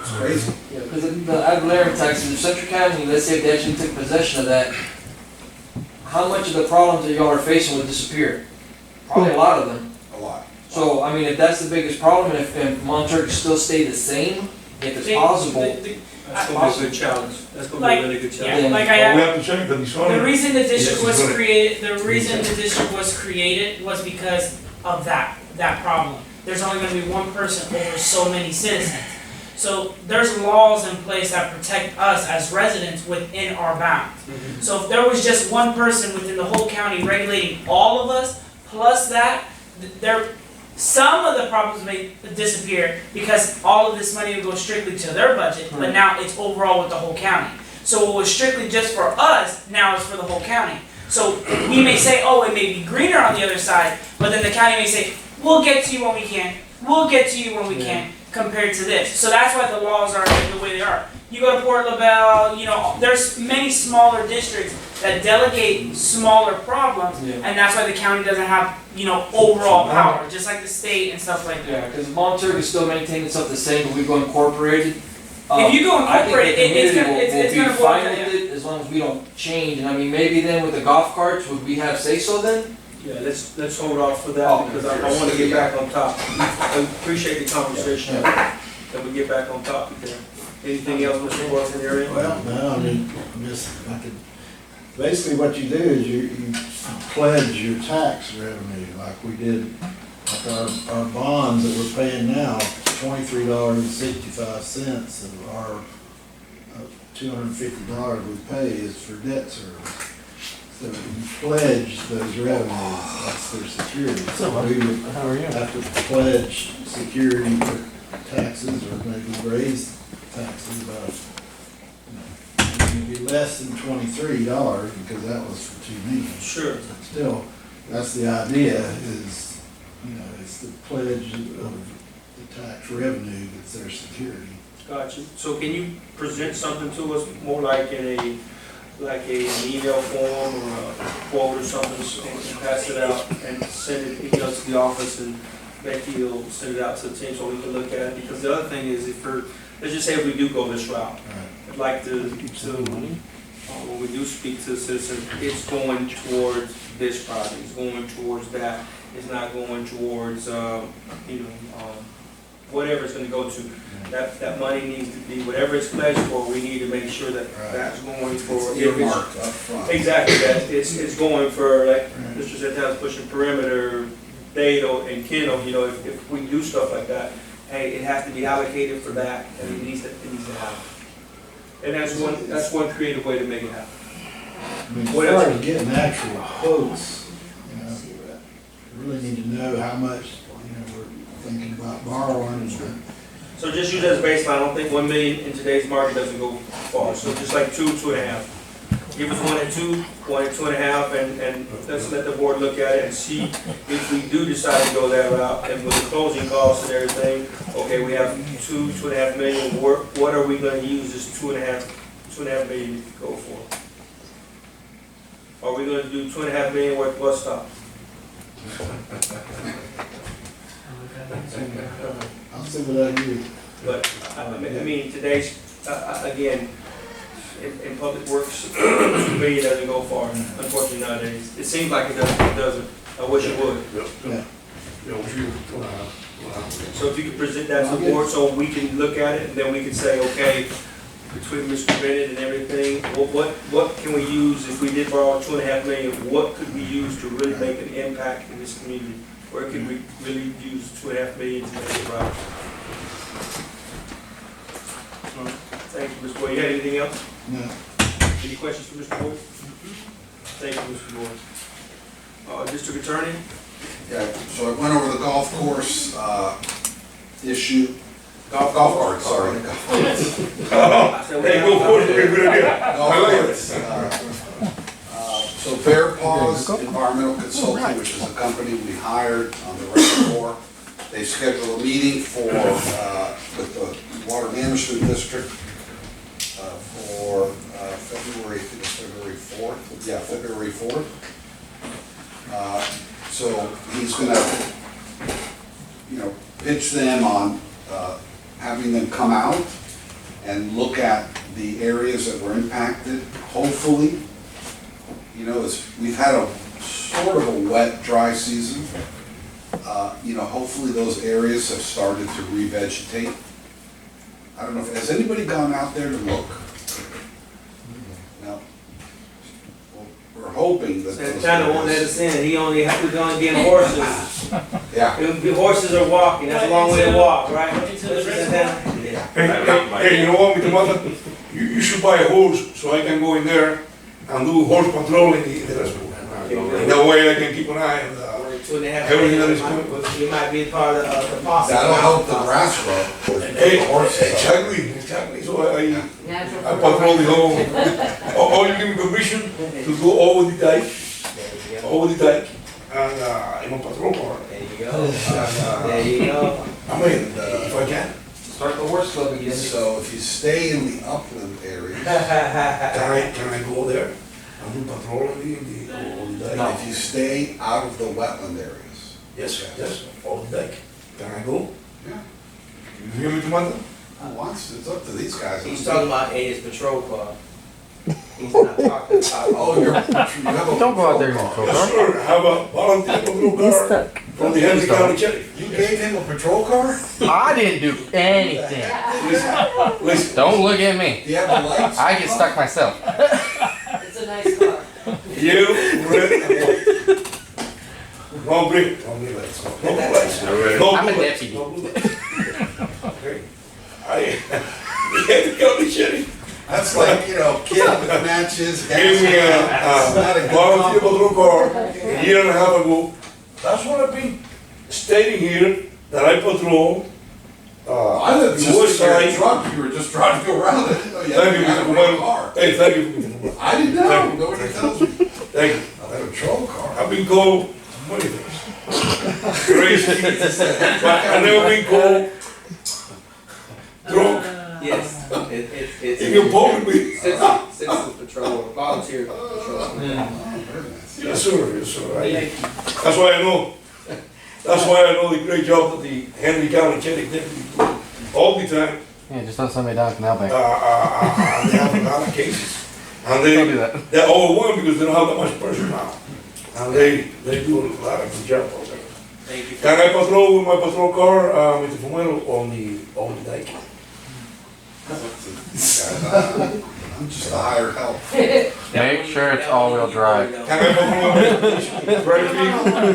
it's crazy. yeah, because the ad valorem taxes, if Central County, let's say if they actually took possession of that, how much of the problems that y'all are facing would disappear? Probably a lot of them. A lot. So, I mean, if that's the biggest problem, and if Monterey still stay the same, if it's possible, That's gonna be a good challenge. That's gonna be a really good challenge. Yeah, like But we have to check the design. the reason the district was Yes, created, was because of that problem. There's only gonna be one person over so many citizens. So there's laws in place that protect us as residents within our bounds. So if there was just one person within the whole county regulating all of us, plus that, some of the problems may disappear because all of this money would go strictly to their budget, but now it's overall with the whole county. So what was strictly just for us, now is for the whole county. So we may say, oh, it may be greener on the other side, but then the county may say, we'll get to you when we can. We'll get to you when we can, compared to this. So that's why the laws are the way they are. You go to Port LaBelle, you know, there's many smaller districts that delegate smaller problems, and that's why the county doesn't have, you know, overall power, just like the state and stuff like that. Yeah, because Monterey is still maintaining itself the same, but we go incorporated. If you go incorporated, it's gonna be go fine up, with it as long as we don't change. And I mean, maybe then with the golf carts, would we have say so then? Yeah, let's hold off for that, because I wanna get back on top. I appreciate the conversation, that we get back on topic there. Anything else, Mr. Boyd, in your area? Well, no, I mean, basically what you do is you pledge your tax revenue, like we did, like our bonds that we're paying now, $23.65 of our $250 we pay is for debt service. So you pledge those revenues, that's their security. So we would have to pledge security for taxes or maybe raise taxes about, it'd be less than $23 because that was for $2 million. Sure. But still, that's the idea is, it's the pledge of the tax revenue that's their security. Gotcha. So can you present something to us more like in an email form or a quote or something and pass it out and send it to the office, and Becky will send it out to the team so we can look at it? Because the other thing is, let's just say if we do go this route, I'd like to when we do speak to the citizens, it's going towards this project, it's going towards that, it's not going towards, whatever it's gonna go to. That money needs to be, whatever it's pledged for, we need to make sure that that's going for. Earmarked up front. Exactly, that it's going for, like Mr. Zentow's pushing perimeter, Dado and Kendall, if we do stuff like that, hey, it has to be allocated for that, and it needs to happen. And that's one creative way to make it happen. I mean, as far as getting actual quotes, we really need to know how much, we're thinking about borrowing. So just use that as a baseline. I don't think 1 million in today's market doesn't go far. So just like 2.5. Give us 1 and 2, 1 and 2.5, and let's let the board look at it and see if we do decide to go that route. And with the closing costs and everything, okay, we have 2.5 million. What are we going to use this 2.5 million to go for? Are we going to do 2.5 million worth bus stop? I'll see what I do. But I mean, today's again. In public works, 2 million doesn't go far, unfortunately nowadays. It seems like it doesn't. I wish it would. Yeah. So if you could present that to the board so we can look at it, and then we can say, okay, between Mr. Bennett and everything, what can we use if we did borrow 2.5 million? What could we use to really make an impact in this community? Where could we really use 2.5 million to make it right? Thank you, Mr. Boyd. You had anything else? No. Any questions for Mr. Boyd? Thank you, Mr. Boyd. District Attorney? Yeah, so I went over the golf course issue. Golf cart, sorry. Golf carts. So Bear Paws Environmental Consulting, which is a company we hired on the reservoir, they scheduled a meeting with the Water Management District for February 4th. Yeah, February 4th. So he's going to, pitch them on having them come out and look at the areas that were impacted. Hopefully, we've had a sort of a wet, dry season. Hopefully those areas have started to revegetate. I don't know, has anybody gone out there to look? No. Well, we're hoping that those Santana won't let us in. He only getting horses. Yeah. The horses are walking. That's a long way to walk, right? Hey, you know what, Mr. Mata? You should buy a horse so I can go in there and do horse patrolling in the reservoir. In that way I can keep an eye on the, 2.5 everything that is million, going. you might be part of the posse. That'll help the grass grow. Hey, Horses. exactly, so I Natural patrol the fertilizer. whole, or you give me permission to go over the dike, and I'm on patrol car. There you go. There you go. I mean, if I can. Start the horse club again. So if you stay in the upland areas, Can I go there and do patrol on the dike? No. if you stay out of the wetland areas, Yes, on the dike. Can I go? yeah. You hear me, Commander? Who wants, it's up to these guys. He's talking about in his patrol car. He's not talking about. Oh, you have a. Don't go out there in your patrol patrol car. Yes, sir, I have a volunteer patrol car from the Henry County Sheriff. You gave him a patrol car? I didn't do anything. Listen, Don't look at me. Do you have the lights? I get stuck myself. It's a nice car. you, red, and white. No blue lights, no blue lights. No I'm a blue lights, deputy. no blue lights. Okay, the Henry County Sheriff That's like, kid with matches, gave me gas. Not a a good volunteer combo. patrol car a year and a half ago. That's what I've been stating here, that I patrol, I thought the west just your side. truck, you were just driving around. I didn't know you Thank you, had Mr. a real Commander. car. Hey, thank you, Mr. Commander. I didn't know, nobody tells me. Thank you. A patrol car. I've been called many things. Crazy. I've never been called drunk. Yes, it's. If you poke me. Citizen patrol, volunteer patrol. Oh, very nice. Yes, sir, yes, sir. That's why I know. That's why I know the great job that the Henry County Sheriff deputy do all the time. Yeah, just don't send me down Canal Bank. They have a lot of cases. And Don't do that. they're overwhelmed because they don't have that much personnel. And they do a lot of good job out there. Thank you. Can I patrol with my patrol car, Mr. Fumero, on the dike? Guys, I'm just a hired help. Make sure it's all-wheel drive. Can I patrol with private vehicle on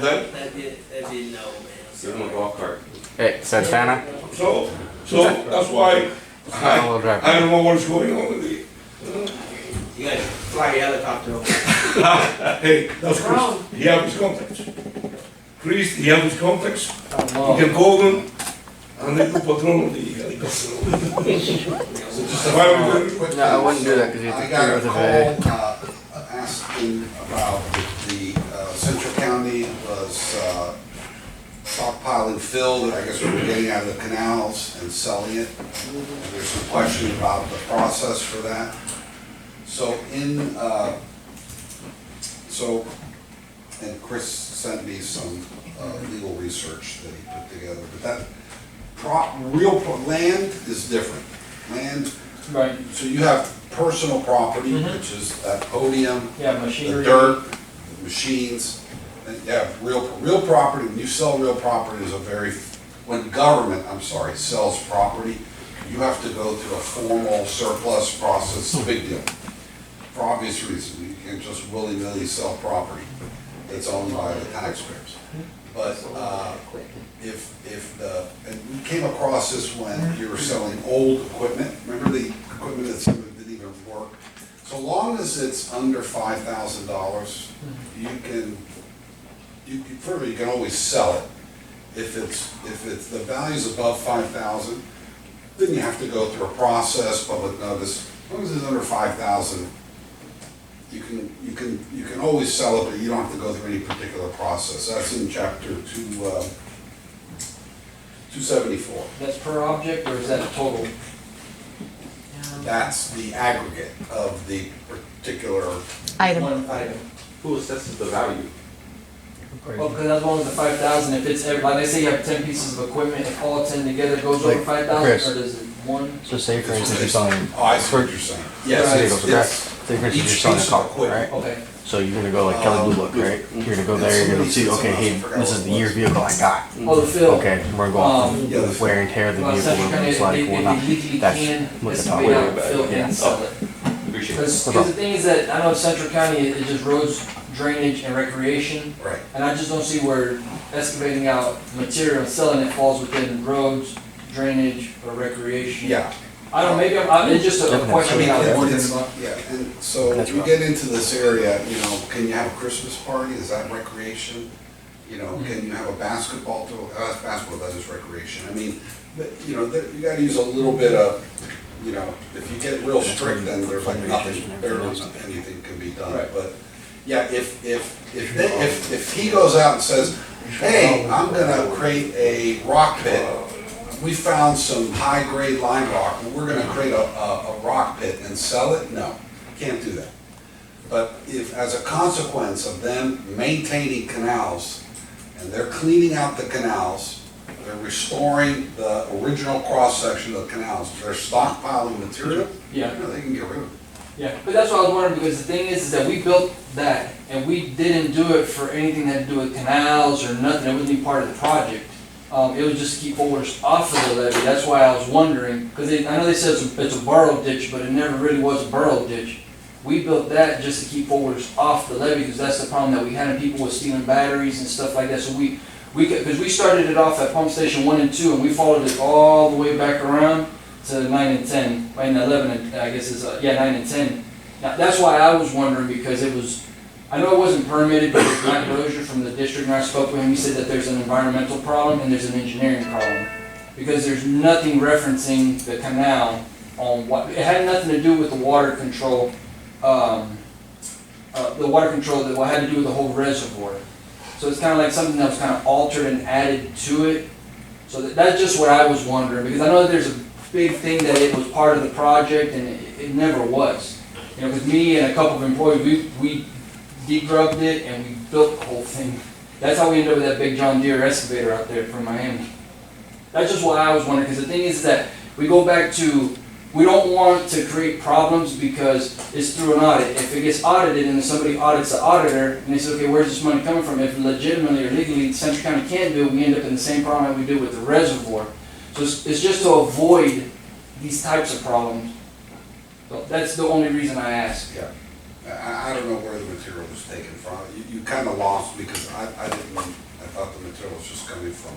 the dike? That didn't know, man. Give him a golf cart. Hey, Santana, So that's why it's not all-wheel drive. I don't know what's going on with the, You gotta fly your helicopter over. hey, that's Chris, he have his contacts. Chris, he have his contacts, Oh, you can call them, and they do patrol on the helicopter. So just a Why would you- quick No, I wouldn't do that 'cause you have I to got clear a with the call, asking about the Central County was stockpiling fill that I guess we were getting out of the canals and selling it. And there's some question about the process for that. So and Chris sent me some legal research that he put together, but that land is different. Land, right, so you have personal property, which is that podium, yeah, the machinery. dirt, the machines, and you have real property. When you sell real property, when government, sells property, you have to go through a formal surplus process. It's a big deal, for obvious reasons. You can't just willy-nilly sell property that's owned by the taxpayers. But and we came across this when you were selling old equipment. Remember the equipment that didn't even work? So long as it's under $5,000, you can always sell it. If the value's above 5,000, then you have to go through a process, public notice. As long as it's under 5,000, you can always sell it, but you don't have to go through any particular process. That's in chapter 274. That's per object, or is that total? That's the aggregate of the particular. One item. Who assesses the value? Well, because that's one with the 5,000, if it's, like they say you have 10 pieces of equipment, if all 10 together goes over Like 5,000, Chris. or does it one? So say for instance you're selling Oh, I see what you're saying. Yes, vehicles, okay? it's Say for instance you're each selling a piece of car, equipment. right? Okay, So you're gonna go like Kelly Blue Book, right? You're gonna go there, you're gonna see, okay, hey, this is the year vehicle I got. oh, the fill. Okay, we're going Yeah, off wear and tear of the Well, vehicle, Central County, it's like, they well, not, legally that's can what the top. estimate out fill Yeah. and sell it. Appreciate it. Because the thing is that, I know in Central County, it's just roads, drainage, and recreation, Right. and I just don't see where excavating out material and selling it falls within roads, drainage or recreation. Yeah. I don't know, maybe it's just a question I was wondering about. Yeah, and so if you get into this area, you know, can you have a Christmas party? Is that recreation? You know, can you have a basketball, basketball, that is recreation. I mean, but, you know, you gotta use a little bit of, you know, if you get real strict, then there's like nothing, barely anything can be done. Right. But, yeah, if he goes out and says, hey, I'm gonna create a rock pit, we found some high-grade lime rock, and we're gonna create a rock pit and sell it, no, can't do that. But if, as a consequence of them maintaining canals, and they're cleaning out the canals, they're restoring the original cross-section of the canals, they're stockpiling material, Yeah. you know, they can get rid of it. Yeah, but that's what I was wondering, because the thing is that we built that, and we didn't do it for anything that had to do with canals or nothing, it wasn't even part of the project. It was just to keep boulders off of the levee, that's why I was wondering, because I know they said it's a burrow ditch, but it never really was a burrow ditch. We built that just to keep boulders off the levee, because that's the problem that we had, and people were stealing batteries and stuff like that, so because we started it off at pump station 1 and 2, and we followed it all the way back around to 9 and 10, and 11, and I guess it's, 9 and 10. Now, that's why I was wondering, because it was, I know it wasn't permitted, but Matt Dozier from the district, and I spoke with him, he said that there's an environmental problem and there's an engineering problem. Because there's nothing referencing the canal on what, it had nothing to do with the water control, that had to do with the whole reservoir. So it's kind of like something that was kind of altered and added to it. So that's just what I was wondering, because I know that there's a big thing that it was part of the project, and it never was. You know, because me and a couple of employees, we degrubbed it and we built the whole thing. That's how we ended up with that big John Deere excavator out there from Miami. That's just what I was wondering, because the thing is that we go back to, we don't want to create problems because it's through an audit. If it gets audited and somebody audits the auditor and they say, okay, where's this money coming from? If legitimately or legally Central County can't do it, we end up in the same problem that we do with the reservoir. So it's just to avoid these types of problems. So that's the only reason I asked. Yeah. I don't know where the material was taken from. You kind of lost because I thought the material was just coming from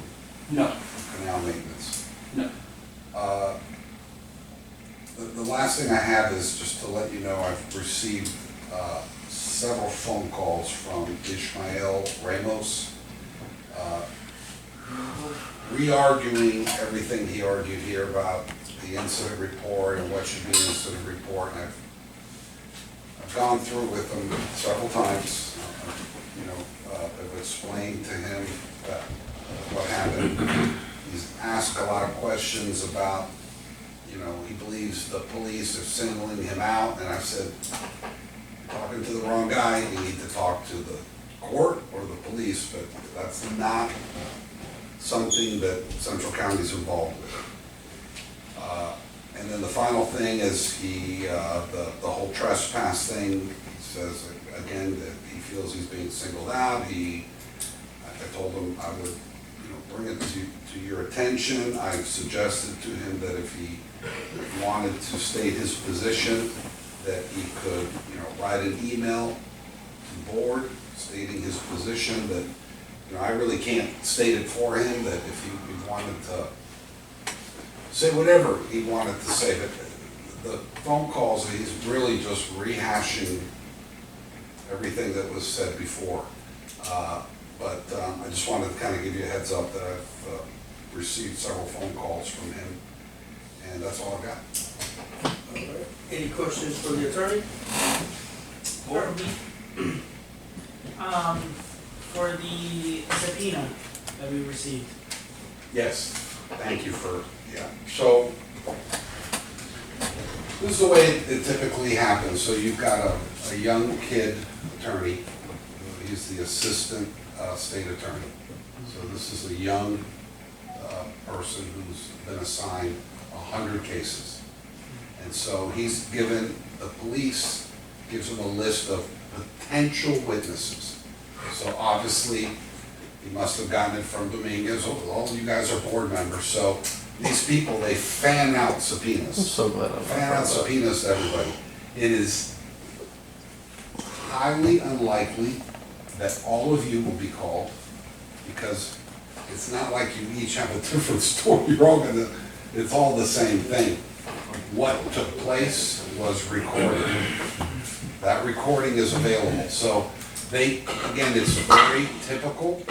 No. canal maintenance. No. The last thing I have is just to let you know I've received several phone calls from Ishmael Ramos, re-arguing everything he argued here about the incident report and what should be an incident report. And I've gone through with him several times. I've explained to him what happened. He's asked a lot of questions about, you know, he believes the police are singling him out, and I said, you're talking to the wrong guy, you need to talk to the court or the police, but that's not something that Central County is involved with. And then the final thing is the whole trespass thing. He says, again, that he feels he's being singled out. I told him I would, bring it to your attention. I suggested to him that if he wanted to state his position, that he could, write an email to the board stating his position, that, I really can't state it for him, that if he wanted to say whatever he wanted to say, but the phone calls, he's really just rehashing everything that was said before. But I just wanted to kind of give you a heads up that I've received several phone calls from him, and that's all I've got. All right. Any questions for the attorney? For the subpoena that we received. Yes, thank you for, So, this is the way it typically happens. So you've got a young kid attorney, he's the assistant state attorney. So this is a young person who's been assigned 100 cases. And so he's given, the police gives him a list of potential witnesses. So obviously, he must have gotten it from Dominguez. All you guys are board members. So these people, they fan out subpoenas. I'm so glad I'm Fan out subpoenas to everybody. It is highly unlikely that all of you will be called, because it's not like you each have a different story. You're all gonna it's all the same thing. What took place was recorded. That recording is available. So again, it's very typical.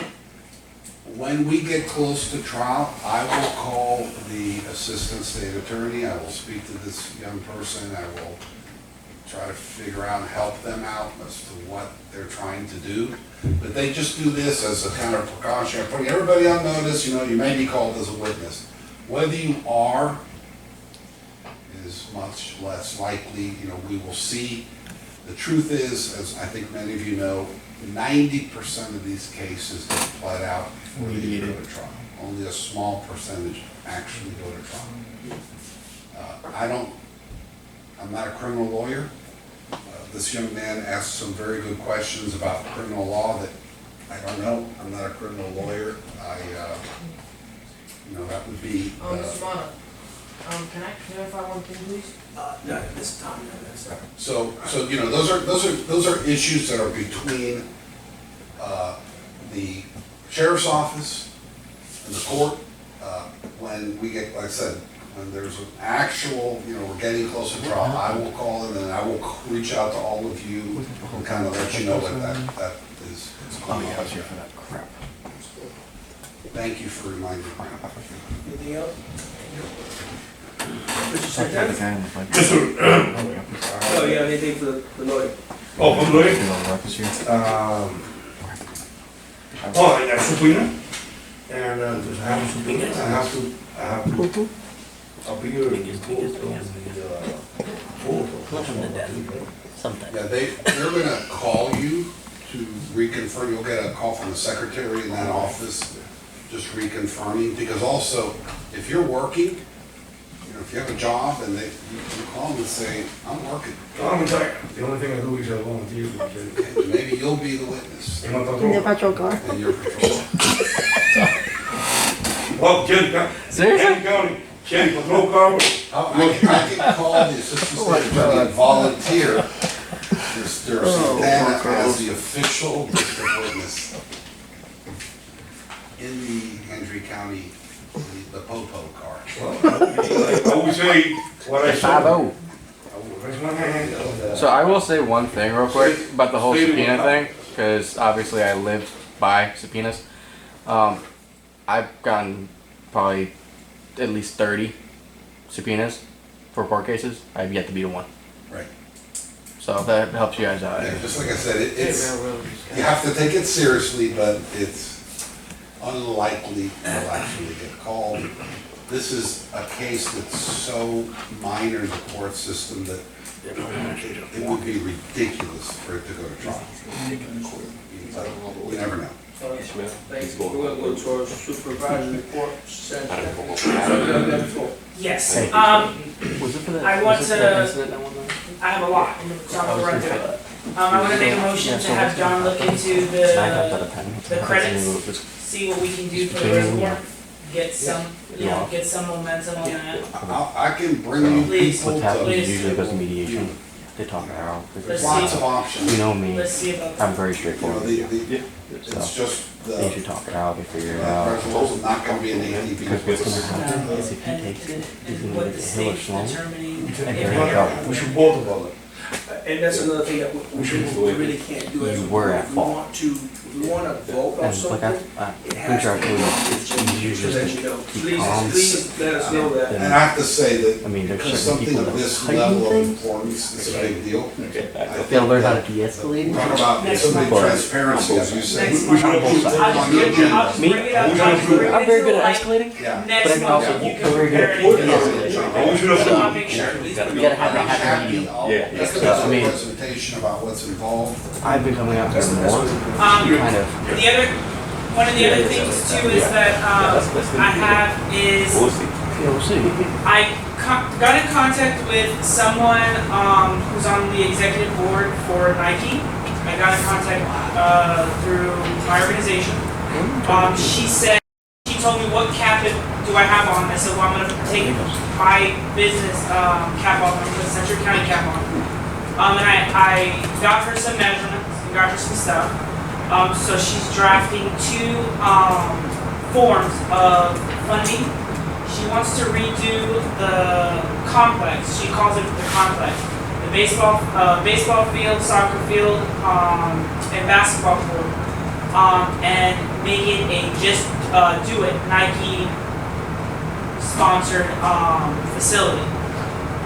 When we get close to trial, I will call the assistant state attorney. I will speak to this young person. I will try to figure out and help them out as to what they're trying to do. But they just do this as a kind of precaution, putting everybody on notice, you may be called as a witness. Whether you are is much less likely, we will see. The truth is, as I think many of you know, 90% of these cases get pled out before they go to trial. Only a small percentage actually go to trial. I'm not a criminal lawyer. This young man asked some very good questions about criminal law that I don't know. I'm not a criminal lawyer. That would be. Mr. Mono, can I clarify one thing, please? No, this time, no, that's not. So those are issues that are between the sheriff's office and the court. When we get, like I said, when there's an actual, we're getting close to trial, I will call in and I will reach out to all of you and kind of let you know what that is going on. Thank you for reminding me. Anything else? Yes, sir. Oh, you have anything for the lawyer? Oh, I'm lawyer? I got subpoena, and I have a subpoena, I have to, I'll be here in court Yeah, they're gonna call you to reconfirm. You'll get a call from the secretary in that office, just reconfirming, because also, if you're working, if you have a job and you call them and say, I'm working. I'm retired. The only thing I do is I volunteer. And maybe you'll be the witness. In my In the patrol car. In your patrol. Well, Cherry County, Cherry Patrol Car. I can call the assistant state attorney and volunteer. There's Santana as the official district witness in the Hendry County, the Popo car. I always say what I saw. Raise my hand. So I will say one thing real quick about the whole subpoena thing, because obviously I live by subpoenas. I've gotten probably at least 30 subpoenas for court cases. I've yet to be to one. Right. So if that helps you guys out. Yeah, just like I said, you have to take it seriously, but it's unlikely you'll actually get called. This is a case that's so minor in the court system that it would be ridiculous for it to go to trial. But we never know. Thanks. We're going to go to our supervisory report. Yes, Was it for the, I want was it for to- the incident that one night? I have a lot, so I'm gonna run through it. I want to make a motion to have John look into the credits, see what we can do for the reservoir, get some, get some momentum on that. I can bring you Please. people What happens to, is usually goes to mediation. They talk it out. there's lots of options. You know me, Let's see about I'm very You know, straightforward. it's just They should the talk it out, they figure it out. principal's not gonna be an ATV. Because what's gonna happen is if he takes it, he's and gonna what get the the hill or state's slow. determining. And if very they're- trouble. We should both of them. And that's another thing that we really can't do as a You were board. at If we fault. want to, if we want to vote on And like something, I'm it pretty has sure I to told be. you, it's easier So just that to you know, keep please, calm. please let us know that. And I have to say that I mean, there's because certain something people of that this heighten level of things. importance is a big deal. They'll learn how to de-escalate. Talk about something transparency, as you said. Next We should month. approve. On the agenda. I'll just bring it up, Me? I'll just bring it I'm very good into at light. escalating, Yeah. but I Next can also, month, you I'm can very good compare at it. I want you to So I'll approve. make sure. You gotta have that happy medium. Let's So, get I some mean- presentation about what's involved. I've been coming out there more, kind of. The other, one of the other things too is that, I have is, Yeah, we'll see. I got in contact with someone, who's on the executive board for Nike. I got in contact, through my organization. She said, she told me what cap do I have on. I said, well, I'm gonna take my business, cap off, I'm gonna put Central County cap on. And I got her some measurements and got her some stuff. So she's drafting two, forms of funding She wants to redo the complex. She calls it the complex. The baseball field, soccer field, and basketball court, and make it a just do it Nike sponsored facility.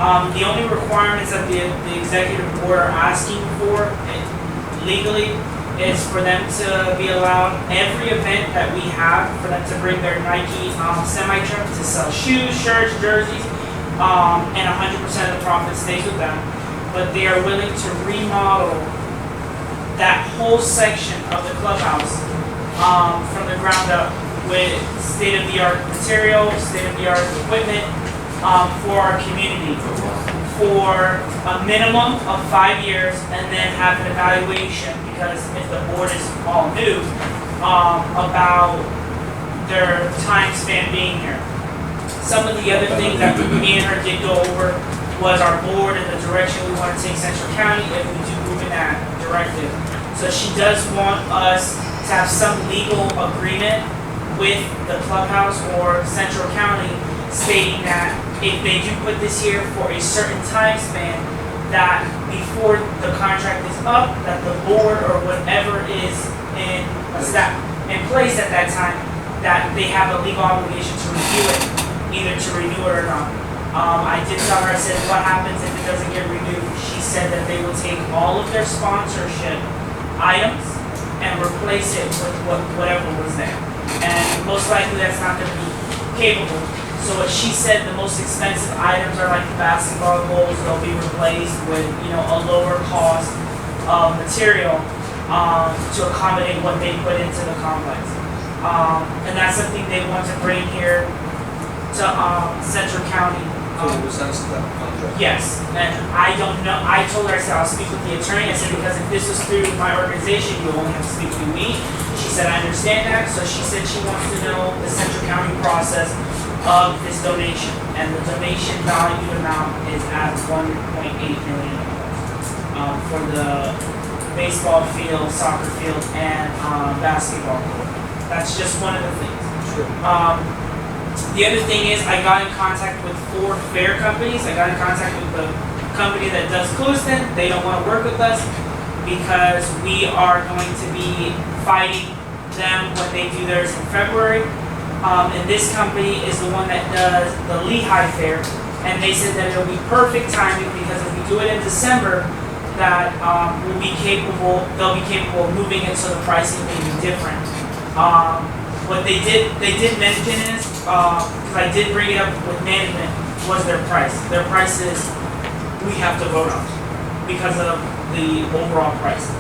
The only requirements that the executive board are asking for legally is for them to be allowed every event that we have, for them to bring their Nike semi-truck to sell shoes, shirts, jerseys, and 100% of the profit stays with them. But they are willing to remodel that whole section of the clubhouse from the ground up with state-of-the-art material, state-of-the-art equipment for our community for a minimum of 5 years, and then have an evaluation, because if the board is all new, about their time span being here. Some of the other things that me and her did go over was our board and the direction we want to take Central County if we do move in that directive. So she does want us to have some legal agreement with the clubhouse or Central County stating that if they do put this here for a certain time span, that before the contract is up, that the board or whatever is in place at that time, that they have a legal obligation to review it, either to renew it or not. I did tell her, I said, what happens if it doesn't get renewed? She said that they will take all of their sponsorship items and replace it with whatever was there. And most likely that's not going to be capable. So what she said, the most expensive items are like the basketball goals. They'll be replaced with, a lower cost of material to accommodate what they put into the complex. And that's something they want to bring here to Central County. Yes, and I don't know. I told her, I said, I'll speak with the attorney. I said, because if this was through my organization, you only have to speak through me. She said, I understand that. So she said she wants to know the Central County process of this donation, and the donation value amount is at $1.8 million for the baseball field, soccer field, and basketball court. That's just one of the things. The other thing is, I got in contact with 4 fair companies. I got in contact with the company that does Clewiston. They don't want to work with us because we are going to be fighting them when they do theirs in February. And this company is the one that does the Lehigh Fair, and they said that it'll be perfect timing because if we do it in December, that they'll be capable of moving it so the pricing may be different. What they did mention is, because I did bring it up with management, was their price. Their price is, we have to vote on because of the overall price.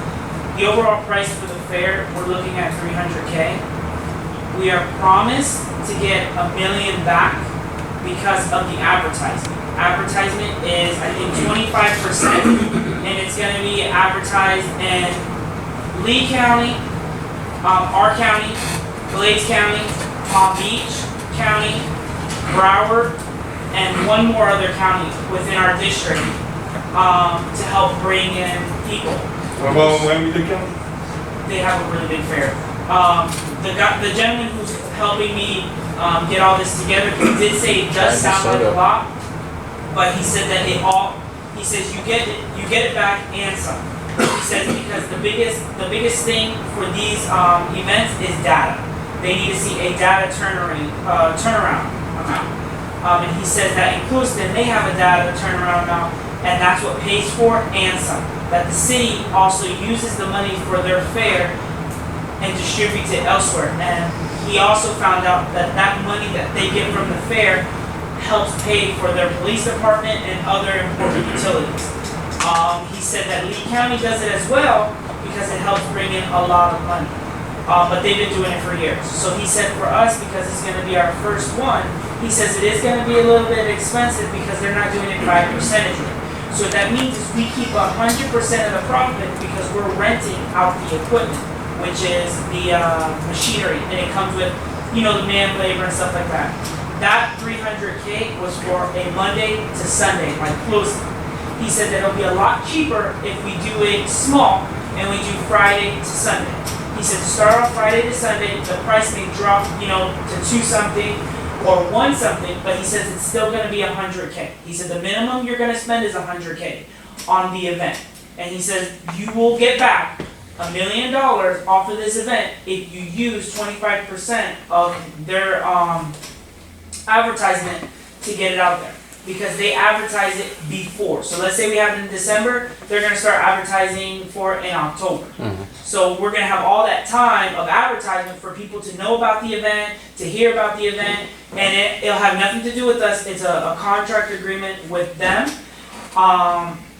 The overall price for the fair, we're looking at $300K. We are promised to get $1 million back because of the advertisement. Advertisement is, I think, 25%, and it's going to be advertised in Lee County, our county, Glades County, Palm Beach County, Broward, and one more other county within our district to help bring in people. What about Miami County? They have a really big fair. The gentleman who's helping me get all this together, he did say it does sound like a lot, but he said that he says you get it back and some. He says because the biggest thing for these events is data. They need to see a data turnaround amount. And he says that in Clewiston they have a data turnaround amount, and that's what pays for and some. That the city also uses the money for their fair and distributes it elsewhere. And he also found out that that money that they get from the fair helps pay for their police department and other important utilities. He said that Lee County does it as well because it helps bring in a lot of money. But they've been doing it for years. So he said for us, because it's going to be our first one, he says it is going to be a little bit expensive because they're not doing it by percentage. So what that means is we keep 100% of the profit because we're renting out the equipment, which is the machinery, and it comes with, the man labor and stuff like that. That $300K was for a Monday to Sunday, like Clewiston. He said that it'll be a lot cheaper if we do it small and we do Friday to Sunday. He said to start off Friday to Sunday, the price may drop, to 2 something, or won something, but he says it's still gonna be 100K. He said the minimum you're gonna spend is 100K on the event. And he says you will get back $1 million off of this event if you use 25% of their advertisement to get it out there. Because they advertise it before. So let's say we have it in December, they're gonna start advertising for it in October. So we're gonna have all that time of advertisement for people to know about the event, to hear about the event, and it'll have nothing to do with us. It's a contract agreement with them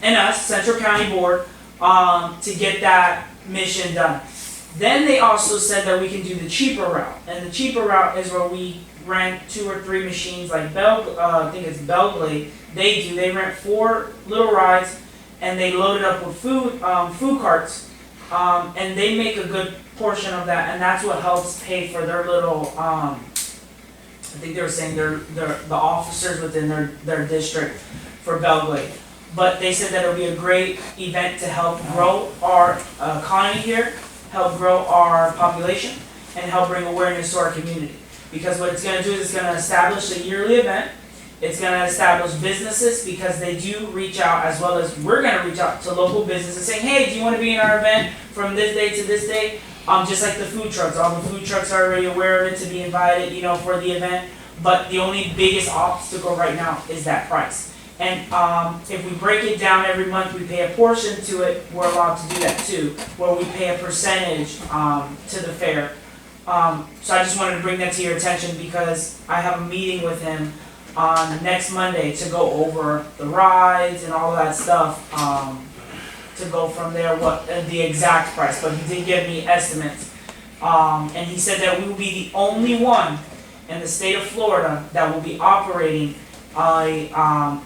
and us, Central County Board, to get that mission done. Then they also said that we can do the cheaper route, and the cheaper route is where we rent 2 or 3 machines like I think it's Belglade. They rent 4 little rides, and they load it up with food carts, and they make a good portion of that, and that's what helps pay for their little. I think they were saying they're the officers within their district for Belglade. But they said that it'll be a great event to help grow our economy here, help grow our population, and help bring awareness to our community. Because what it's going to do is it's going to establish a yearly event. It's going to establish businesses because they do reach out, as well as we're going to reach out to local businesses saying, hey, do you want to be in our event from this day to this day? Just like the food trucks. All the food trucks are already aware of it to be invited, for the event. But the only biggest obstacle right now is that price. And if we break it down every month, we pay a portion to it, we're allowed to do that too, where we pay a percentage to the fair. So I just wanted to bring that to your attention because I have a meeting with him on next Monday to go over the rides and all that stuff, to go from there, what the exact price, but he did give me estimates. And he said that we will be the only one in the state of Florida that will be operating a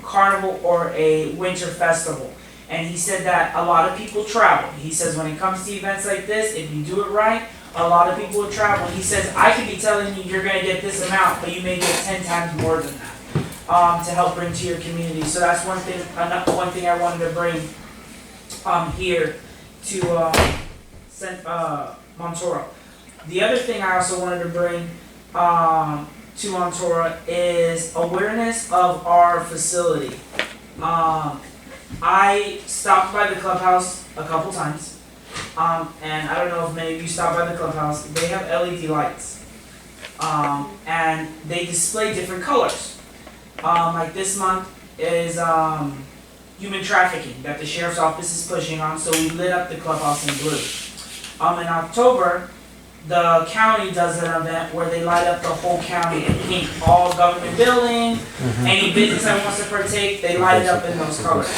carnival or a winter festival. And he said that a lot of people travel. He says when it comes to events like this, if you do it right, a lot of people will travel. He says, I could be telling you you're going to get this amount, but you may get 10 times more than that to help bring to your community. So that's one thing I wanted to bring here to Montora. The other thing I also wanted to bring to Montora is awareness of our facility. I stopped by the Clubhouse a couple times. And I don't know if many of you stopped by the Clubhouse. They have LED lights. And they display different colors. Like this month is human trafficking that the sheriff's office is pushing on, so we lit up the Clubhouse in blue. In October, the county does an event where they light up the whole county in pink. All government buildings, any business that wants to partake, they light it up in those colors.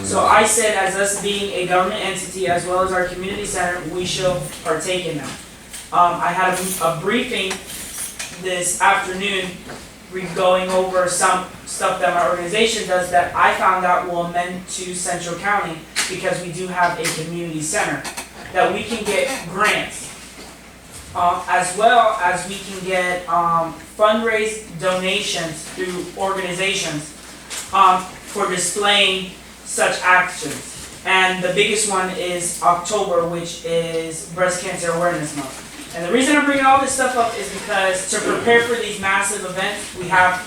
So I said, as us being a government entity as well as our community center, we should partake in that. I had a briefing this afternoon going over some stuff that my organization does that I found out will amend to Central County because we do have a community center that we can get grants. As well as we can get fundraise donations through organizations for displaying such actions. And the biggest one is October, which is Breast Cancer Awareness Month. And the reason I'm bringing all this stuff up is because to prepare for these massive events, we have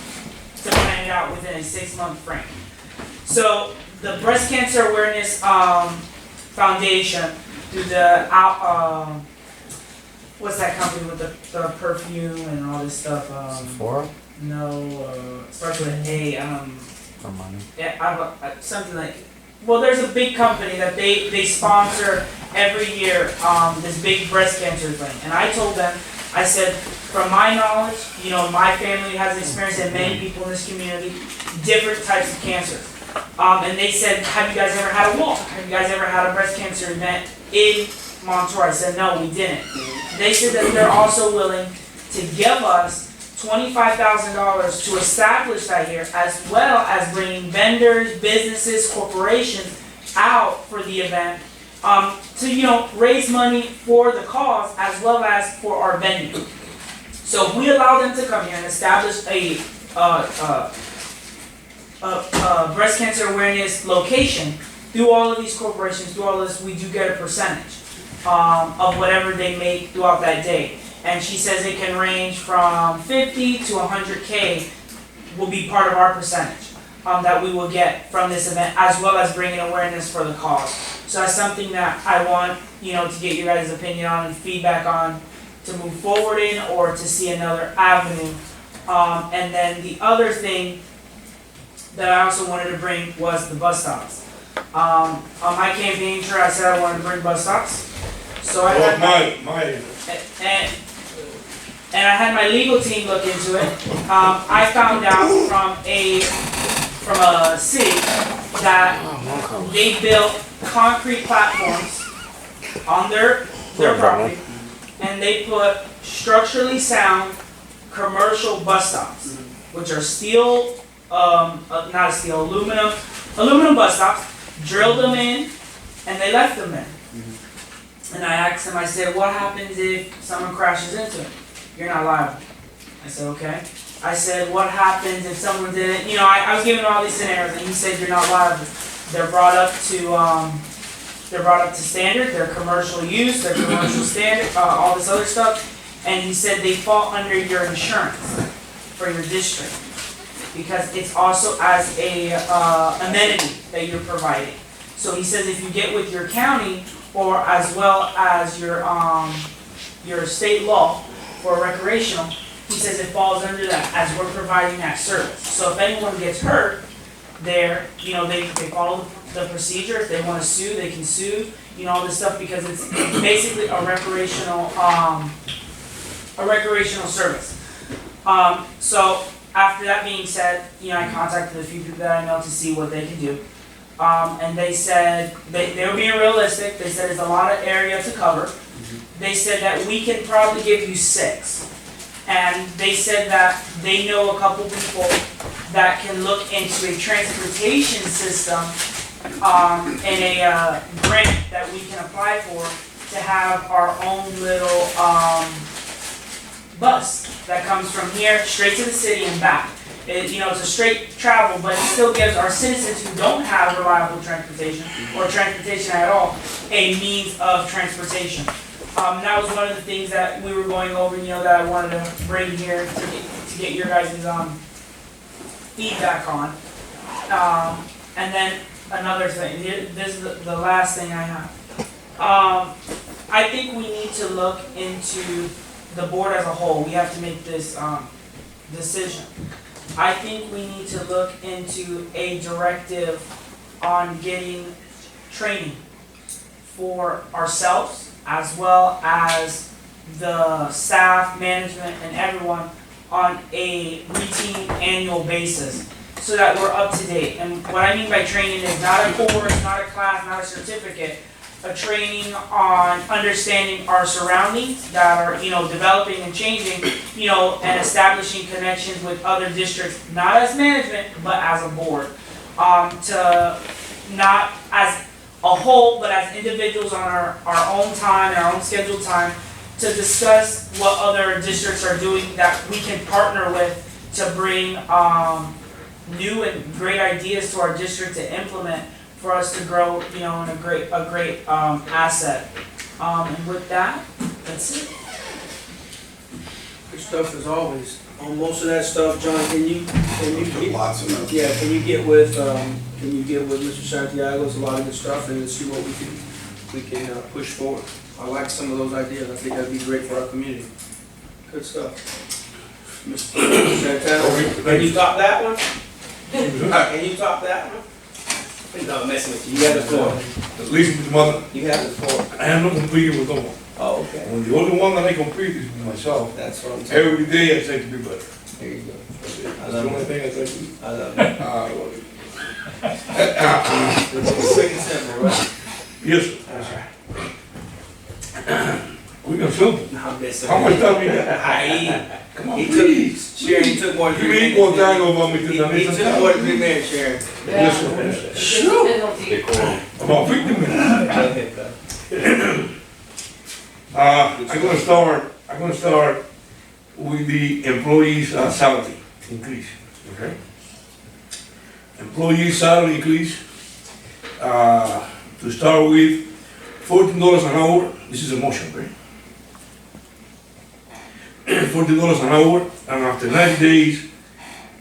to plan it out within a 6-month frame. So the Breast Cancer Awareness Foundation, through the what's that company with the perfume and all this stuff? Sephora? No, it starts with an A. For money. Yeah, something like. Well, there's a big company that they sponsor every year this big breast cancer thing, and I told them, I said, from my knowledge, my family has experience, and many people in this community, different types of cancer. And they said, have you guys ever had a walk? Have you guys ever had a breast cancer event in Montora? I said, no, we didn't. They said that they're also willing to give us $25,000 to establish that here, as well as bringing vendors, businesses, corporations out for the event to raise money for the cause as well as for our venue. So if we allow them to come here and establish a breast cancer awareness location through all of these corporations, through all of this, we do get a percentage of whatever they make throughout that day. And she says it can range from 50 to 100K will be part of our percentage that we will get from this event, as well as bringing awareness for the cause. So that's something that I want, to get your guys' opinion on and feedback on to move forward in or to see another avenue. And then the other thing that I also wanted to bring was the bus stops. On my campaign trail, I said I wanted to bring bus stops. So I had and I had my legal team look into it. I found out from a city that they built concrete platforms on their property, and they put structurally sound commercial bus stops, which are steel, aluminum bus stops, drilled them in, and they left them there. And I asked him, I said, what happens if someone crashes into it? You're not liable. I said, okay. I said, what happens if someone didn't, I was giving him all these scenarios, and he said, you're not liable. They're brought up to standard, they're commercial use, they're commercial standard, all this other stuff. And he said they fall under your insurance for your district, because it's also as a amenity that you're providing. So he says if you get with your county, or as well as your state law for recreational, he says it falls under that as we're providing that service. So if anyone gets hurt, they follow the procedure. If they want to sue, they can sue. All this stuff, because it's basically a recreational service. So after that being said, I contacted a few people that I know to see what they can do. And they said they were being realistic. They said it's a lot of area to cover. They said that we can probably give you 6. And they said that they know a couple people that can look into a transportation system and a grant that we can apply for to have our own little bus that comes from here straight to the city and back. It's a straight travel, but it still gives our citizens who don't have reliable transportation or transportation at all a means of transportation. That was one of the things that we were going over, that I wanted to bring here to get your guys' feedback on. And then another thing, this is the last thing I have. I think we need to look into the board as a whole. We have to make this decision. I think we need to look into a directive on getting training for ourselves, as well as the staff, management, and everyone on a routine annual basis, so that we're up to date. And what I mean by training is not a course, not a class, not a certificate, a training on understanding our surroundings that are, developing and changing, and establishing connections with other districts, not as management, but as a board, to not as a whole, but as individuals on our own time and our own scheduled time, to discuss what other districts are doing that we can partner with to bring new and great ideas to our district to implement for us to grow, in a great asset. And with that, that's it. Good stuff as always. On most of that stuff, John, can you get, Lots of them. yeah, can you get with Mr. Santiago? It's a lot of good stuff, and let's see what we can push forward. I like some of those ideas. I think that'd be great for our community. Good stuff. Mr. Santana, can you top that one? Can you top that one? No, I'm messing with you. You have the floor. At least with mother, You have the floor. I am not competing with no one. Oh, okay. When the only one that I compete is with myself. That's what I'm saying. Every day I try to be better. There you go. That's it. I That's love the only it. thing I try to do. I love it. Ah, It's quick and simple, right? yes, sir. We can film. No, I'm messing How with much time we got? Come on, please. Sharon, he took more than You 3 ain't minutes. gonna tag over me He till I need took some more than time. 3 minutes, Sharon. Yes, sir. Sure. Big quorum. About 50 minutes. Go ahead, bud. I'm gonna start with the employees' salary increase, okay? Employee salary increase, to start with, $14 an hour, this is a motion, right? $40 an hour, and after 90 days,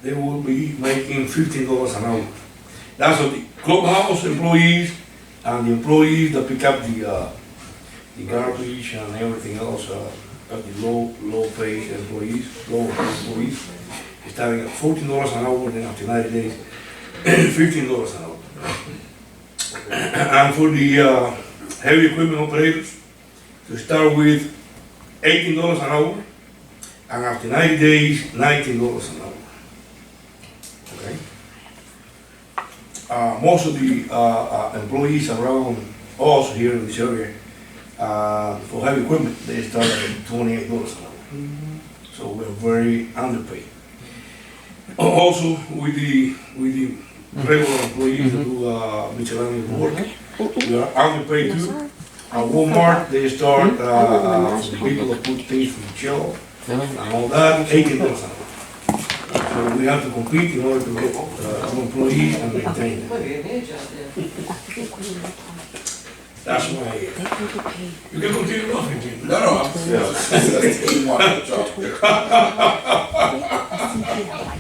they will be making $15 an hour. That's for the clubhouse employees and the employees that pick up the garbage and everything else, of the low paid employees, starting at $14 an hour, then after 90 days, $15 an hour. And for the heavy equipment operators, to start with $18 an hour, and after 90 days, $19 an hour. Okay? Most of the employees around us here in this area, for heavy equipment, they start at $28 an hour. So we're very underpaid. Also, with the regular employees that do miscellaneous work, we are underpaid too. At Walmart, they start, for the people that put things from the shelf and all that, $18 an hour. So we have to compete in order to get our employees and maintain them. That's why. You can continue laughing, Jim. No, I'm.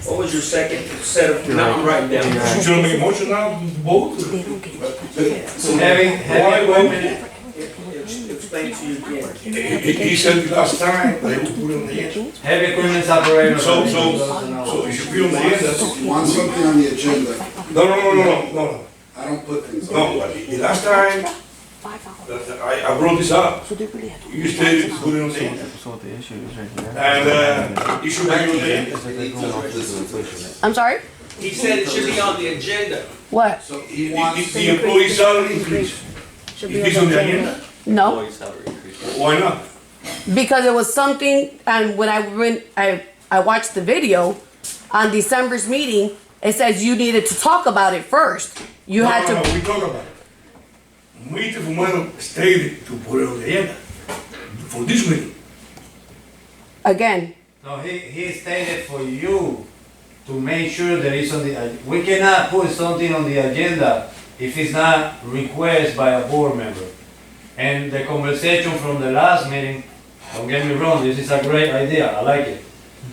What was your second set of, no, I'm writing down. Should I make a motion now to vote? Heavy equipment, Explain to you again. He said last time they would put it on the end. heavy equipment operator. So $15 it should be on the end. That's- You want something on the agenda, No. I don't put things on. No, the last time I brought this up, you stated to put it on the end. And it should be on the end. I'm sorry? He said it should be on the agenda. What? So he wants. The employee salary increase, is this on the agenda? No, Why not? because it was something, and when I watched the video on December's meeting, it says you needed to talk about it first. You had No, to, we talk about it. Mr. Fumero stated to put it on the agenda for this meeting. again, No, he stated for you to make sure that it's on the, we cannot put something on the agenda if it's not requested by a board member. And the conversation from the last meeting, don't get me wrong, this is a great idea, I like it.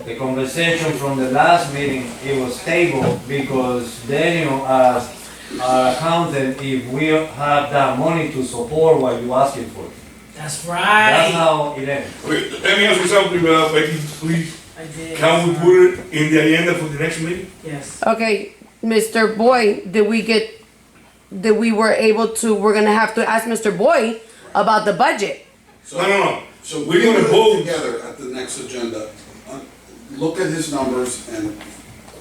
The conversation from the last meeting, it was tabled because Daniel asked our accountant if we have that money to support what you're asking for. That's That's right. how it ended. Wait, let me ask you something, Becky, please. I did. Can we put it in the agenda for the next meeting? Yes. okay, Mr. Boyd, we're gonna have to ask Mr. Boyd about the budget. No. So We're we're gonna gonna vote. vote together at the next agenda. Look at his numbers and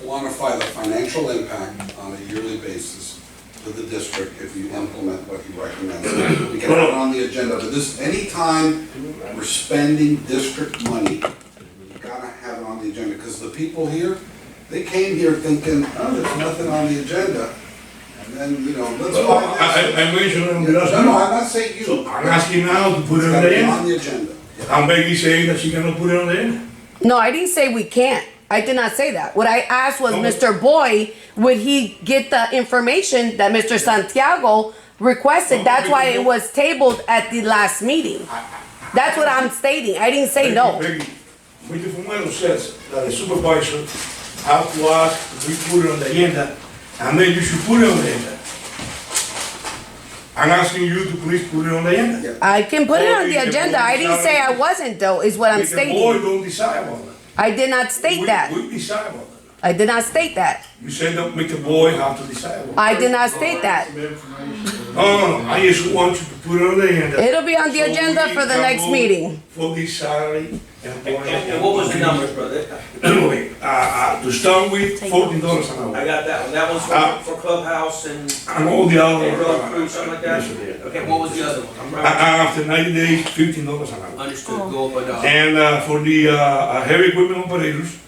quantify the financial impact on a yearly basis to the district if you implement what he recommends. We can have it on the agenda, but this, anytime we're spending district money, you gotta have it on the agenda, because the people here, they came here thinking, oh, there's nothing on the agenda. And then, let's find this. I mentioned it on the last No, meeting. I'm not saying you. So I'm asking now to put It's it on gotta the be on agenda. the agenda. I'm Becky saying that she cannot put it on the agenda. No, I didn't say we can't. I did not say that. What I asked was Oh. Mr. Boyd, would he get the information that Mr. Santiago requested? That's why it was tabled at the last meeting. That's what I'm stating. I didn't say no. Becky, Mr. Fumero says that the supervisor have to ask if we put it on the agenda, and then you should put it on the agenda. I'm asking you to please put it on the agenda. I can put it on the agenda. I didn't say I wasn't though, is what I'm Mr. Boyd stating. don't decide about that. I did not state that. We decide about that. I did not state that. You said that Mr. Boyd have to decide about that. I did not state that. No, I just want you to put it on the agenda. It'll be on the So agenda we for the can next vote meeting. For this salary And what was the numbers, brother? Anyway, to start with, $14 an I hour. got that one. That one's for Clubhouse and And all the other. payroll crew, something like that? Yes, sir. Okay, what was the other one? I'm And right. after 90 days, $15 an hour. Understood, go up a dollar. And for the heavy equipment operators,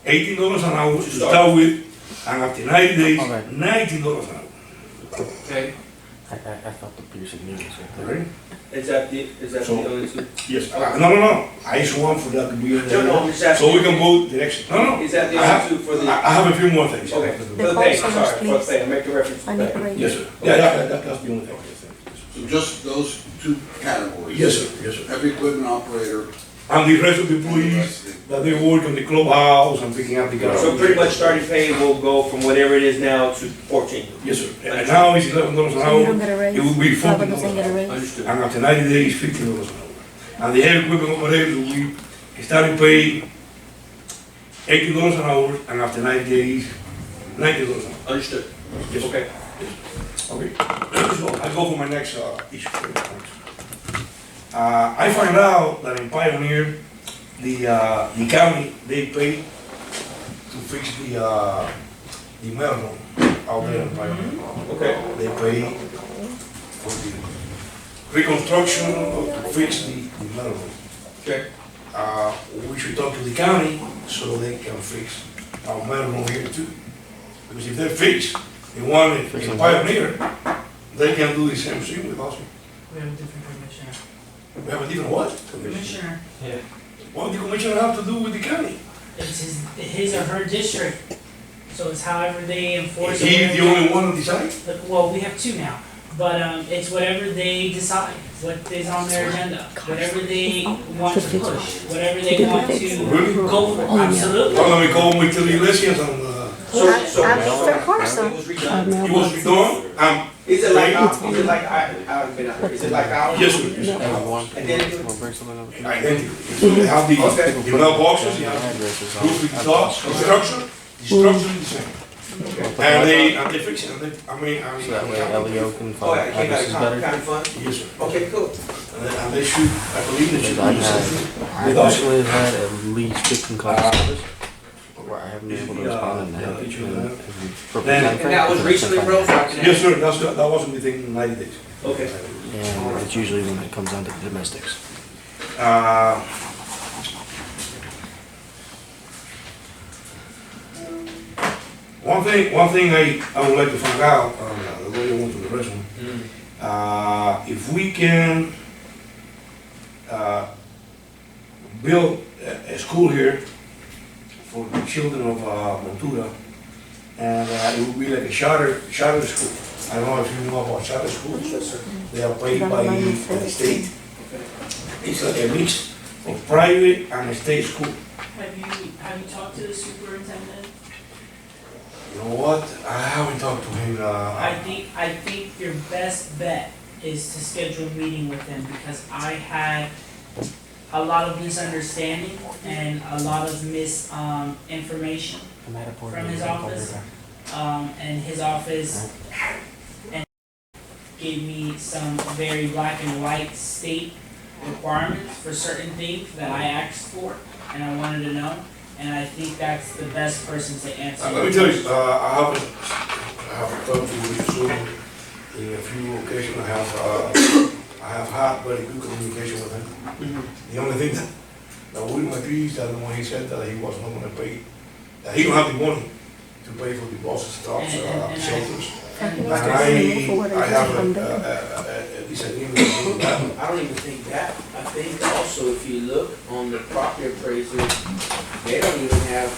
$18 an hour to start with, and after 90 days, $19 an hour. Okay, I thought the previous meeting was Alright? is that the So- only two? Yes, no, I just want for that to be in No, no, I'm there, just asking. so we can vote the next, no. Is that the I have- only two for the? I have a few more things. Okay, for the pay, sorry, for the pay, I make the reference to pay. Yes, sir. Yeah, that's the only thing. So just those two categories. Yes, sir, yes, sir. Heavy equipment operator And the rest of the employees, that they work on the clubhouse and picking up the garbage. So pretty much starting pay will go from whatever it is now to 14. Yes, sir. And now it's $11 an So you don't hour. get a raise? It will be Flubber $14 doesn't get a raise? Understood. And after 90 days, $50 an hour. And the heavy equipment operators will be starting pay $80 an hour, and after 90 days, $90 an hour. Understood. Yes, Okay. okay. So I go for my next issue. I find out that in Pioneer, the county, they pay to fix the mailroom out there in Pioneer. Okay. They pay for the reconstruction or to fix the mailroom. Okay. We should talk to the county so they can fix our mailroom here too. Because if they're fixed, the one in Pioneer, they can do the same thing with us. We have a different commissioner. We have a different what? Commissioner, What the commissioner have to do with the county? it's his or her district, so it's however they enforce Is it. he the only one to decide? Well, we have two now, but it's whatever they decide, what is on their agenda, whatever they want to push, whatever they want to Really? go for, Oh, yeah. absolutely. Well, let me call me till Iglesias and, So Mr. Carson. it was redone. it was redone, Is it like, I've been out there. Is it like ours? yes, sir. Identical? Identical. So they have the mailboxes, you have roof with the dogs, the structure is the same. And they fix it, and So that way LEO can Oh, find yeah, it came out addresses of better. county fund? yes, sir. Okay, cool. And they should, I believe they should I've do something. I've actually had at least 15 calls where I haven't been able to respond in that And that was recently, Rose? Yes, sir, that wasn't within 90 days. Okay. And it's usually when it comes down to domestics. One thing I would like to find out, the lawyer went to the restroom, if we can build a school here for the children of Montura, and it will be like a charter school. I don't know if you know about charter schools. Yes, sir. They are paid by the state. It's like a mix of private and state school. Have you talked to the superintendent? You know what? I haven't talked to him. I think your best bet is to schedule a meeting with him, because I had a lot of misunderstanding and a lot of misinformation from his office. And his office gave me some very black and white state requirements for certain things that I asked for and I wanted to know. And I think that's the best person to answer. Let me tell you, I have talked to you in a few occasions. I have had very good communication with him. The only thing that wouldn't agree is that when he said that he was not going to pay, that he don't have the money to pay for the buses, trucks, shelters. And I have a disagreement with that. I don't even think that. I think also if you look on the property appraiser, they don't even have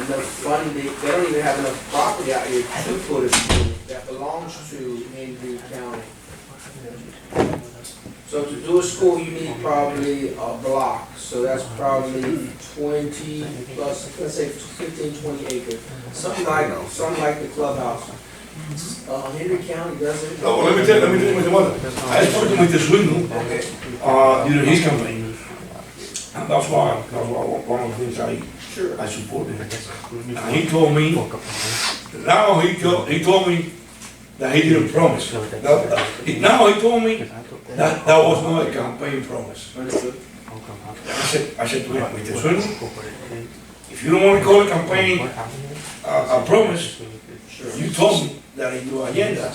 enough funding, they don't even have enough property out here to put a school that belongs to Henry County. So to do a school, you need probably a block, so that's probably 20 plus, let's say 15, 20 acres. Something like the clubhouse. Henry County doesn't. No, let me tell you what. I spoke to him with this window during his campaign. And that's why one of the things I support him. And he told me, now he told me that he didn't promise. Now he told me that was not a campaign promise. I said to him, Mr. Swindle, if you don't want to call a campaign a promise, you told me that in your agenda,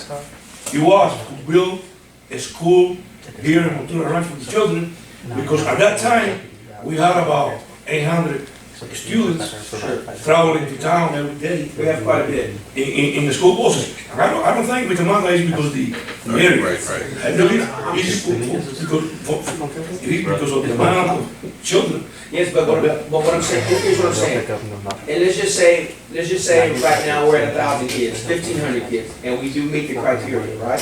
you was to build a school here in Montura Ranch for the children, because at that time, we had about 800 students traveling to town every day. We have quite a bit. In the school buses. And I don't think Mr. Mata is because area. Right, right. I believe it's because of the amount of children. Yes, but what I'm saying, here's what I'm saying. And let's just say right now we're at 1,000 kids, 1,500 kids, and we do meet the criteria, right?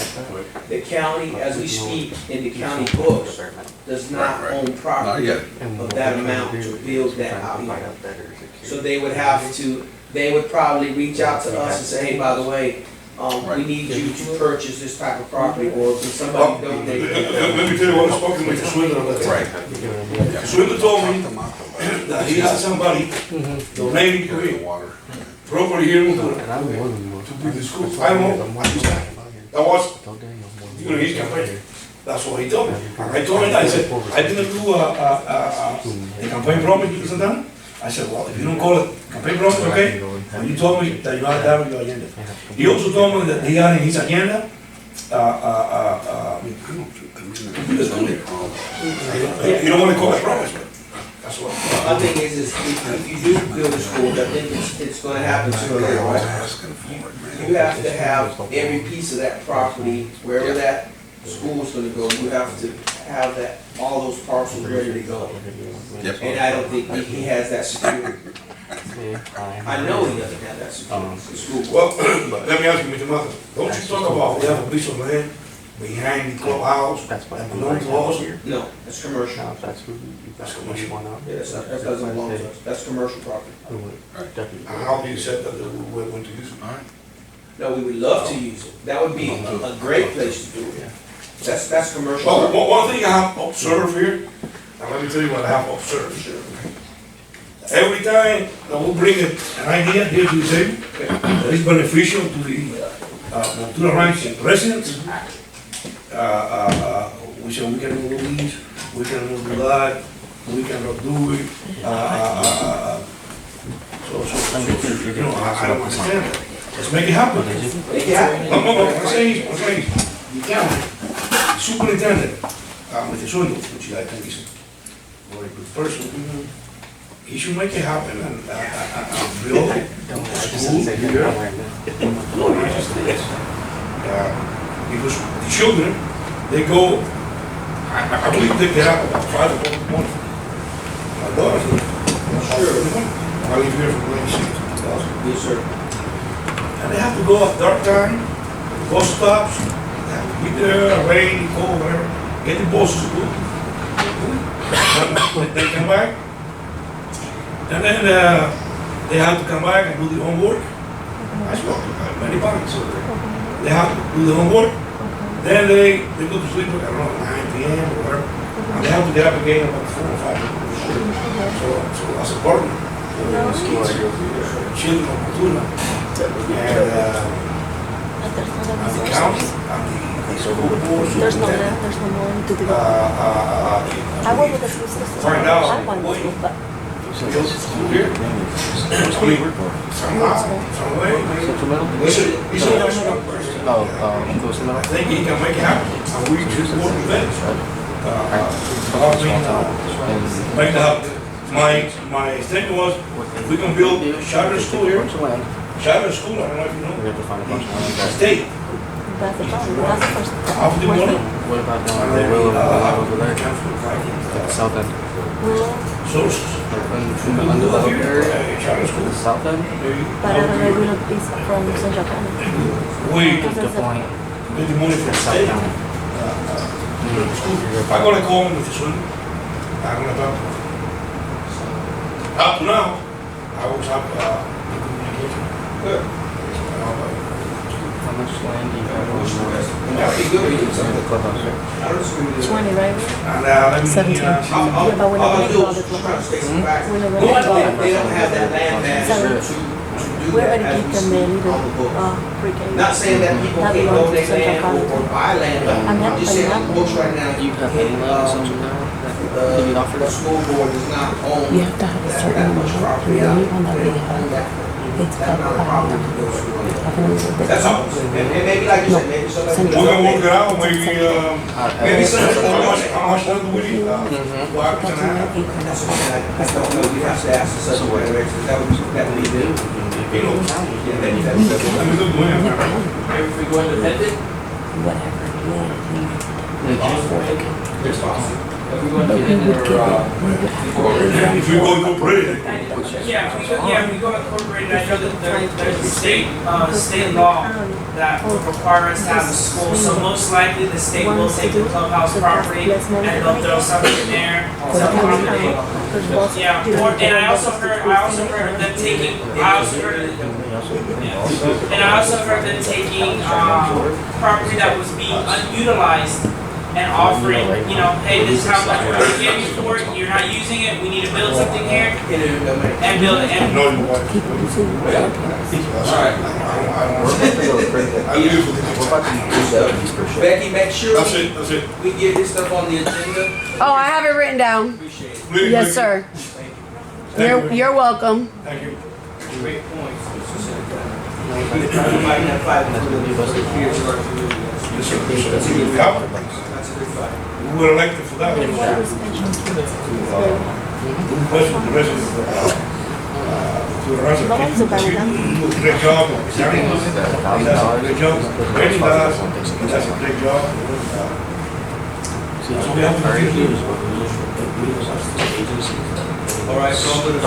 The county, as we speak, in the county books, does not own Not property yet. of that amount to build that out here. So they would probably reach out to us and say, hey, by the way, we need you to purchase this type of property, or can somebody donate it? Let me tell you what I was talking with the Swindler about that. Right. Swindler told me that he had somebody donating to him property here in Honduras to build the school. I don't know, I understand. That was, his campaign. That's what he told me. And I told him, I said, I didn't do a campaign promise to Santana. I said, well, if you don't call it campaign promise, okay? And you told me that you had that on your agenda. He also told me that he had in his agenda, you don't want to call it promise, but that's what. My thing is if you do build a school, I think it's gonna happen sooner or later, right? You have to have every piece of that property, wherever that school is gonna go, you have to have that, all those parcels ready to go. Yep. And I don't think he has that security. I know he doesn't have that security. Well, let me ask you, Mr. Mata, don't you talk about we have a piece of land behind the clubhouse that belongs to us? No, that's commercial. That's commercial. Yeah, that doesn't belong to us. That's commercial property. And how do you set that we're going to use it? No, we would love to use it. That would be a great place to do it. That's commercial. Well, one thing I have observed here, and let me tell you what I have observed. Every time that we bring an idea here to the table, that is beneficial to the Montura Ranch residents, we say we can do this, we can do that, we cannot do it. I don't understand that. Let's make it happen. Make it happen. No, I'm saying, the county, the superintendent, Mr. Swindle, which I think is a very good person, he should make it happen and build a school here. Because the children, they go, I believe they get up about 5 o'clock in the morning. My daughter's there. I live here from 96 to 2000. Yes, sir. And they have to go at dark time, bus stops, they have to be there, rain, cold, whatever, get the buses to go. They come back, and then they have to come back and do the homework. I spoke to many parents, so they have to do the homework. Then they go to sleep at around 9 p.m. or whatever, and they have to get up again about 4 or 5 o'clock. So as a partner, these kids, children of Cultura, and the county, and the school board, There's no more to do. I work with the school system. find out I want what to, but here. Some way. I think he can make it happen, and we just work with them. Make that happen. My statement was, if we can build a charter school here, charter school, I don't know if you know, state. that's the problem. That's the first. Half the money. What about down And the then, road south south end? sources. Undeveloped area, Charter school. the south end? But I don't know, we don't piece from Central County. We The point, get the money from the south state. county. I'm gonna call him with this one. I'm gonna talk to him. Up to now, I always have, communication. Good. How much land do you have on That'd be good. We do the something. clubhouse? I don't disagree with you. 20, right? And, let me, 17. All Yeah, but we're not I'll gonna do do all is the try to clubhouse. stay some back. We're not They gonna they don't have that land mass to do we that already as give we them speak the on the books. pre-K. Not saying that people That can't belongs to donate Central land County. or buy land, but I'm I'm not just saying on paying the books right now, Do you have any land or something now that you offer? the school board does not own You have to have a that certain much amount, property and out. the only one that They we don't own have, that it's amount of property to go to. That's That's all. And maybe like you said, maybe somebody. we're gonna work it out, maybe, Maybe somebody. how much land do we need? What can I have? That's what I don't know, we have to ask the subject matter expert, that would be good. You know, Yeah, maybe that's. let me look, Maybe if we go independent, whatever. It's possible. If we go to the end If we go incorporated, We go incorporated, I know that there's a state law that will require us to have a school, so most likely the state will take the clubhouse property and they'll throw something in there to accommodate. Yeah, and I also heard of them taking, and I also heard them taking, property that was being unutilized and offering, hey, this is how much we're gonna give you for it, you're not using it, we need to build something here, and build it, and Becky, make sure that's it, that's it. we get this stuff on the agenda. Oh, I have it written down. Appreciate it. Really, Yes, really. sir. You're welcome. Thank you. Great points. Fighting that fight for the peers of our community. Yes, sir. That's a good Yeah. fight. That's a good fight. We were elected for that. The resident. To the resident. Do a great job. Sammy does a great job. Randy does. He does a great job. So we have to do this. All right, so I'm gonna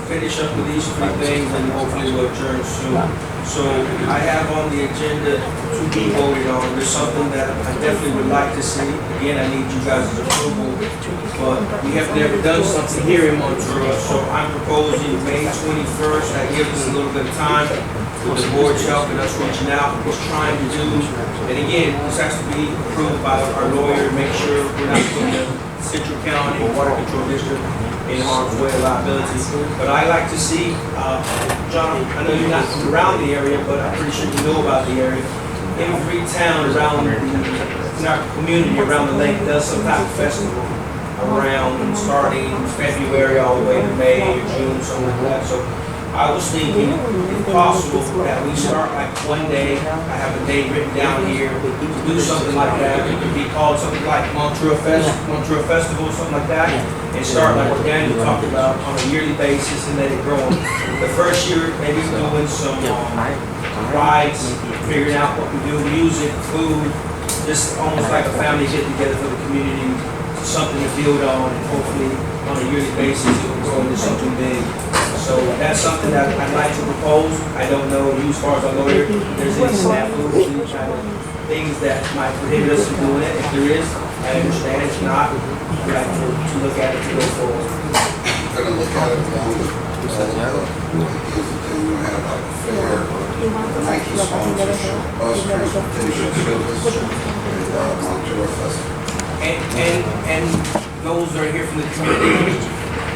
finish up with these three things and hopefully we'll adjourn soon. So I have on the agenda to be voted on. There's something that I definitely would like to see. Again, I need you guys' approval, but we have never done something here in Montreux. So I'm proposing May 21st. That gives us a little bit of time with the board's help and us reaching out, what's trying to do. And again, this has to be approved by our lawyer, make sure we're not putting the Central County Water Control District in harm's way of liability. But I like to see, John, I know you're not from around the area, but I'm pretty sure you know about the area. Every town around in our community around the lake does some type of festival around starting February all the way to May or June, something like that. So I was thinking, if possible, that we start like one day, I have a date written down here, to do something like that. It could be called something like Montreux Festival, something like that, and start like what Daniel talked about on a yearly basis and let it grow. The first year, maybe doing some rides, figuring out what we do, music, food, just almost like a family get together for the community, something to build on, and hopefully on a yearly basis it will grow into something big. So that's something that I'd like to propose. I don't know, you as far as a lawyer, if there's any snafus, any kind of things that might prohibit us from doing it. If there is, I understand. If not, we'd like to look at it to go forward. Gonna look at it along with all the ideas that we have like a fair Nike sponsorship, bus transportation service, and Montreux Festival. And those that are here from the community,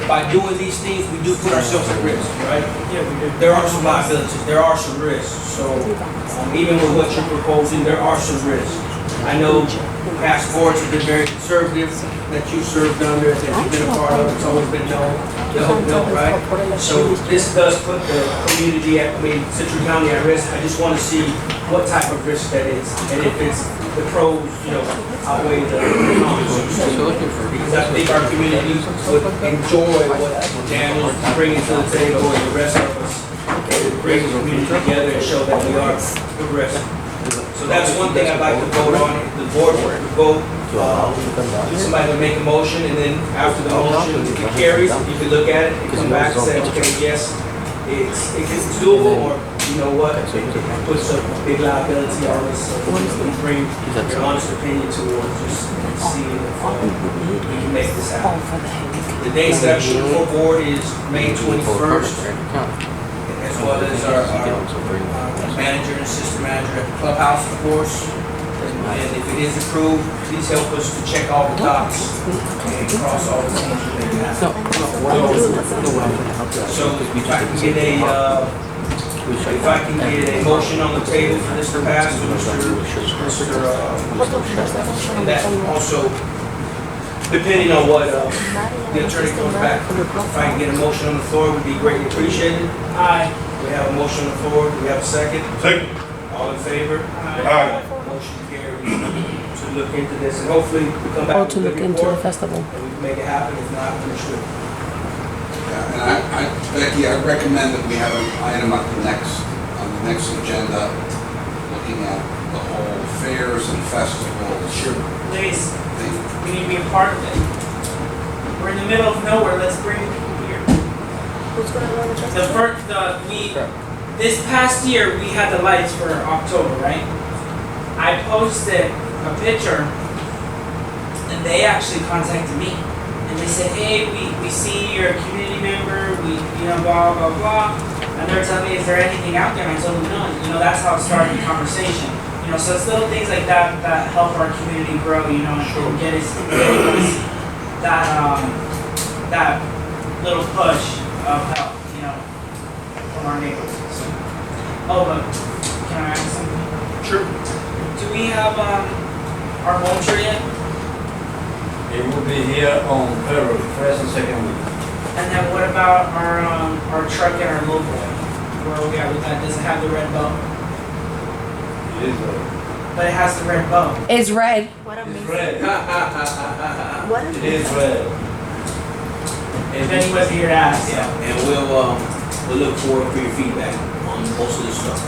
by doing these things, we do put ourselves at risk, right? Yeah, we do. There are some liabilities, there are some risks. So even with what you're proposing, there are some risks. I know past boards have been very conservative, that you served under, that you've been a part of, it's always been no, right? So this does put the community Central County at risk. I just want to see what type of risk that is, and if it's the pros, outweigh the cons. Because I think our community would enjoy what Daniel's bringing to the table and the rest of us. Bring the community together and show that we are progressive. So that's one thing I'd like to vote on. The board would vote. Somebody would make a motion, and then after the motion, if it carries, you can look at it and come back and say, okay, yes, it's doable, or you know what, it puts a big liability on us. So we bring your honest opinion to it, just see if we can make this happen. The dates that I'm shooting for board is May 21st, as well as our manager and assistant manager at the Clubhouse, of course. And if it is approved, please help us to check all the dots and cross all the T's and make it happen. So if I can get a motion on the table for this to pass, and that also, depending on what the attorney comes back, if I can get a motion on the floor, it would be greatly appreciated. Aye. We have a motion on the floor. Do we have a second? Second. All in favor? Aye. Motion carries to look into this, and hopefully we come back To with a look good into the report, festival. and we can make it happen. If not, then it should. Yeah, and Becky, I recommend that we have an item on the next agenda, looking at the whole fairs and festivals. Sure. Please, thing. we need to be a part of it. We're in the middle of nowhere, let's bring people here. Who's gonna run the The first, this past year, we had the lights for October, right? I posted a picture, and they actually contacted me. And they said, hey, we see you're a community member, blah, blah, blah. And they're telling me, is there anything out there? And I told them, no. That's how it started the conversation. So it's little things like that that help our community grow, and get us that little push of help, from our neighbors. So. Oh, but can I ask something? Sure. Do we have our mulcher yet? It will be here on February 1st and 2nd week. And then what about our truck and our low boy? Where are we at with that? Does it have the red bow? It is red. But it has the red bow. It's red. What It's amazing. red. What It is red. If anyone's here to ask. Yeah, and we'll look forward for your feedback on most of this stuff.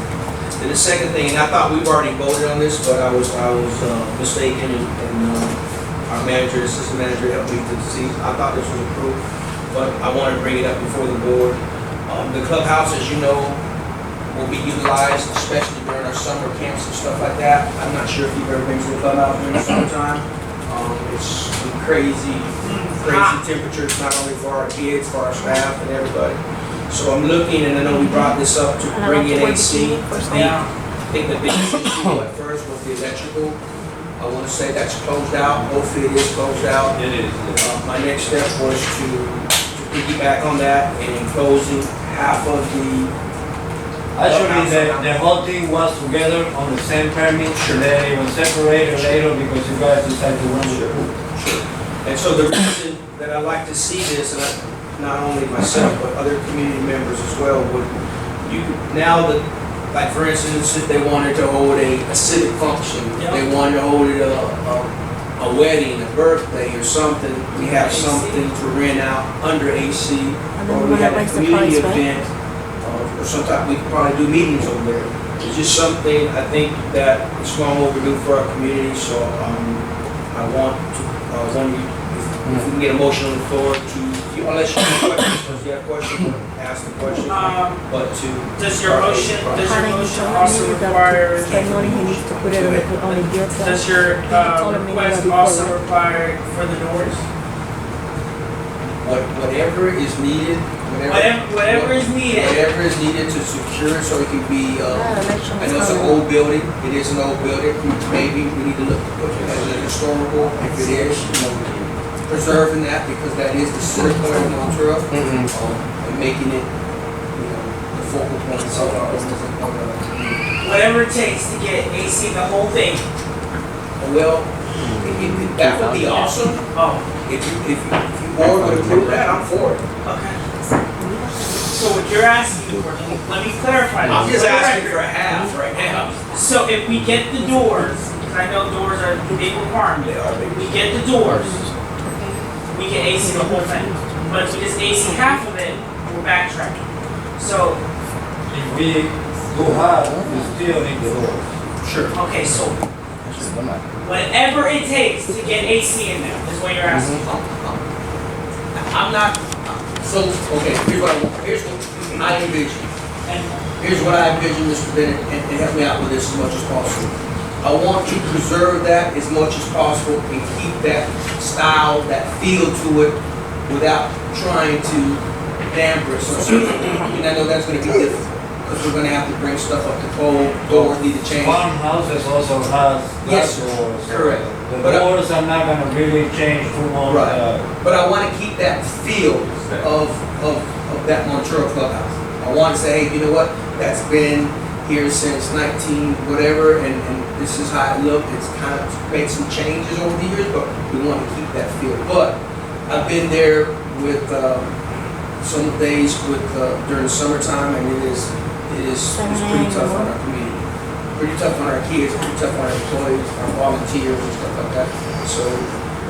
And the second thing, and I thought we've already voted on this, but I was mistaken, and our manager, assistant manager helped me to see. I thought this was approved, but I wanted to bring it up before the board. The clubhouse, as you know, will be utilized, especially during our summer camps and stuff like that. I'm not sure if you've ever been to the clubhouse during the summertime. It's crazy temperatures, not only for our kids, for our staff and everybody. So I'm looking, and I know we brought this up to bring in AC. I think the biggest issue at first was the electrical. I want to say that's closed out. Hopefully it is closed out. It is. My next step was to piggyback on that and closing half of the. Actually, the whole thing was together on the same permit, then it was separated later because you guys decided to run the pool. Sure. And so the reason that I like to see this, and not only myself, but other community members as well, now that, like for instance, if they wanted to hold a civic function, if they wanted to hold it a wedding, a birthday or something, we have something to rent out under AC, or we have a community event, or sometimes we could probably do meetings over there. It's just something I think that is long overdue for our community, so I want to, if we can get a motion on the floor unless you have questions, if you have questions, ask the question, but to. Does your motion also require? Spend money, he needs to put it on the gear plan. Does your request also require for the doors? Whatever is needed. Whatever is needed. Whatever is needed to secure so it can be, I know it's an old building, it is an old building, maybe we need to look at it historical, if it is, preserving that, because that is the center point of Montreux, and making it, the focal point of our business. Whatever it takes to get AC the whole thing. Well, that would be awesome. If you board would approve that, I'm for it. Okay. So what you're asking for, let me clarify this. I'm just asking for a half right now. So if we get the doors, because I know doors are a big requirement. They are big. We get the doors, we can AC the whole thing. But if we just AC half of it, we're backtracking. So. If we do half, we still need the doors. Sure. Okay, so whatever it takes to get AC in there is what you're asking. I'm not, so, okay, here's what I envision. Here's what I envision, Mr. Bennett, and help me out with this as much as possible. I want to preserve that as much as possible and keep that style, that feel to it without trying to damper it. And I know that's gonna be difficult, because we're gonna have to bring stuff up to code, doors need to change. Farmhouses also has Yes, glass doors. correct. The doors are not gonna really change too much. Right. But I want to keep that feel of that Montreux clubhouse. I want to say, hey, you know what? That's been here since 19 whatever, and this is how it looked. It's kind of made some changes over the years, but we want to keep that feel. But I've been there with some days during the summertime, and it's pretty tough on our community. Pretty tough on our kids, pretty tough on our employees, our volunteers and stuff like that. So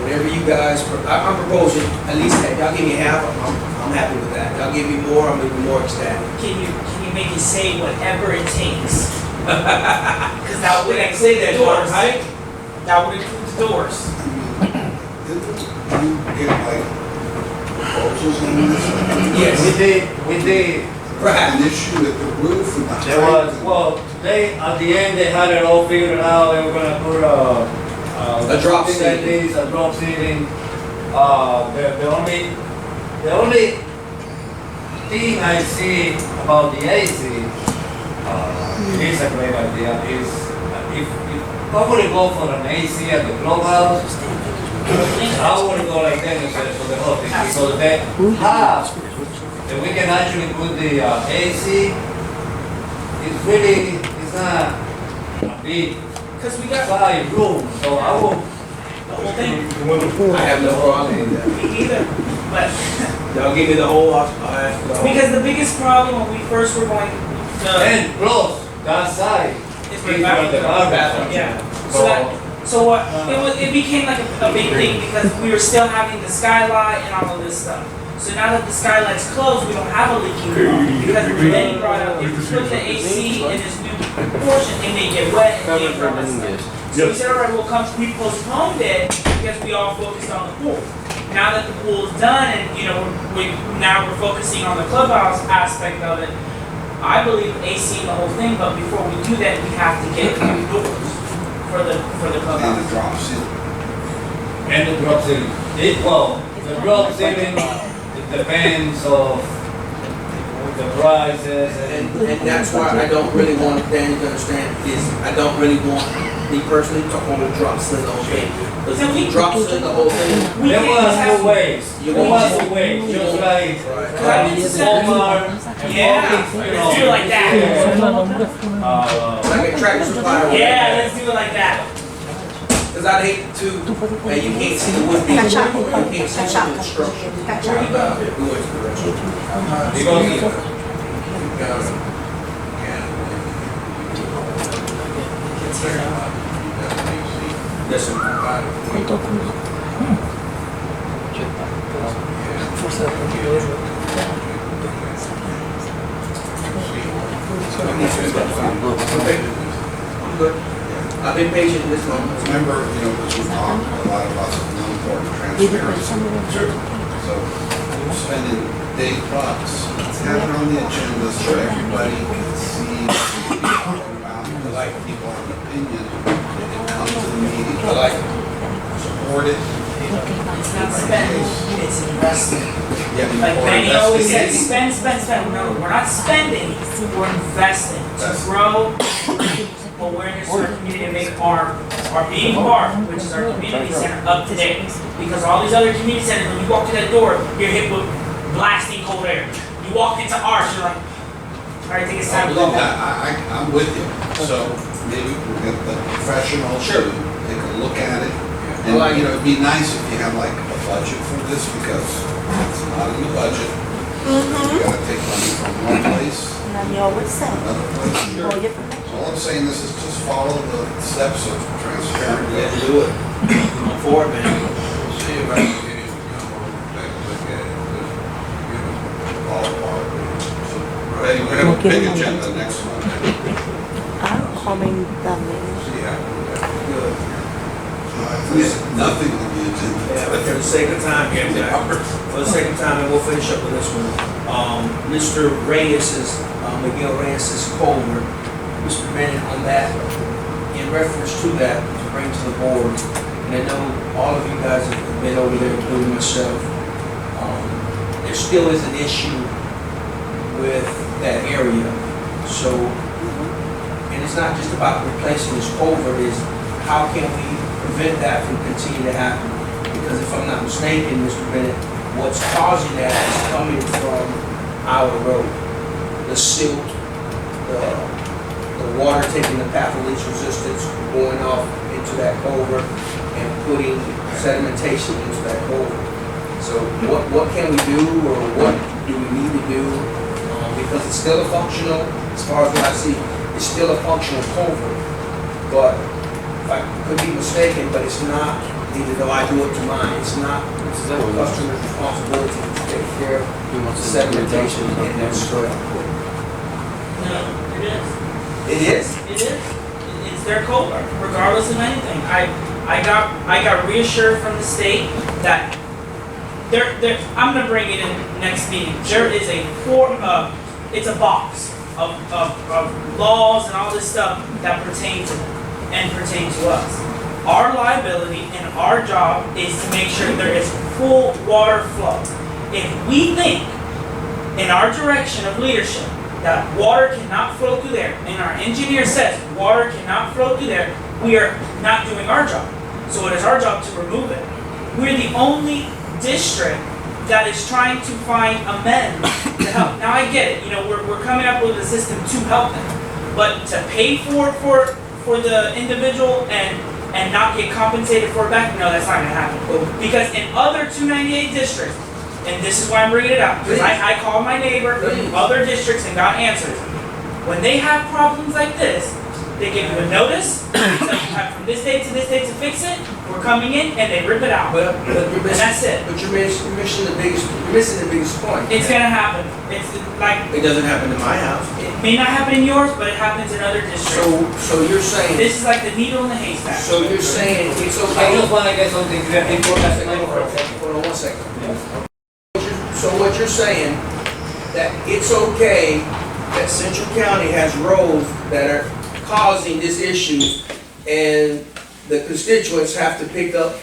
whatever you guys, I'm proposing, at least y'all give me half, I'm happy with that. Y'all give me more, I'm even more ecstatic. Can you make it say whatever it takes? Cause that would include the doors. That would include the doors. You get like proposals on this? Yes. We did. An issue with the roof and the There height. was, well, they, at the end, they had it all figured out, they were gonna put a drop something like ceiling. this, a drop ceiling. The only thing I see about the AC, it is a great idea, is if I were to go for an AC at the clubhouse, I would go like that instead of the whole thing, because they have, if we can actually put the AC, it's not a big Cause we got size room, so I will. the whole thing. I have no problem with that. Me either. But Y'all give me the whole, I'll ask for the whole. because the biggest problem when we first were going to And plus, that side is is where where the bathroom. Yeah. So what? It became like a big thing because we were still having the skylight and all of this stuff. So now that the skylight's closed, we don't have a leaking room because then he brought up if you put the AC in this new portion, it may get wet and get all that stuff. So we said, all right, we postponed it because we all focused on the pool. Now that the pool's done and now we're focusing on the clubhouse aspect of it, I believe AC and the whole thing, but before we do that, we have to get new doors for the And the clubhouse. drop ceiling. And the drop ceiling. The drop ceiling, it depends of the prices And that's why I don't really want Danny to understand is I don't really want me personally to hold a drop ceiling the whole thing. Because if he drops in the whole thing, There was two ways. You There was won't- two ways. Just like Right. Walmart. Yeah, let's do it like that. like a tractor supply. Yeah, let's do it like that. Because I'd hate to, and you can't see the wood being, you can't see some of the structure. About it, who is the rest? Listen. I'm good. I've been patient in this moment. Remember, because we talked a lot about some important transparency. So, spending day bucks, let's have it on the agenda so everybody can see what we're talking about. Because like people have an opinion, and come to the meeting. I like it. Support it. It's not spending, it's investing. Yeah, Like or Benny always said, investigating. spend. No, we're not spending, we're investing to grow awareness in our community and make our Beating Park, which is our community center, up to date. Because all these other community centers, when you walk through that door, you're hit with blasting cold air. You walk into ours, you're like, all right, I think it's time to go home. I'm with you. So maybe we'll get the professional to take a look at it. And, it'd be nice if you had like a budget for this because it's not in the budget. You gotta take money from one place, another place. All I'm saying is just follow the steps of transparent. Let's do it. I'm for it, man. We'll see if I can get him to come over and take a look at it, just give us a ballpark. Ready, we're gonna have a big agenda next month. See how Good. There's nothing on the agenda. Yeah, but for the sake of time, for the sake of time, and we'll finish up with this one. Mr. Reyes's, Miguel Reyes's culvert, Mr. Bennett on that, in reference to that, to bring to the board, and I know all of you guys have been over there, including myself, there still is an issue with that area. So, and it's not just about replacing this culvert, it's how can we prevent that from continuing to happen? Because if I'm not mistaken, Mr. Bennett, what's causing that is coming from our road. The silt, the water taking the path of least resistance, going off into that culvert and putting sedimentation into that culvert. So what can we do, or what do we need to do? Because it's still a functional, as far as what I see, it's still a functional culvert. But if I could be mistaken, but it's not, either do I do it to mine, it's not the customer's responsibility to take care of the sedimentation in that soil. No, it is. It is? It is. It's their culvert, regardless of anything. I got reassured from the state that I'm gonna bring it in next meeting. There is it's a box of laws and all this stuff that pertain to them and pertain to us. Our liability and our job is to make sure there is full water flow. If we think in our direction of leadership that water cannot flow through there, and our engineer says water cannot flow through there, we are not doing our job. So it is our job to remove it. We're the only district that is trying to find amends to help. Now I get it, we're coming up with a system to help them, but to pay for the individual and not get compensated for it back, no, that's not gonna happen. Because in other 298 districts, and this is why I'm bringing it up, because I called my neighbor from other districts and got answers. When they have problems like this, they give you a notice, they tell you have from this date to fix it, we're coming in, and they rip it out. And that's it. But you're missing the biggest point. It's gonna happen. It's like, It doesn't happen in my house. it may not happen in yours, but it happens in other districts. So you're saying, This is like the needle in the haystack. so you're saying it's I okay? just wanna get something clear before I say Hold on 1 second. So what you're saying, that it's okay that Central County has roads that are causing this issue and the constituents have to pick up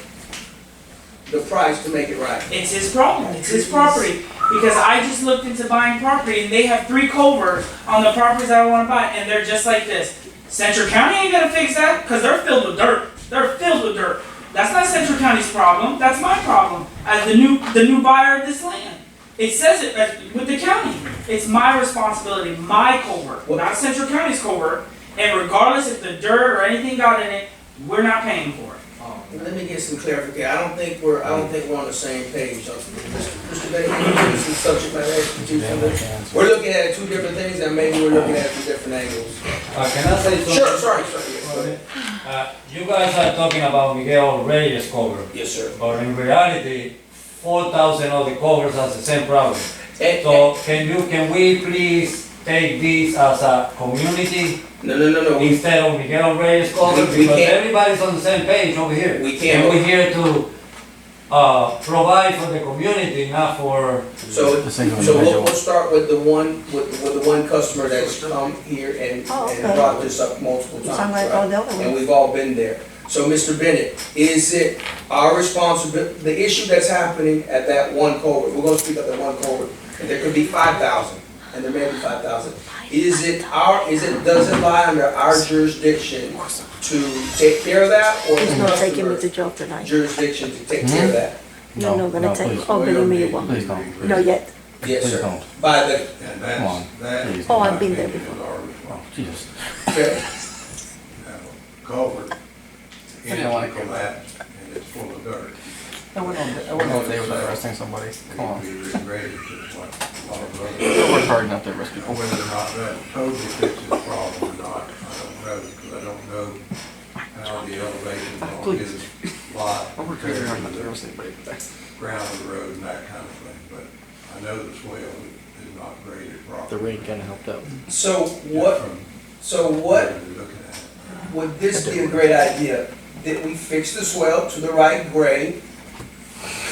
the price to make it right? It's his problem. It's his property. Because I just looked into buying property and they have 3 culverts on the properties that I want to buy, and they're just like this. Central County ain't gonna fix that because they're filled with dirt. They're filled with dirt. That's not Central County's problem. That's my problem as the new buyer of this land. It says it with the county. It's my responsibility, my culvert, not Central County's culvert. And regardless if the dirt or anything got in it, we're not paying for it. Let me get some clarification. I don't think we're on the same page. Mr. Bennett, can you give us some subject matter expertise on this? We're looking at 2 different things and maybe we're looking at it from different angles. can I say something? Sure, sorry. Yes, go ahead. You guys are talking about Miguel Reyes cover, Yes, sir. but in reality, 4,000 of the covers has the same problem. And- So can we please take this as a community No. instead of Miguel Reyes cover? We Because can't. everybody's on the same page over here. We can't. And we're here to provide for the community, not for. So we'll start with the one customer that's come here and brought this up multiple So I'm times, gonna go the other right? way. And we've all been there. So, Mr. Bennett, is it our responsibility, the issue that's happening at that one culvert, we're gonna speak of the one culvert, and there could be 5,000, and there may be 5,000. Does it lie under our jurisdiction to take care of that, or is He's the not taking me to customer's jail tonight. jurisdiction to take care of that? You're not gonna take, oh, believe me, you won't. Please don't. Not yet. Yes, Please sir. don't. By the, And Come on, that. please. Oh, I've been there is before. our responsibility. Jesus. okay. Culvert, I don't wanna it's go collapsed and it's full of dirt. I wouldn't know if they was arresting somebody. Come on. It needs to be regraded to what a lot of I other. work hard enough to arrest people. Whether or not that totally fixes the problem or not, I don't know, because I don't know how the elevation on his lot I work compares very hard to not to the arrest anybody. ground of the road and that kind of thing, but I know the swale is not graded properly. The rain kinda helped out. So From what where you're looking at it. would this be a great idea? That we fix the swell to the right grade,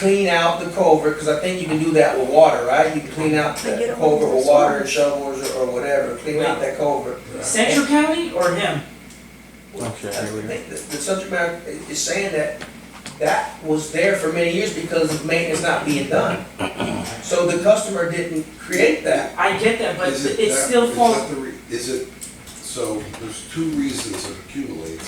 clean out the culvert, because I think you can do that with water, right? You can clean out the culvert with water and shovels or whatever, clean out that culvert. Central County or him? Okay, I here we go. think the subject matter is saying that was there for many years because of maintenance not being done. So the customer didn't create that. I get that, but Is it that- still is falls. that the so there's 2 reasons it accumulates.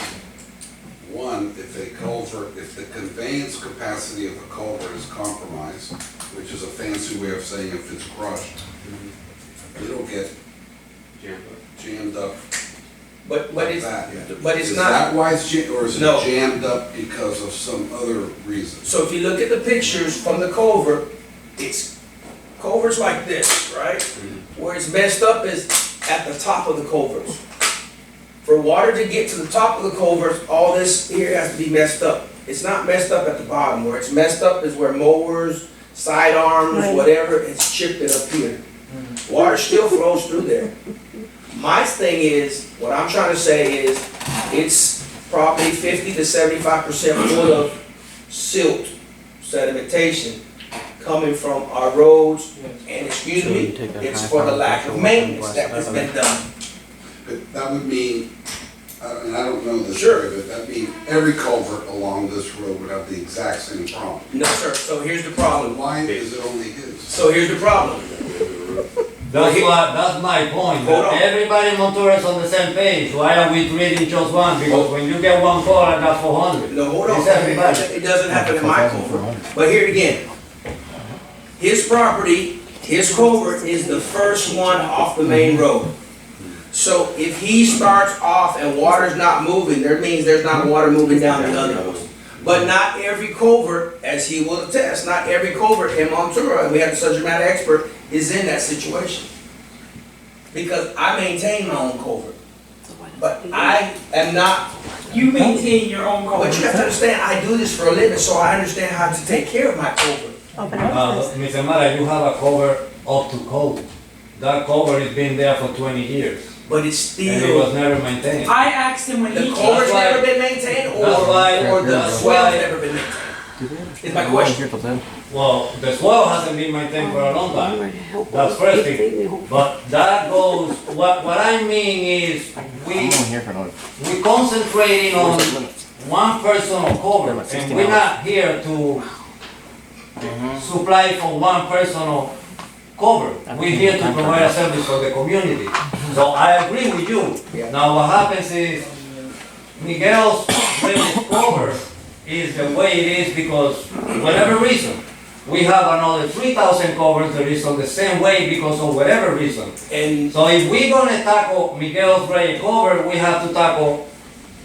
One, if the conveyance capacity of the culvert is compromised, which is a fancy way of saying if it's crushed, it'll get jammed up But like it's, that. but it's Is not. that why it's or is it No. jammed up because of some other reason? So if you look at the pictures from the culvert, it's culverts like this, right? Where it's messed up is at the top of the culverts. For water to get to the top of the culverts, all this here has to be messed up. It's not messed up at the bottom. Where it's messed up is where mowers, sidearms, Right. whatever, it's chipped it up here. Water still flows through there. My thing is, what I'm trying to say is, it's probably 50 to 75% full of silt, sedimentation, coming from our roads, and excuse me, it's for the lack of maintenance that has been done. But that would mean, and I don't know this Sure. area, but that'd mean every culvert along this road would have the exact same problem. No, sir, so here's the problem. Why is it only his? So here's the problem. That's my point. Hold on. Everybody in Montour is on the same page. Why are we treating just one? Because when you get one call, I got 400. No, hold on. It's everybody. It doesn't happen in my culvert. But here again, his property, his culvert is the first one off the main road. So if he starts off and water's not moving, that means there's not water moving down the other ones. But not every culvert, as he will attest, not every culvert in Montura, and we have a subject matter expert, is in that situation. Because I maintain my own culvert. But I am not, You maintain your own culvert. but you have to understand, I do this for a living, so I understand how to take care of my culvert. Mr. Mara, you have a cover up to code. That cover has been there for 20 years. But it's And it was still, never maintained. I asked him when the he culvert's That's why- never been maintained, that's why- or the that's swell's why- never been maintained. Is my question. Well, the swell hasn't been maintained for a long time. That's first thing. But that goes, what I mean is, we concentrating on one personal cover, and we're not here to supply for one personal cover. We're here to provide a service for the community. So I agree with you. Now what happens is, Miguel's cover is the way it is because, for whatever reason, we have another 3,000 covers that is on the same way because of whatever reason. And So if we're gonna tackle Miguel's Rey cover, we have to tackle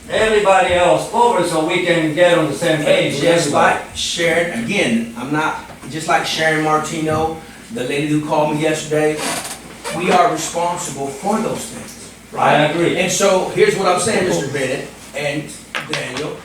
everybody else cover so we can get on the same page. with just everybody. like Sharon, again, I'm not, just like Sharon Martino, the lady who called me yesterday, we are responsible for those things. I agree. And so, here's what I'm saying, Mr. Bennett and Daniel,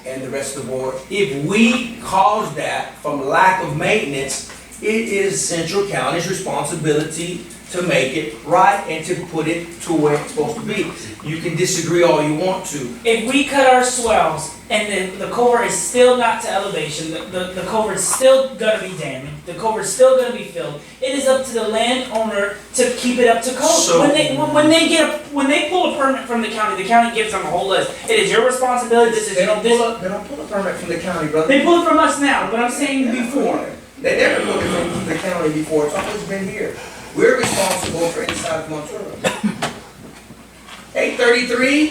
and the rest of the board. If we cause that from lack of maintenance, it is Central County's responsibility to make it right and to put it to where it's supposed to be. You can disagree all you want to. If we cut our swells and the culvert is still not to elevation, the culvert is still gonna be damaged, the culvert is still gonna be filled, it is up to the landowner to keep it up to code. So- When they pull a permit from the county gives them a whole list. It is your responsibility, this is, They don't this, pull a permit from the county, brother. they pull it from us now, but I'm saying before. They never pulled it from the county before, it's always been here. We're responsible for inside of Montura. 833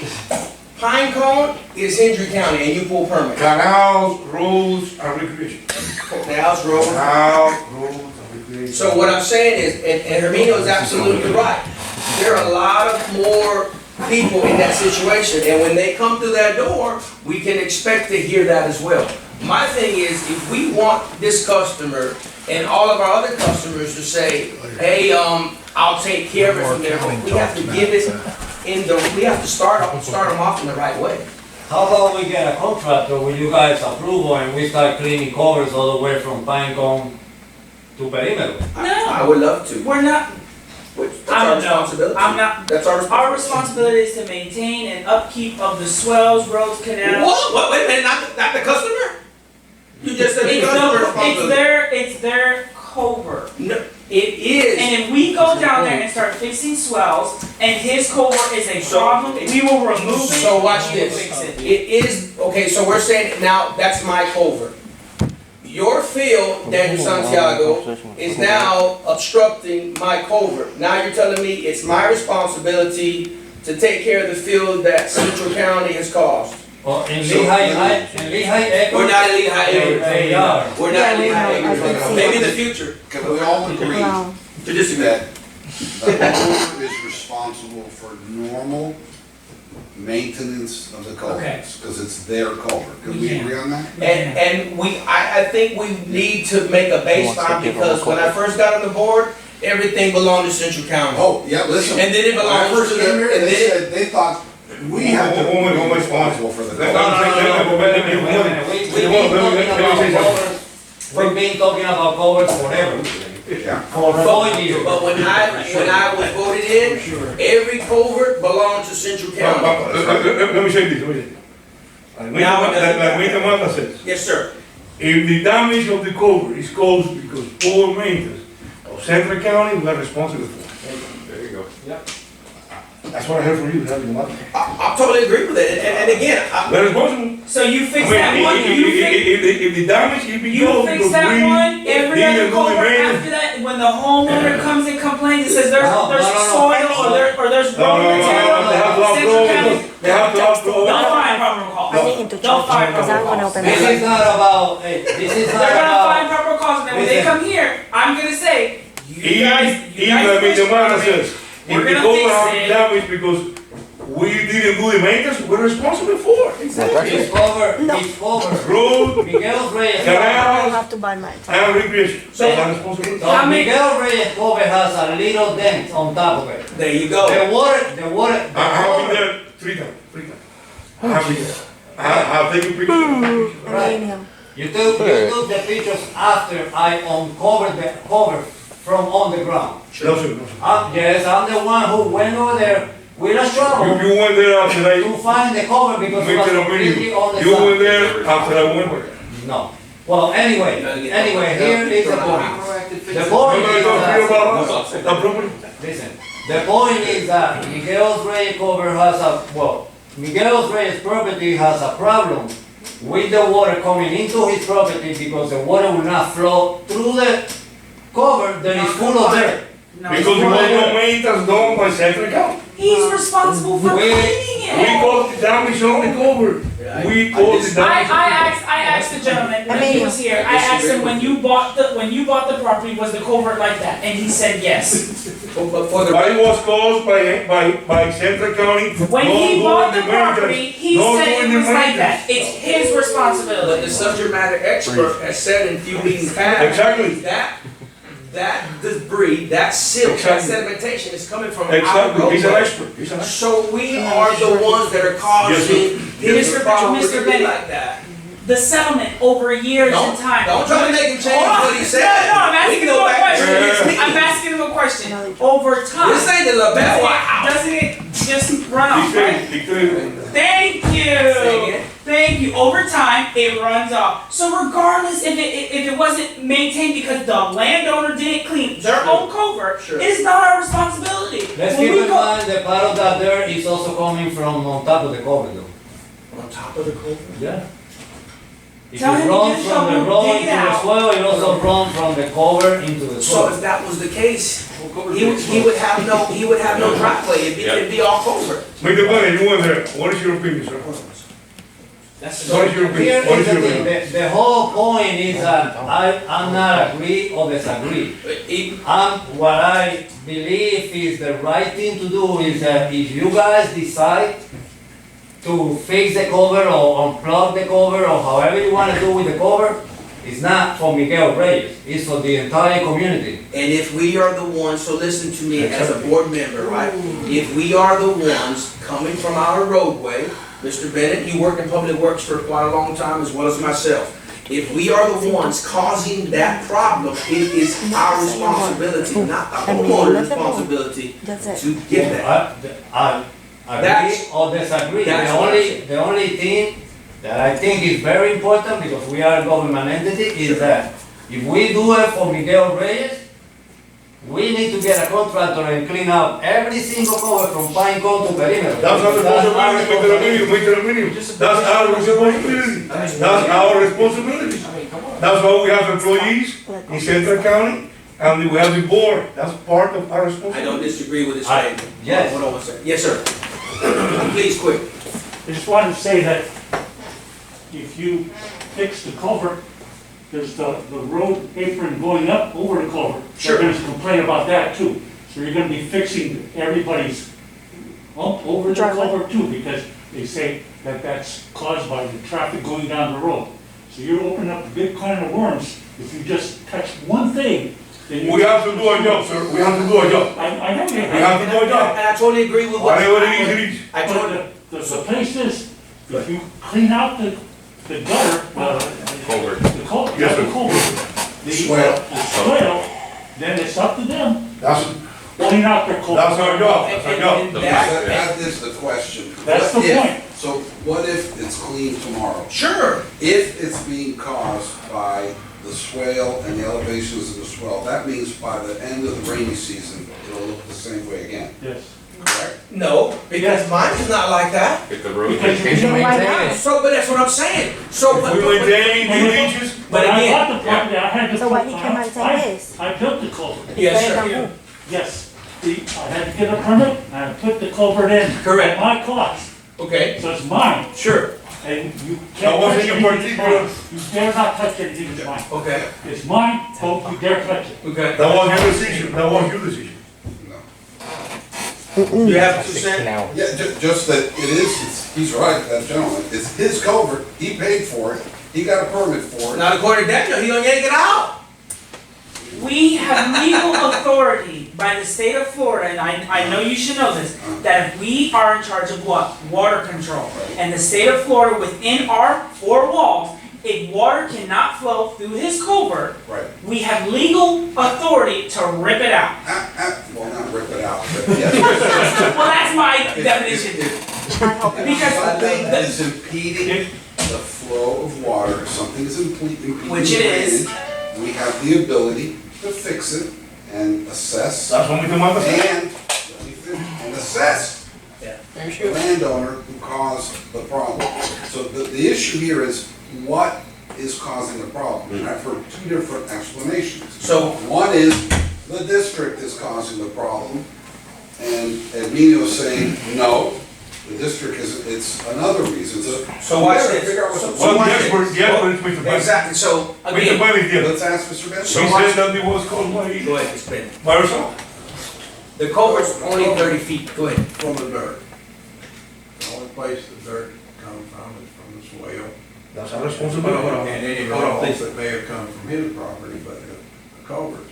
Pinecone is Hendry County, and you pull permit. Canals, roads, and recreation. Canals, road. Canals, roads, and recreation. So what I'm saying is, and Hermino is absolutely right, there are a lot of more people in that situation, and when they come through that door, we can expect to hear that as well. My thing is, if we want this customer and all of our other customers to say, hey, I'll take care of it from there, we have to give it we have to start them off in the right way. How about we get a contractor with you guys approval and we start cleaning covers all the way from Pinecone to Perimeter? I would love to. We're not, That's our responsibility. I'm not, That's our our responsibility. responsibility is to maintain and upkeep of the swells, roads, canals. What? Wait a minute, not the customer? You just said the customer responsibility. It's their culvert. No, it is. And if we go down there and start fixing swells, and his culvert is a problem, we will remove it. So watch and we'll this. fix it. It is, okay, so we're saying, now, that's my culvert. Your field, Daniel Santiago, is now obstructing my culvert. Now you're telling me it's my responsibility to take care of the field that Central County has caused. Well, in Lehigh Acres. We're not in Lehigh Acres. They are. We're not in Lehigh Acres. Maybe in the future. Can we all agree To disagree. that the owner is responsible for normal maintenance of the culverts? Because it's their culvert. Can we agree on that? And I think we need to make a baseline, because when I first got on the board, everything belonged to Central County. Oh, yeah, listen. And then it When I belonged first to, came here, and they then said, they thought we have to be responsible for the No, culvert. We've been talking about covers forever. Yeah. For 4 years. but when I was voted in, every culvert belongs to Central County. Let me say this, Like Mr. Mata says, Yes, sir. if the damage of the culvert is caused because poor maintenance of Central County, we are responsible for it. There you go. Yep. That's what I heard from you, Mr. Mata. I totally agree with that, and again, We're responsible. So you fix that one, If the damage is you because fix that one, every other culvert maintenance. after that, when the homeowner comes and complains and says there's No, soil or there's road material, They have to Central County, upload, they have to upload. don't find proper cause. I need him to Don't charge find because I'm gonna open This my. is not about, this is not They're gonna find about, proper cause, and then when they Listen. come here, I'm gonna say, you guys Even Mr. Mata says, if we're the gonna culvert fix has it. damage because we didn't do the maintenance, we're responsible for it. it's covered, Road, Miguel Reyes. I canals, have to buy mine. and recreation. So I'm responsible. So Miguel Reyes cover has a little dent on top of it. there you go. The water, I have been there 3 times. I have been there. I have taken pictures. I need him. you took the pictures after I uncovered the cover from on the ground. No, sir. Yes, I'm the one who went over there with a shovel You went there after I, to find the cover because it was completely on the you went side. there after I went there. No. Well, anyway, here is the point. The point You're is talking that, about the property? listen, the point is that Miguel's Reyes cover has Miguel's Reyes property has a problem with the water coming into his property because the water will not flow through the cover that is full of dirt. No, Because there was no maintenance done by Central County. he's responsible for We- cleaning We it. caused the damage on the cover. We caused the damage. I asked the gentleman when he was here, I asked him when you bought the property, was the culvert like that? And he said yes. But for the But it was caused by Central County. When not he doing bought the maintenance, property, he not said doing it the was like maintenance. that. It's his But the responsibility. subject matter expert has said in a few meetings past. Exactly. That debris, that silt, that Exactly. sedimentation is coming from our Exactly, he's an roadway. expert. He's an expert. So we are the ones that are causing his Mr. property Mr. to be Bennett. like that. The settlement over years and time. Don't try to make him change Hold on. what he said. No, I'm We asking can him go a back to his question. meeting. I'm asking him a question. Over time. This ain't the LaBelle house. Doesn't it just run off, right? He couldn't. Thank Say you. again. Thank you. Over time, it runs off. So regardless if it wasn't maintained because the landowner didn't clean their own culvert, Sure. it is not our responsibility. Let's When keep we in go- mind the part of that dirt is also coming from on top of the cover though. On top of the culvert? Yeah. If Tell it him to runs get from the shovel, road dig into it the out. soil, it also runs from the cover into the So soil. if that was the case, he would have no driveway. It'd be all culvert. Mr. Bennett, you went there. What is your opinion, sir? That's What is your Here opinion? What is is the your thing, opinion? the whole point is that I'm not agree or disagree. What I believe is the right thing to do is that if you guys decide to fix the cover or unplug the cover or however you want to do with the cover, it's not for Miguel Reyes, it's for the entire community. And if we are the ones, so listen to me as a board member, right? If we are the ones coming from our roadway, Mr. Bennett, you worked in public works for quite a long time as well as myself. If we are the ones causing that problem, it is our responsibility, not the homeowner's responsibility That's it. to get that. I agree That's- or disagree. that's The what I'm only, saying. the only thing that I think is very important, because we are a government entity, is that if we do it for Miguel Reyes, we need to get a contractor and clean out every single cover from Pine Cone to Perimeter. That's our responsibility, Mr. Emilio. That's our responsibility. That's our responsibility. That's why we have employees in Central County, and we have the board. That's part of our I responsibility. don't disagree with his I- statement. yes. Hold on one second. Yes, sir. Please, quick. I just wanted to say that if you fix the culvert, there's the road apron going up over the culvert. Sure. They're gonna complain about that too. So you're gonna be fixing everybody's up over the Driveway. culvert too, because they say that that's caused by the traffic going down the road. So you're opening up a big can of worms if you just touch one thing. Then you- We have to do our job, sir. We have to do our job. I know you We have to do our job. And I totally agree with what. Whatever it is, it is. I totally, But the place is, if you clean out the gutter, Culvert. the culvert, Yes, sir. the culvert, the swale, then it's up to them. That's, clean out their culvert. That's our job, that's our job. And that- That is the question. That's the What if- point. So what if it's clean tomorrow? Sure. If it's being caused by the swale and the elevations of the swell, that means by the end of the rainy season, it'll look the same way again, Yes. correct? No, because mine is not like that. If the road. Because you Can you Why maintain not? it? So, but that's what I'm saying. So, We maintain the leaches. When I again- bought the property, I had to. So why put- he can maintain I- his? I built the culvert. Yes, Better sir. than who? Yes. I had to get a permit, and I put the culvert in. Correct. At my cost. Okay, So it's mine. sure. And you That can't touch wasn't your anything that's particular- mine. You dare not touch anything that's mine. Okay, It's mine, don't you dare touch it. okay. That was your decision, that was your decision. No. You have 2 cents? Now. Yeah, just that he's right, that gentleman, it's his culvert, he paid for it, he got a permit for it. Not according to Daniel, he gonna yank it out. We have legal authority by the state of Florida, and I know you should know this, that if we are in charge of what? Water control. And the state of Florida, within our 4 walls, if water cannot flow through his culvert, Right. we have legal authority to rip it out. Well, not rip it out, but yes. Well, that's my definition. Because Something the- is impeding the flow of water, something is impeding. Which it is. drainage, we have the ability to fix it and assess That's what we demand. and assess the landowner who caused the problem. So the issue here is what is causing the problem? And I've heard 2 different explanations. So- one is the district is causing the problem, and Emilio's saying, no, the district is, it's another reason. So watch we gotta this. figure out what the Well, watch the this. expert, is Mr. Bennett. Exactly, so, Mr. again, Bennett did. Let's ask Mr. Benson. So He watch- said that it was caused go ahead, Mr. Bennett. by herself. The culvert's only 30 feet, go ahead. From the dirt. The only place the dirt comes from is from the swale. That's our responsibility. And any runoff that may have come from his property, but the culvert's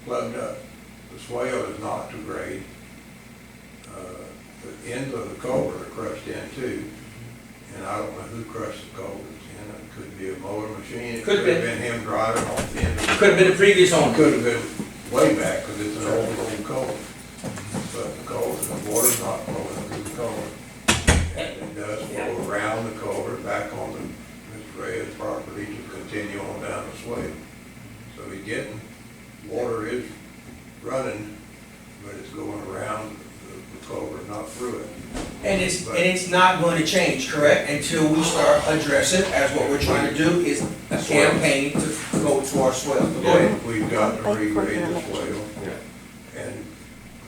plugged up. The swale is not to grade. The ends of the culvert are crushed in too, and I don't know who crushed the culverts in. It could be a mower machine, it Could could have been him driving off the end of the. Could have been the previous owner. Could have been way back, because it's an old culvert. But the culvert, the water's not flowing through the culvert. And it does flow around the culvert, back on the Mr. Reyes property to continue on down the swale. So he's getting, water is running, but it's going around the culvert, not through it. And it's not going to change, correct? Until we start addressing, as what we're trying to do, is a campaign to go to our swell. Go ahead. We've got to regrade the swale, Yeah. and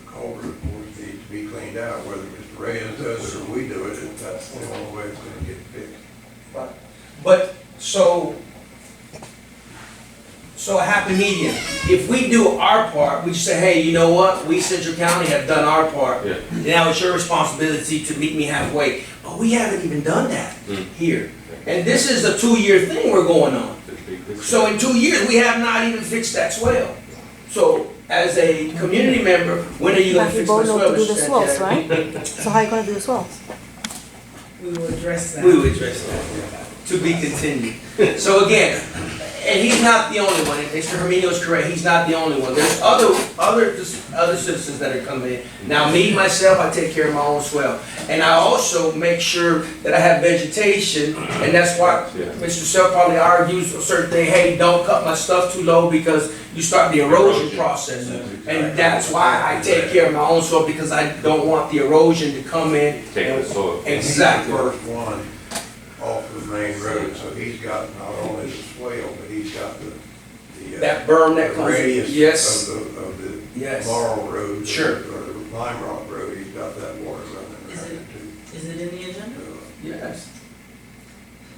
the culvert, of course, needs to be cleaned out, whether Mr. Reyes does it or we do it, that's the only way it's gonna get fixed. But, so a happy medium. If we do our part, we say, hey, you know what? We, Central County, have done our part. Yeah. Now it's your responsibility to meet me halfway. But we haven't even done that here. And this is a 2-year thing we're going on. So in 2 years, we have not even fixed that swale. So as a community member, when are you gonna But he fix my both know swale? to do the Mr. swells, Santiago? right? So how you gonna do the swells? We will address that. We will address that. To be continued. So again, and he's not the only one, and Mr. Herminio's correct, he's not the only one. There's other citizens that are coming in. Now, me, myself, I take care of my own swell. And I also make sure that I have vegetation, and that's why Mr. Self probably argues a certain thing, hey, don't cut my stuff too low because you start the erosion process. And that's why I take care of my own soil, because I don't want the erosion to come in. Take the soil. Exactly. He's the first one off the main road, so he's got not only the swale, but he's got the That berm that the comes in. radius Yes. of the Yes. Laurel Road. Sure. Or the Lime Rock Road, he's got that water running Is around it- it too. Is it in the agenda? Yes.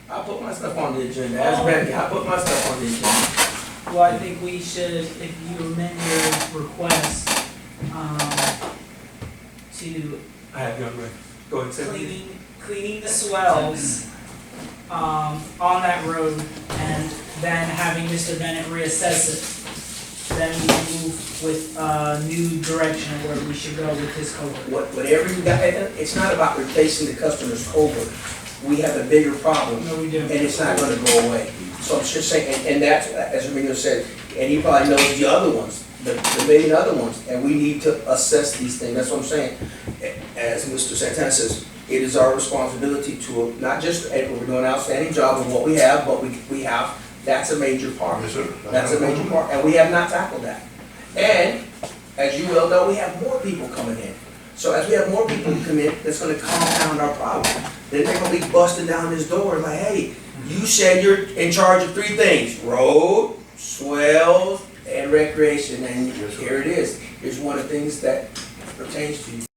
I put my stuff on the agenda. Ask Becky, I put my stuff on the agenda. Well, I think we should, if you amend your request, to I have your right. Go ahead, say it. cleaning the swells, on that road, and then having Mr. Bennett reassess it. Then we can move with a new direction of where we should go with his culvert. Whatever you got, it's not about replacing the customer's culvert. We have a bigger problem. No, we do. And it's not gonna go away. So I'm just saying, and that's, as Ramiro said, and he probably knows the other ones. the million other ones, and we need to assess these things. That's what I'm saying. As Mr. Santana says, it is our responsibility to, not just, hey, we're doing an outstanding job of what we have, but we have, that's a major part. Yes, sir. That's a major part, and we have not tackled that. And, as you well know, we have more people coming in. So as we have more people come in, that's gonna compound our problem. Then they're gonna be busting down this door like, hey, you said you're in charge of 3 things: road, swells, and recreation, and here it is. Here's one of the things that pertains to you.